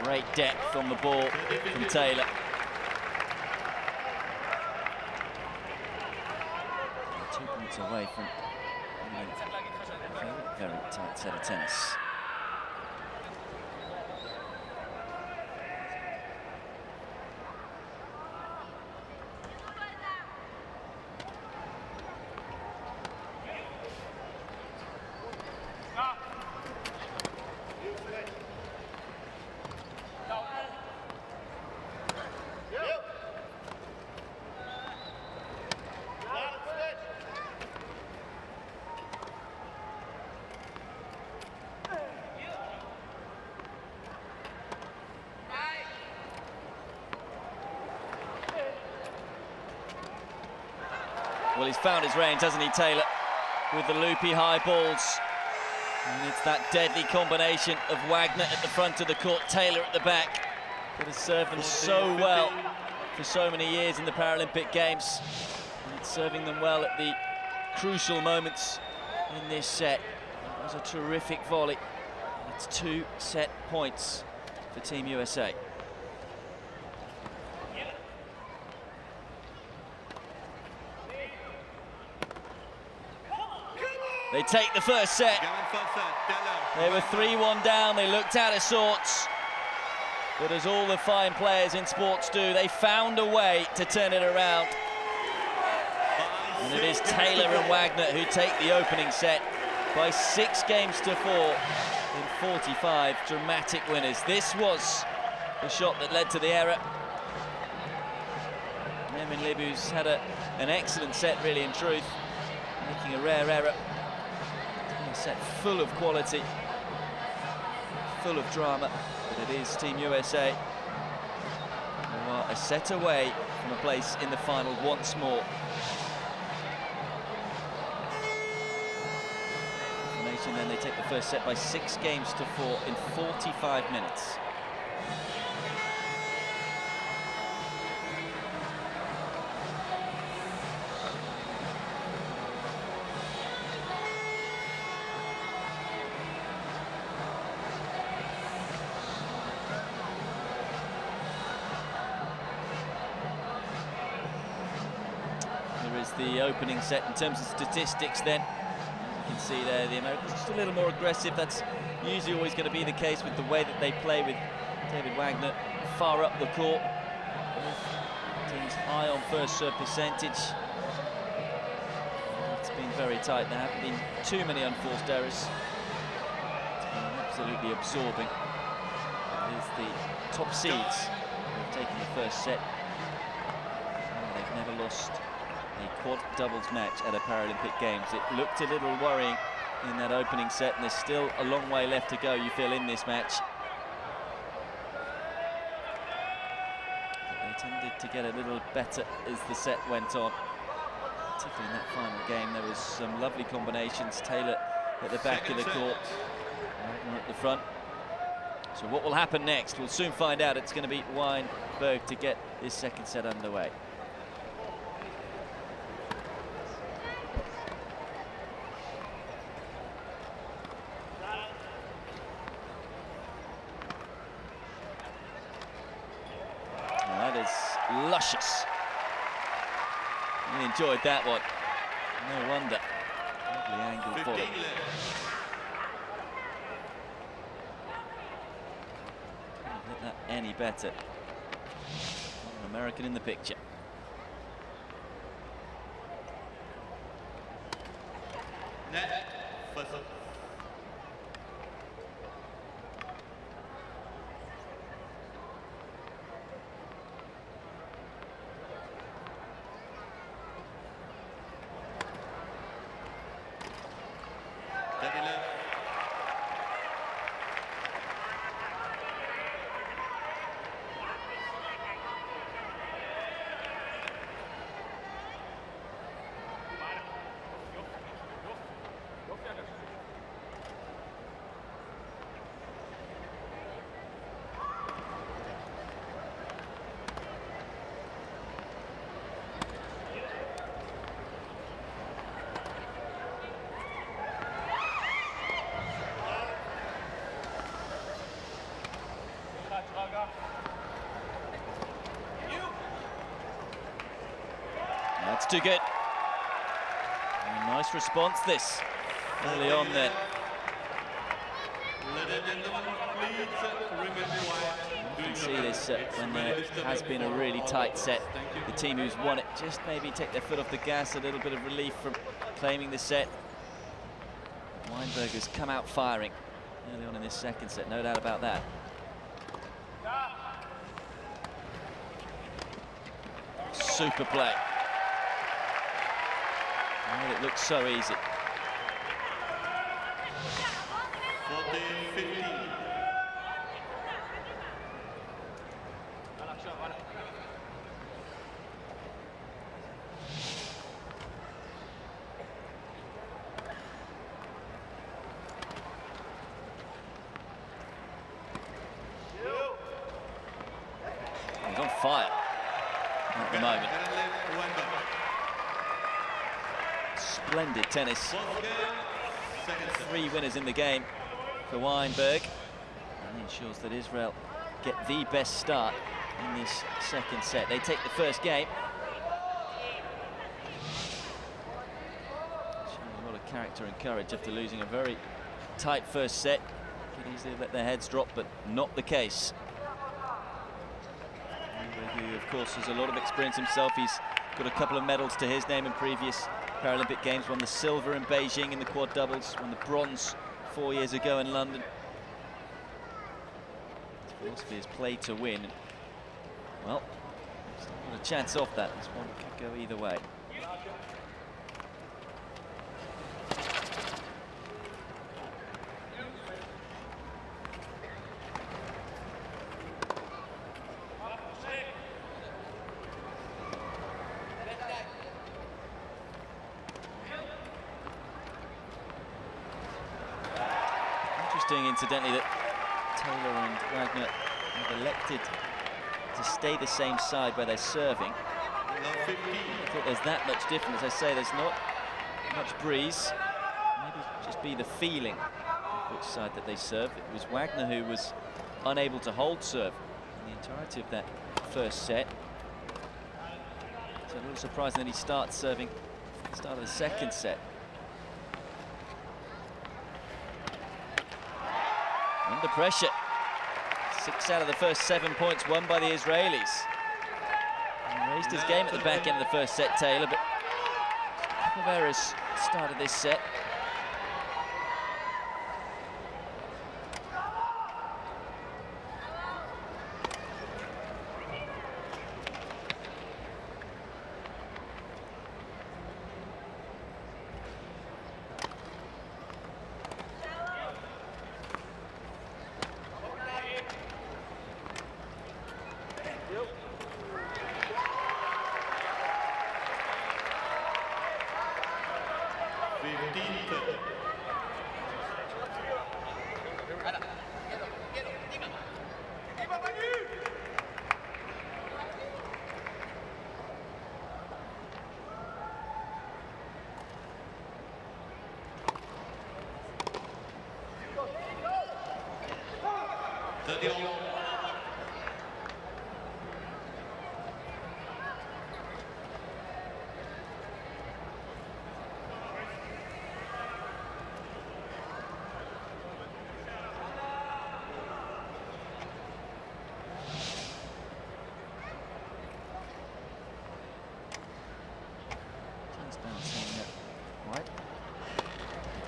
Great depth on the ball from Taylor. And 2 points away from a very tight set of tennis. Well, he's found his range, hasn't he, Taylor, with the loopy high balls. And it's that deadly combination of Wagner at the front of the court, Taylor at the back, that has served them so well for so many years in the Paralympic Games. And it's serving them well at the crucial moments in this set. It was a terrific volley. It's 2 set points for Team USA. They take the first set. They were 3-1 down, they looked out of sorts. But as all the fine players in sports do, they found a way to turn it around. And it is Taylor and Wagner who take the opening set by 6 games to 4 in 45 dramatic winners. This was the shot that led to the error. Nemin Libu's had an excellent set, really, in truth, making a rare error. A set full of quality, full of drama, but it is Team USA who are a set away from a place in the final once more. Formation, then they take the first set by 6 games to 4 in 45 minutes. The opening set in terms of statistics, then you can see there the Americans just a little more aggressive. That's usually always going to be the case with the way that they play, with David Wagner far up the court. Both teams high on first serve percentage. It's been very tight. There haven't been too many unforced errors. It's been absolutely absorbing. It is the top seeds who have taken the first set. They've never lost a quad doubles match at a Paralympic Games. It looked a little worrying in that opening set, and there's still a long way left to go, you feel, in this match. But they tended to get a little better as the set went on. Particularly in that final game, there was some lovely combinations. Taylor at the back of the court, Wagner at the front. So what will happen next? We'll soon find out. It's going to be Weinberg to get this second set underway. Luscious. Really enjoyed that one. No wonder. Lovely angle volley. Couldn't hit that any better. An American in the picture. Net. First up. That's too good. A nice response this early on then. Ladies and gentlemen, please remain quiet. You can see this when there has been a really tight set. The team who's won it just maybe take their foot off the gas, a little bit of relief from claiming the set. Weinberger's come out firing early on in this second set, no doubt about that. Super play. Oh, it looks so easy. 14-15. He's on fire at the moment. Splendid tennis. 3 winners in the game for Weinberg. And he ensures that Israel get the best start in this second set. They take the first game. Showing a lot of character and courage after losing a very tight first set. Could easily let their heads drop, but not the case. Weinberg, who of course has a lot of experience himself. He's got a couple of medals to his name in previous Paralympic Games, won the silver in Beijing in the quad doubles, won the bronze 4 years ago in London. His philosophy is play to win. Well, still got a chance off that. This one could go either way. Interesting, incidentally, that Taylor and Wagner have elected to stay the same side where they're serving. I thought there's that much difference. As I say, there's not much breeze. Maybe just be the feeling of which side that they serve. It was Wagner who was unable to hold serve in the entirety of that first set. So a little surprising that he starts serving at the start of the second set. Under pressure. 6 out of the first 7 points won by the Israelis. He raised his game at the back end of the first set, Taylor, but a couple of errors started this set.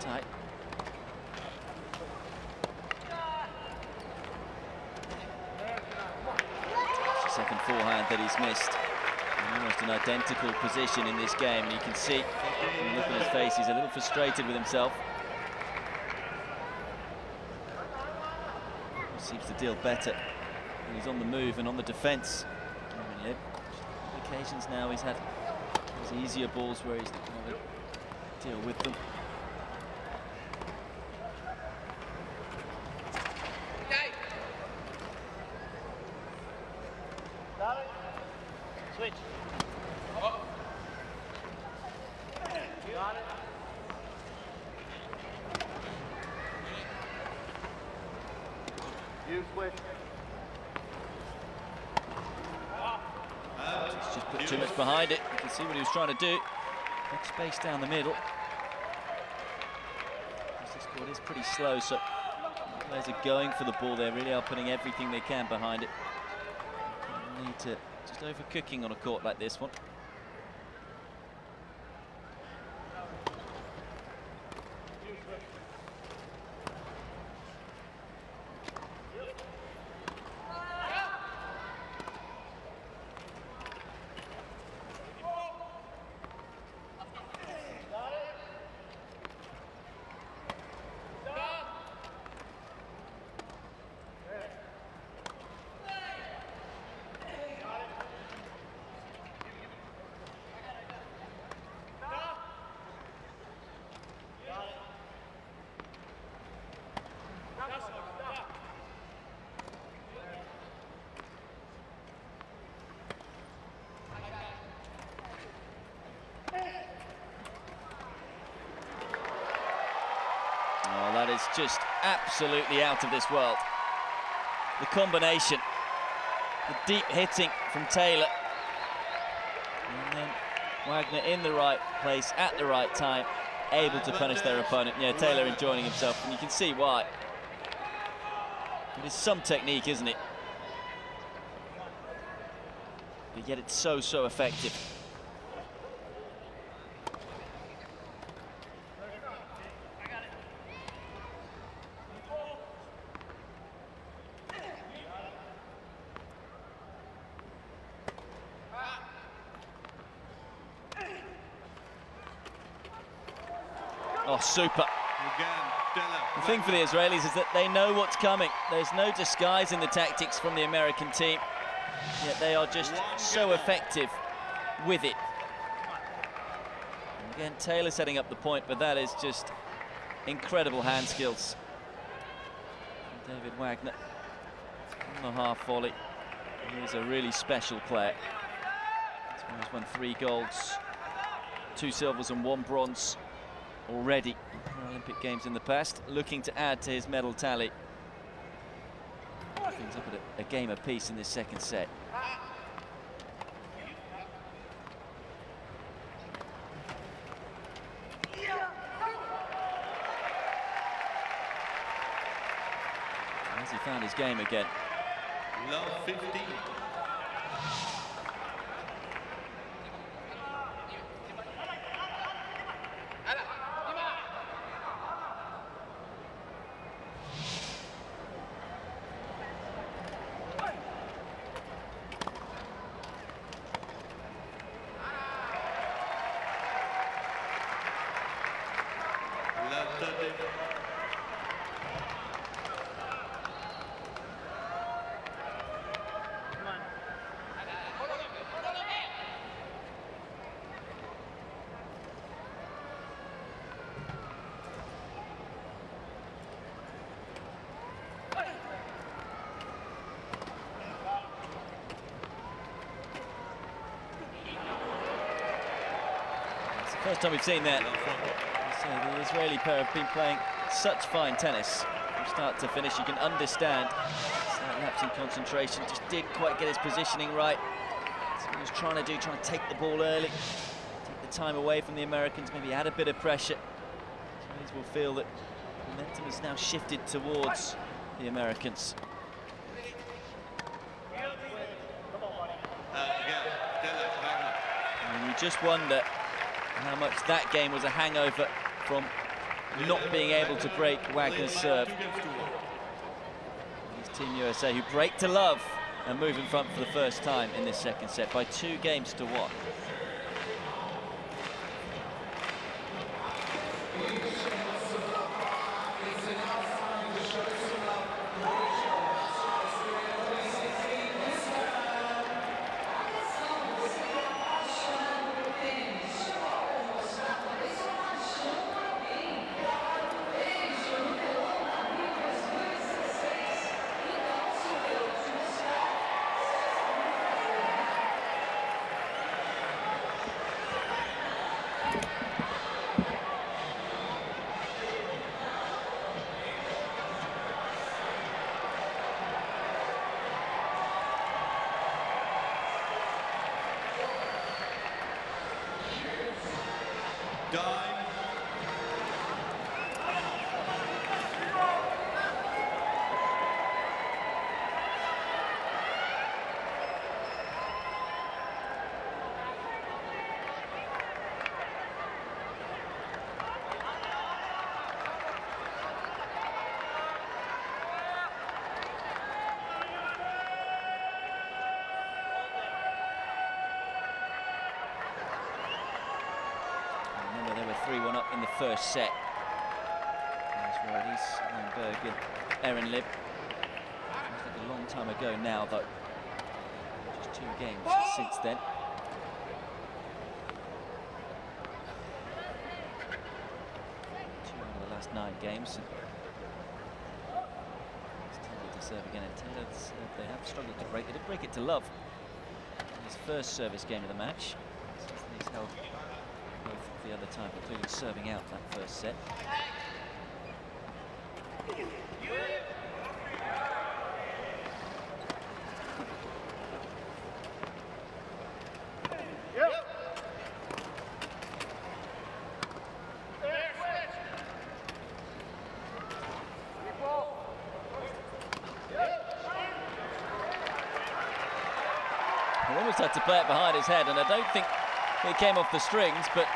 Tight. It's the second forehand that he's missed. And almost an identical position in this game, and you can see from the look on his face, he's a little frustrated with himself. He seems to deal better when he's on the move and on the defence. On occasions now he's had those easier balls where he's able to deal with them. Switch. Got it. You switch. He's just put too much behind it. You can see what he was trying to do. Big space down the middle. This court is pretty slow, so players are going for the ball. They really are putting everything they can behind it. You need to just overcooking on a court like this one. Oh, that is just absolutely out of this world. The combination, the deep hitting from Taylor. And then Wagner in the right place at the right time, able to punish their opponent. Yeah, Taylor enjoying himself, and you can see why. It is some technique, isn't it? But yet it's so effective. Oh, super. The thing for the Israelis is that they know what's coming. There's no disguise in the tactics from the American team, yet they are just so effective with it. And again, Taylor setting up the point, but that is just incredible hand skills. And David Wagner on the half volley. He is a really special player. He's won 3 golds, 2 silvers and 1 bronze already in Paralympic Games in the past, looking to add to his medal tally. Things up at a game apiece in this second set. As he found his game again. Love 15. First time we've seen that. So the Israeli pair have been playing such fine tennis from start to finish. You can understand slight lapse in concentration. Just didn't quite get his positioning right. That's what he was trying to do, trying to take the ball early, take the time away from the Americans, maybe add a bit of pressure. Israelis will feel that momentum has now shifted towards the Americans. And you just wonder how much that game was a hangover from not being able to break Wagner's serve. It's Team USA who break to love and move in front for the first time in this second set by 2 games to 1. Die. Remember, they were 3-1 up in the first set. Those righties, Weinberg and Aaron Lib. Feels like a long time ago now, though. Just 2 games since then. 2 out of the last 9 games. It's Taylor to serve again, and Taylor, they have struggled to break it. They did break it to love. His first service game of the match. Since he's held both the other time, including serving out that first set. He almost had to play it behind his head, and I don't think it came off the strings, but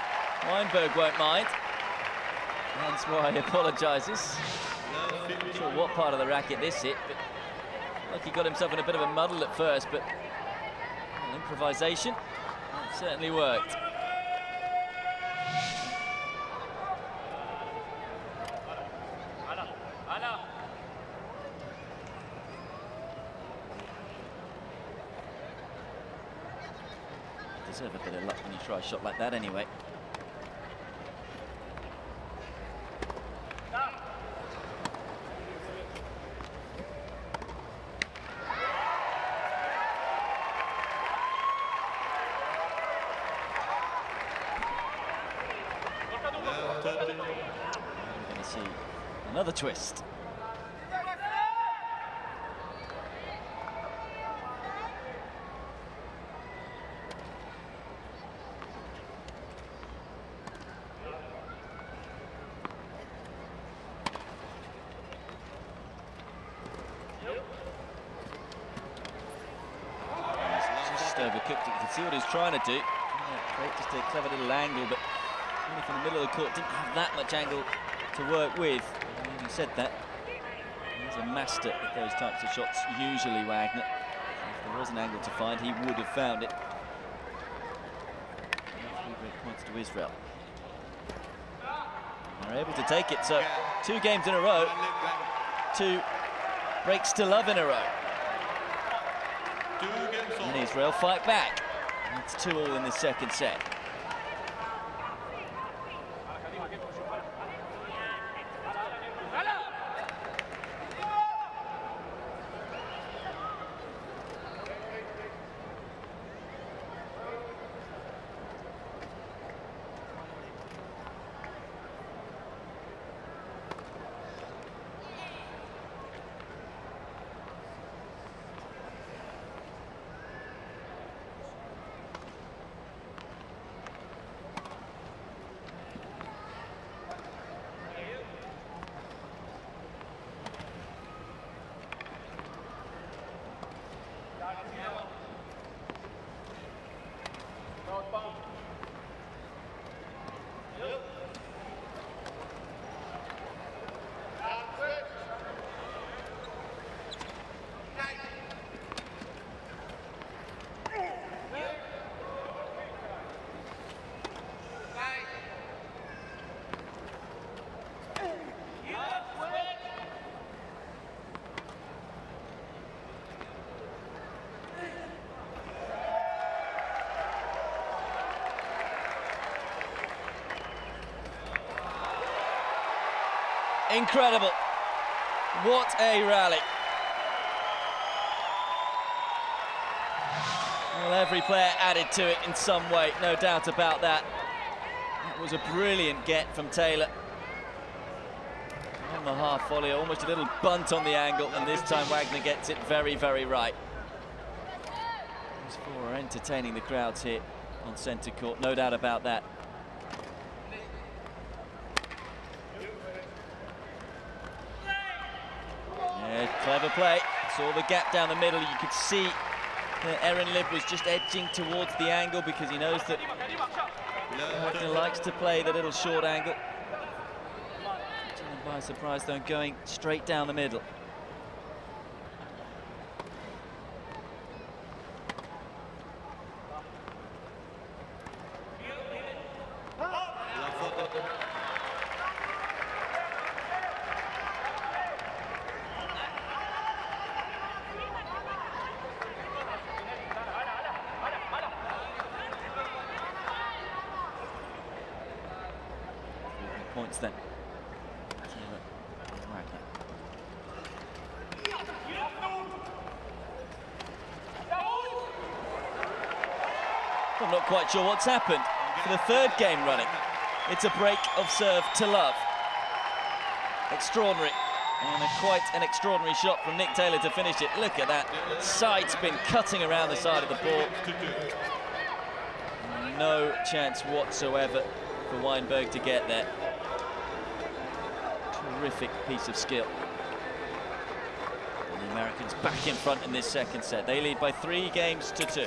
Weinberg won't mind. That's why he apologises. Not sure what part of the racket this hit, but like he got himself in a bit of a muddle at first, but improvisation certainly worked. Deserve a bit of luck when you try a shot like that anyway. We're going to see another twist. Just overcooked it. You can see what he's trying to do. Great, just a clever little angle, but only from the middle of the court, didn't have that much angle to work with. And having said that, he's a master at those types of shots, usually Wagner. If there was an angle to find, he would have found it. 3 great points to Israel. They're able to take it, so 2 games in a row, 2 breaks to love in a row. And Israel fight back. It's 2-all in the second set. Incredible. What a rally. Well, every player added to it in some way, no doubt about that. That was a brilliant get from Taylor. On the half volley, almost a little bunt on the angle, and this time Wagner gets it very, very right. These 4 are entertaining the crowds here on centre court, no doubt about that. Yeah, clever play. Saw the gap down the middle. You could see that Erin Liv was just edging towards the angle because he knows that Wagner likes to play the little short angle. Catching them by surprise though, and going straight down the middle. Points then. I'm not quite sure what's happened for the third game running. It's a break of serve to Love. Extraordinary. And quite an extraordinary shot from Nick Taylor to finish it. Look at that side spin cutting around the side of the ball. No chance whatsoever for Weinberg to get there. Terrific piece of skill. And the Americans back in front in this second set. They lead by 3 games to 2.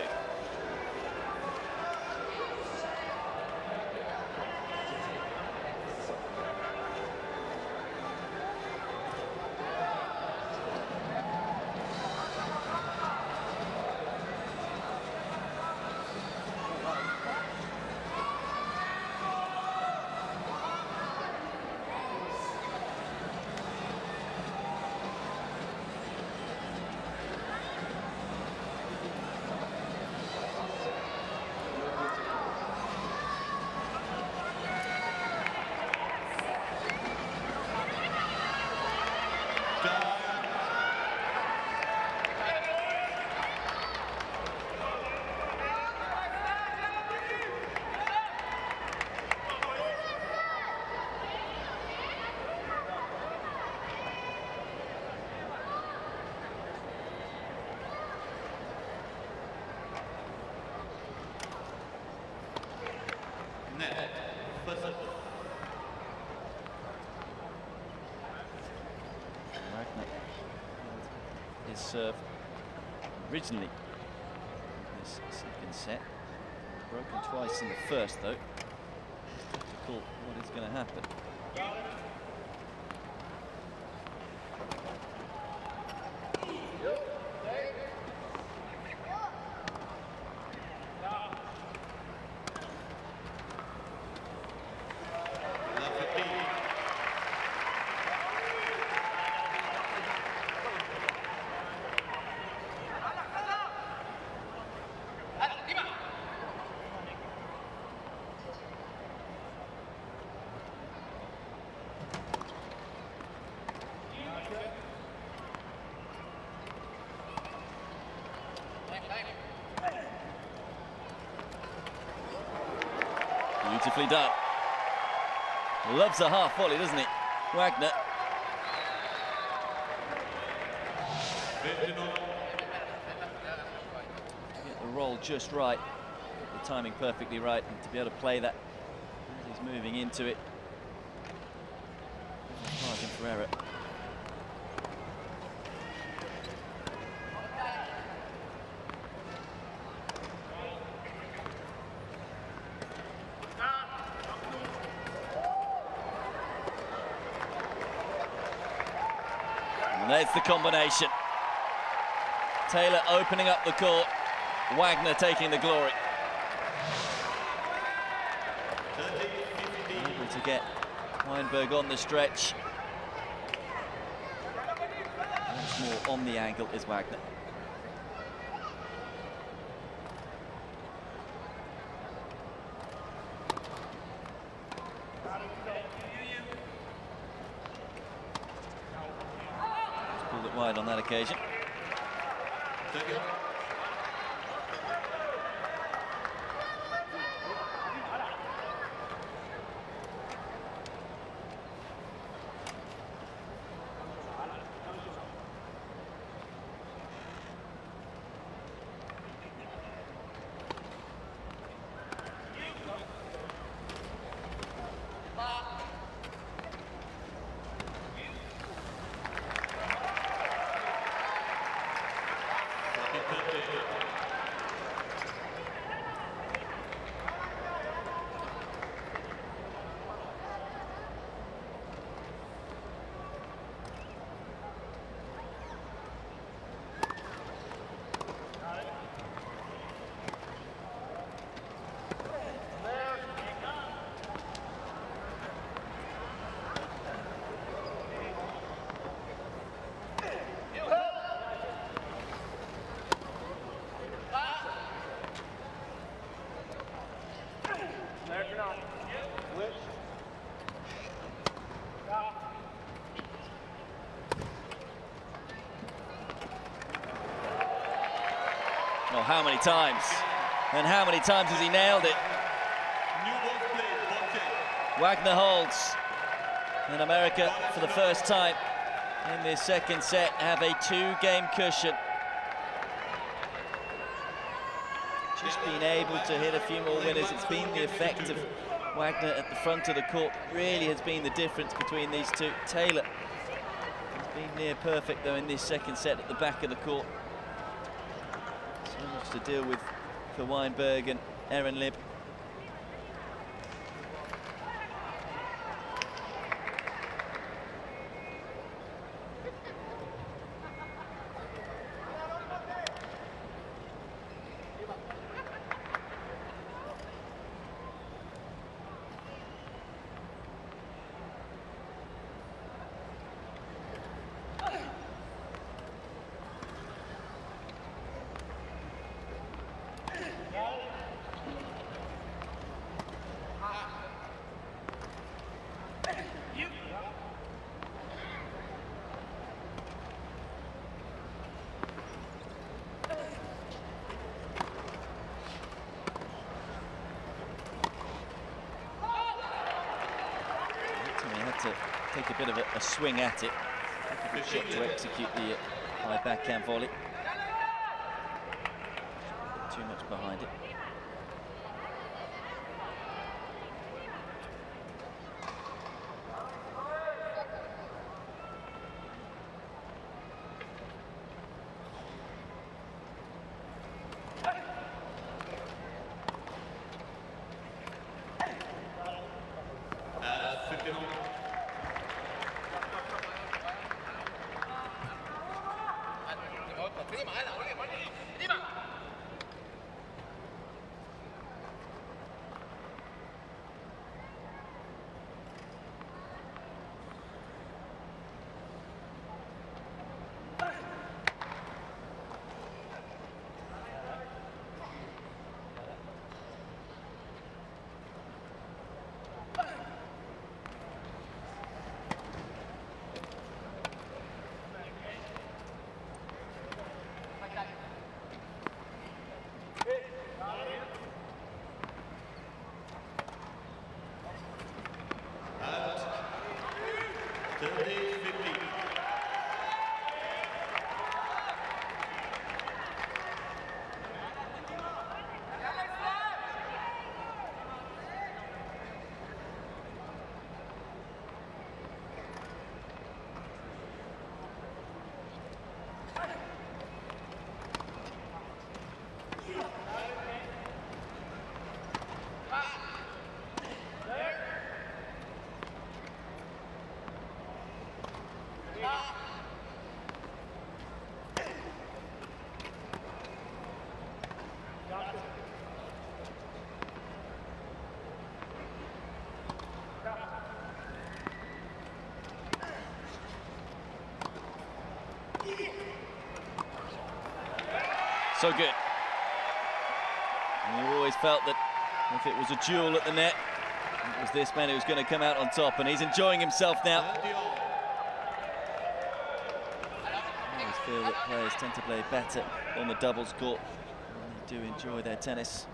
His serve originally in this second set. Broken twice in the first though. It's difficult what is going to happen. Beautifully done. Loves a half volley, doesn't he? Wagner. Get the roll just right, the timing perfectly right, and to be able to play that as he's moving into it. Margin for error. There's the combination. Taylor opening up the court. Wagner taking the glory. Able to get Weinberg on the stretch. Once more on the angle is Wagner. Wide on that occasion. how many times? And how many times has he nailed it? New ball played, okay. Wagner holds. And America, for the first time in this second set, have a 2-game cushion. Just been able to hit a few more winners. It's been the effect of Wagner at the front of the court that really has been the difference between these two. Taylor has been near perfect though in this second set at the back of the court. So much to deal with for Weinberg and Erin Libb. To take a bit of a swing at it. A good shot to execute the high backhand volley. Too much behind it. So good. And you always felt that if it was a duel at the net, it was this man who was going to come out on top, and he's enjoying himself now. I always feel that players tend to play better on the doubles court when they do enjoy their tennis.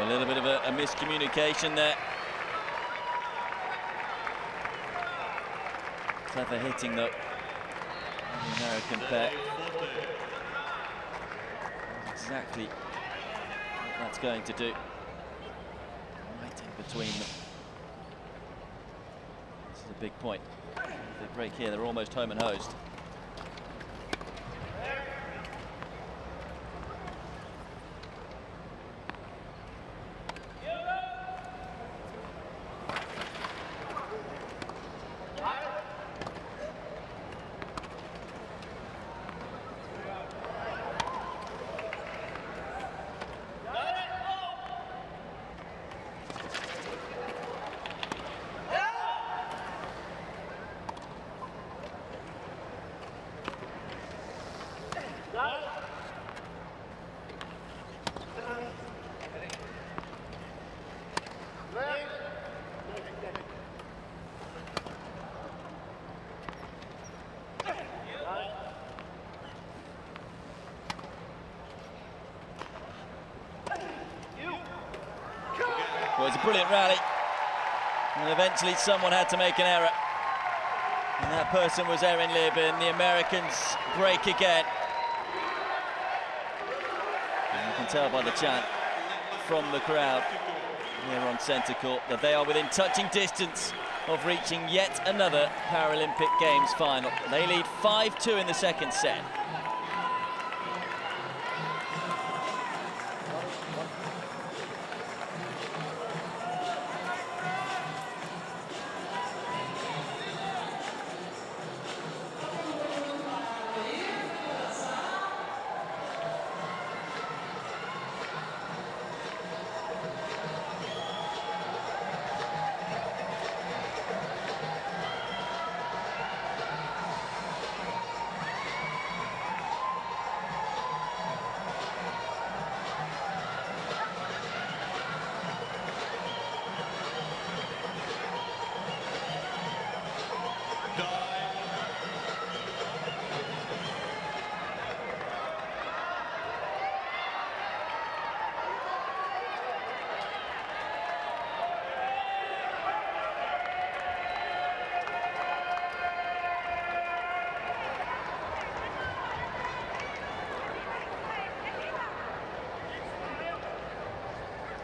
A little bit of a miscommunication there. Clever hitting though, the American pair. Exactly what that's going to do. Right in between them. This is a big point. If they break here, they're almost home and hosed. was a brilliant rally. And eventually someone had to make an error. And that person was Erin Libb, and the Americans break again. And you can tell by the chant from the crowd here on centre court that they are within touching distance of reaching yet another Paralympic Games final. They lead 5-2 in the second set.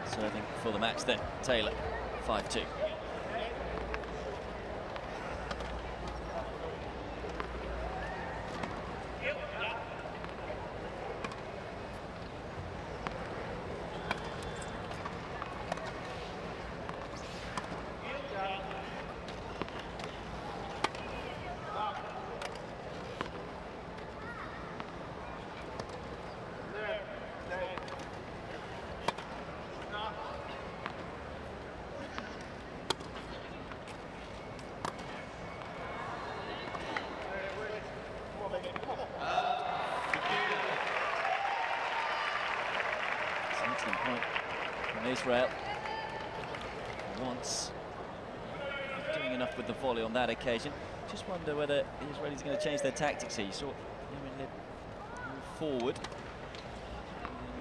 Serving for the match then, Taylor, 5-2. Excellent point from Israel. Once doing enough with the volley on that occasion. Just wonder whether the Israelis are going to change their tactics here. You saw Erin Libb move forward.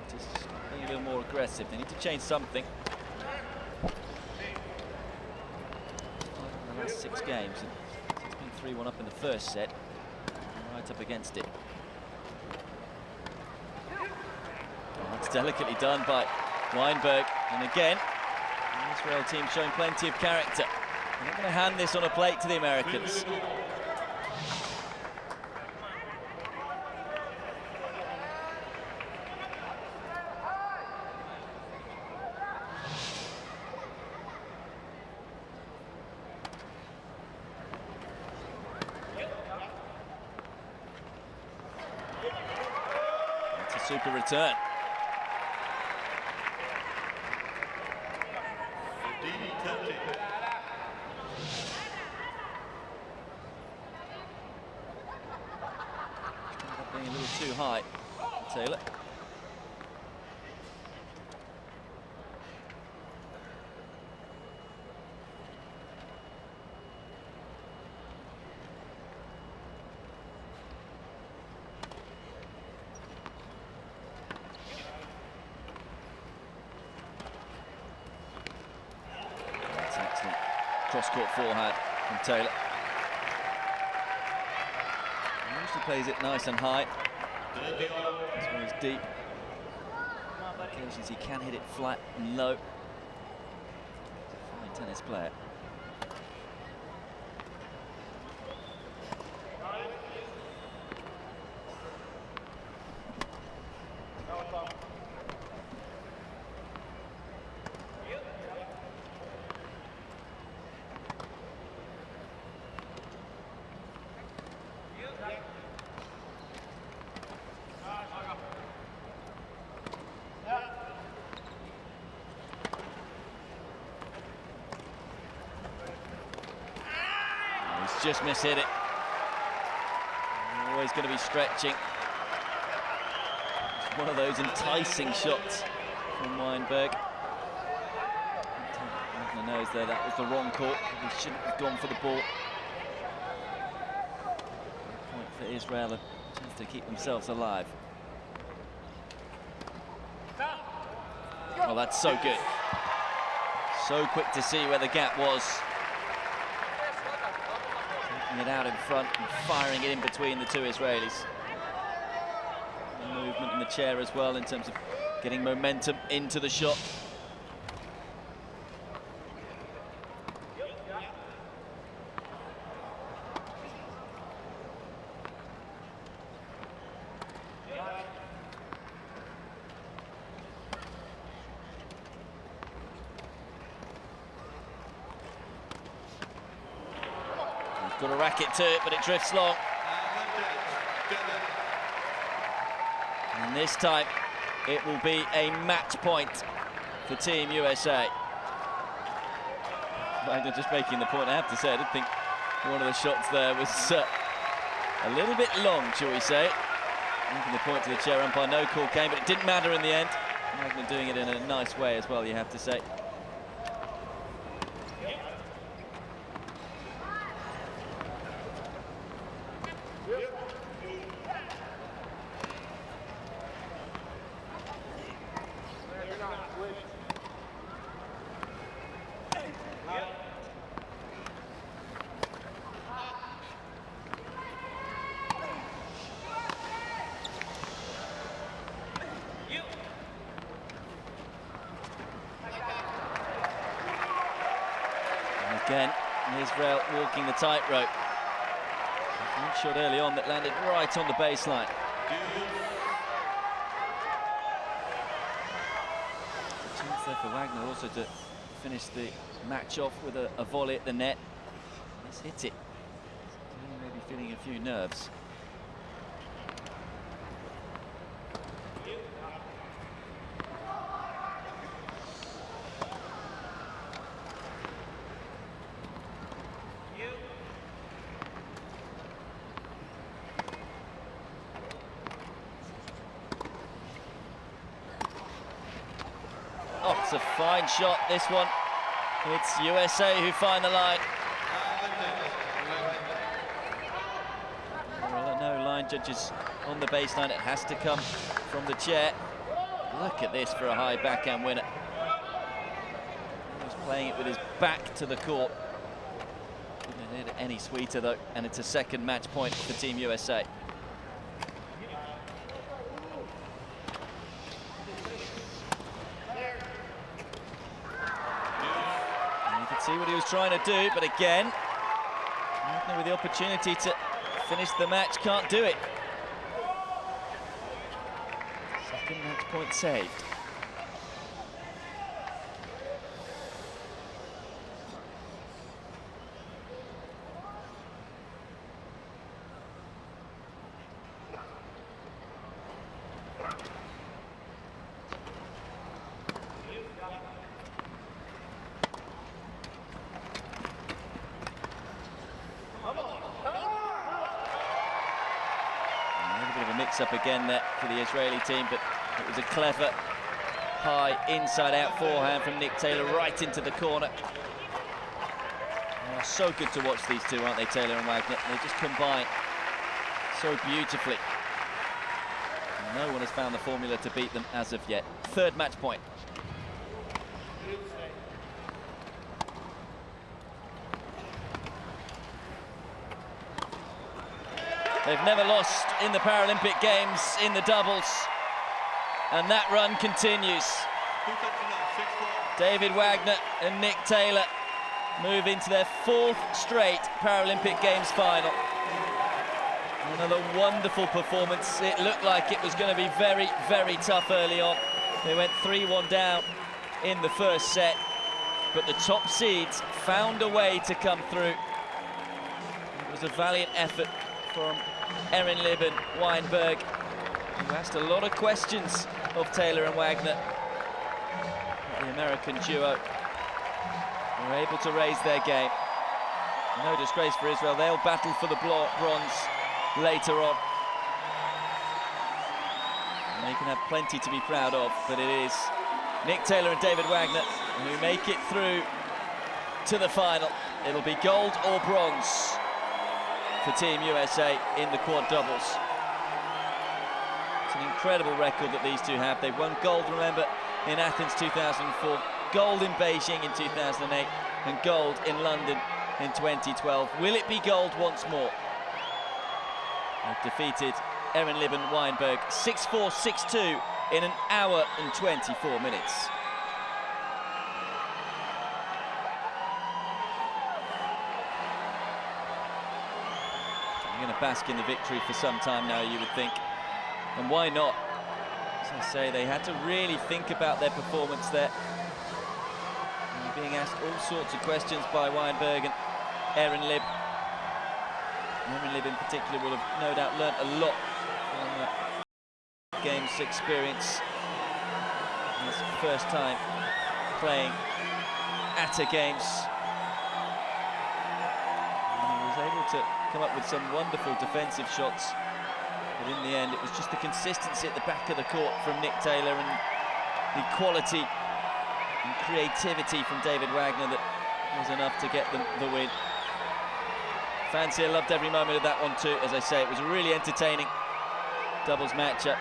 Just being a little more aggressive. They need to change something. In the last 6 games, and it's been 3-1 up in the first set. Right up against it. That's delicately done by Weinberg, and again, the Israel team showing plenty of character. They're not going to hand this on a plate to the Americans. That's a super return. Being a little too high, Taylor. That's an excellent cross-court forehand from Taylor. He usually plays it nice and high. This one is deep. On occasions he can hit it flat and low. He's a fine tennis player. Just mishit it. Always going to be stretching. It's one of those enticing shots from Weinberg. Wagner knows there that was the wrong call. He shouldn't have gone for the ball. Point for Israel, a chance to keep themselves alive. Oh, that's so good. So quick to see where the gap was. Taking it out in front and firing it in between the two Israelis. The movement in the chair as well in terms of getting momentum into the shot. Got a racket to it, but it drifts long. And this time, it will be a match point for Team USA. Wagner just making the point, I have to say, I did think one of the shots there was a little bit long, shall we say. Making the point to the chair umpire, no call came, but it didn't matter in the end. Wagner doing it in a nice way as well, you have to say. Again, Israel walking the tightrope. One shot early on that landed right on the baseline. A chance there for Wagner also to finish the match off with a volley at the net. He's hit it. Maybe feeling a few nerves. Oh, it's a fine shot, this one. It's USA who find the line. There are no line judges on the baseline. It has to come from the chair. Look at this for a high backhand winner. He was playing it with his back to the court. Couldn't have hit it any sweeter though, and it's a second match point for Team USA. See what he was trying to do, but again, Wagner with the opportunity to finish the match, can't do it. Second match point saved. Mix-up again there for the Israeli team, but it was a clever high inside-out forehand from Nick Taylor right into the corner. Oh, so good to watch these two, aren't they, Taylor and Wagner? They just combine so beautifully. No one has found the formula to beat them as of yet. Third match point. They've never lost in the Paralympic Games in the doubles, and that run continues. David Wagner and Nick Taylor move into their fourth straight Paralympic Games final. Another wonderful performance. It looked like it was going to be very, very tough early on. They went 3-1 down in the first set, but the top seeds found a way to come through. It was a valiant effort from Erin Libben, Weinberg, who asked a lot of questions of Taylor and Wagner. The American duo were able to raise their game. No disgrace for Israel. They'll battle for the bronze later on. And they can have plenty to be proud of, but it is Nick Taylor and David Wagner who make it through to the final. It'll be gold or bronze for Team USA in the quad doubles. It's an incredible record that these two have. They won gold, remember, in Athens 2004, gold in Beijing in 2008 and gold in London in 2012. Will it be gold once more? They've defeated Erin Lib and Weinberg 6-4, 6-2 in an hour and 24 minutes. They're going to bask in the victory for some time now, you would think. And why not? As I say, they had to really think about their performance there. And being asked all sorts of questions by Weinberg and Erin Lib. Erin Lib in particular will have no doubt learnt a lot from that Games experience. It's the first time playing at a Games. And he was able to come up with some wonderful defensive shots. But in the end, it was just the consistency at the back of the court from Nick Taylor and the quality and creativity from David Wagner that was enough to get them the win. Fans here loved every moment of that one too. As I say, it was a really entertaining doubles matchup.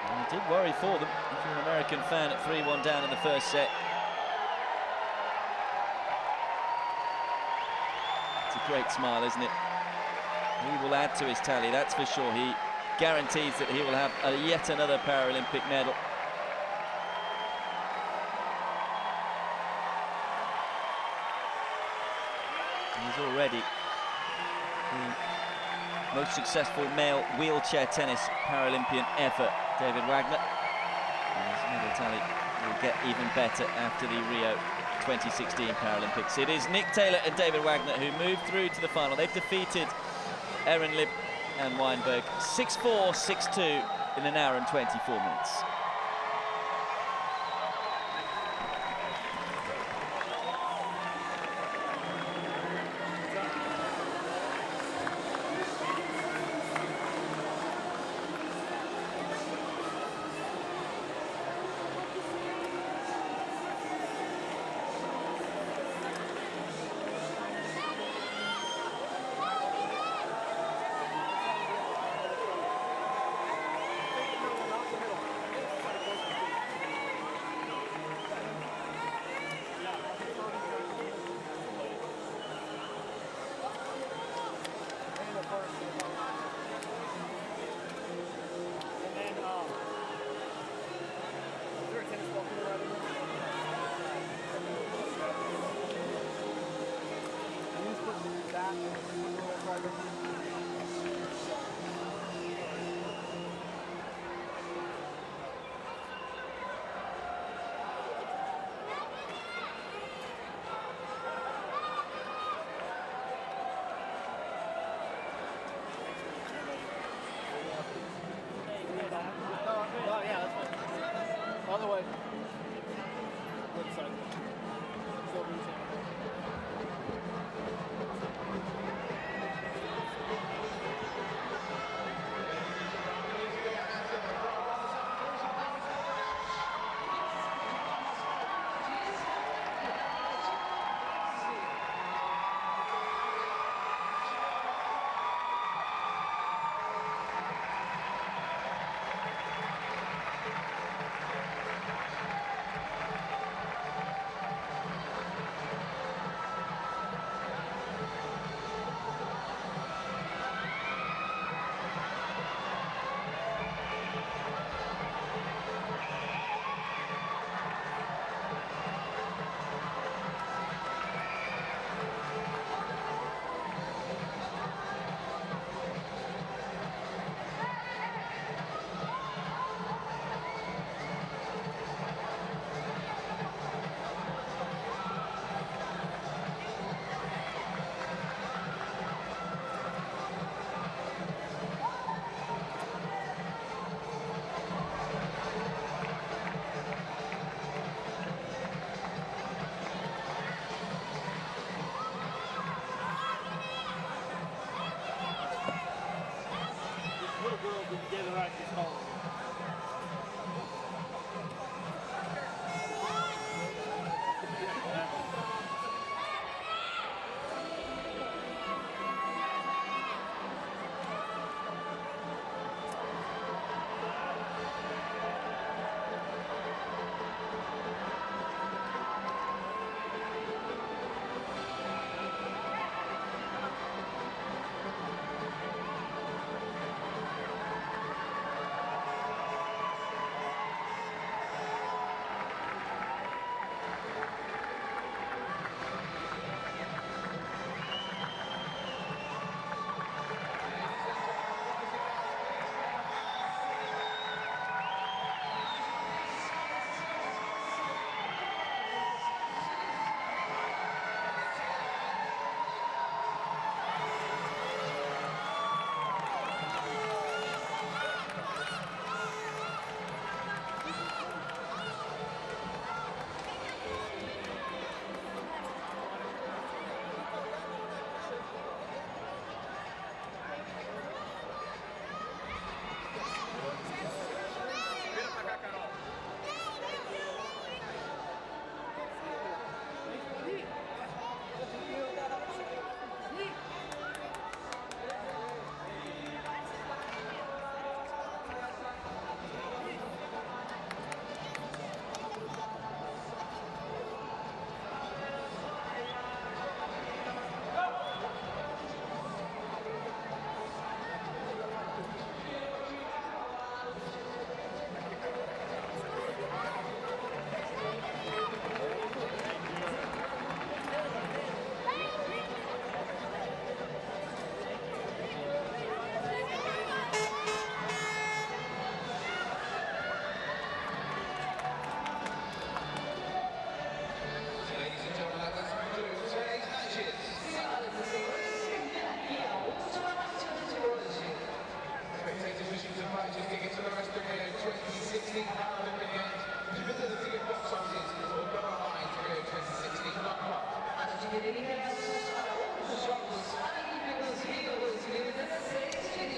And it did worry for them, if you're an American fan, at 3-1 down in the first set. It's a great smile, isn't it? He will add to his tally, that's for sure. He guarantees that he will have yet another Paralympic medal. He's already the most successful male wheelchair tennis Paralympian ever, David Wagner. And his medal tally will get even better after the Rio 2016 Paralympics. It is Nick Taylor and David Wagner who moved through to the final. They've defeated Erin Lib and Weinberg 6-4, 6-2 in an hour and 24 minutes.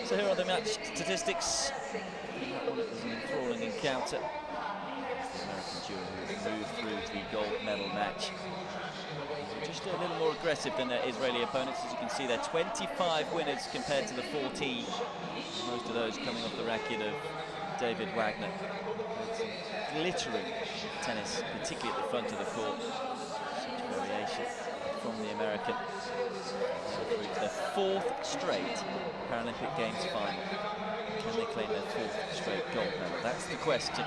So here are the match statistics. That one was an enthralling encounter. The American duo who moved through to the gold medal match. Just a little more aggressive than their Israeli opponents. As you can see, they're 25 winners compared to the 14. Most of those coming off the racket of David Wagner. Some glittering tennis, particularly at the front of the court. Such variation from the American. Through to their 4th straight Paralympic Games final. Can they claim their 4th straight gold medal? That's the question.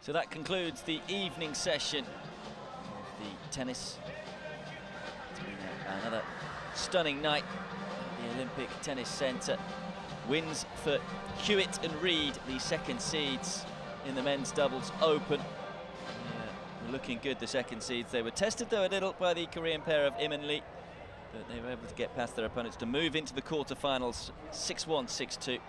So that concludes the evening session of the tennis. It's been another stunning night at the Olympic Tennis Centre. Wins for Hewitt and Reed, the 2nd seeds in the men's doubles open. Were looking good, the 2nd seeds. They were tested though a little by the Korean pair of Im and Lee, but they were able to get past their opponents to move into the quarterfinals 6-1, 6-2. And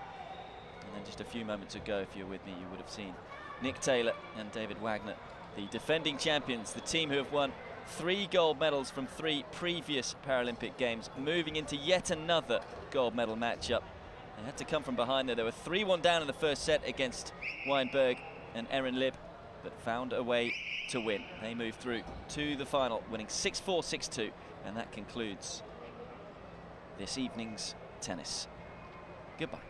then just a few moments ago, if you're with me, you would have seen Nick Taylor and David Wagner, the defending champions, the team who have won 3 gold medals from 3 previous Paralympic Games, moving into yet another gold medal matchup. They had to come from behind there. They were 3-1 down in the first set against Weinberg and Erin Lib, but found a way to win. They moved through to the final, winning 6-4, 6-2, and that concludes this evening's tennis. Goodbye.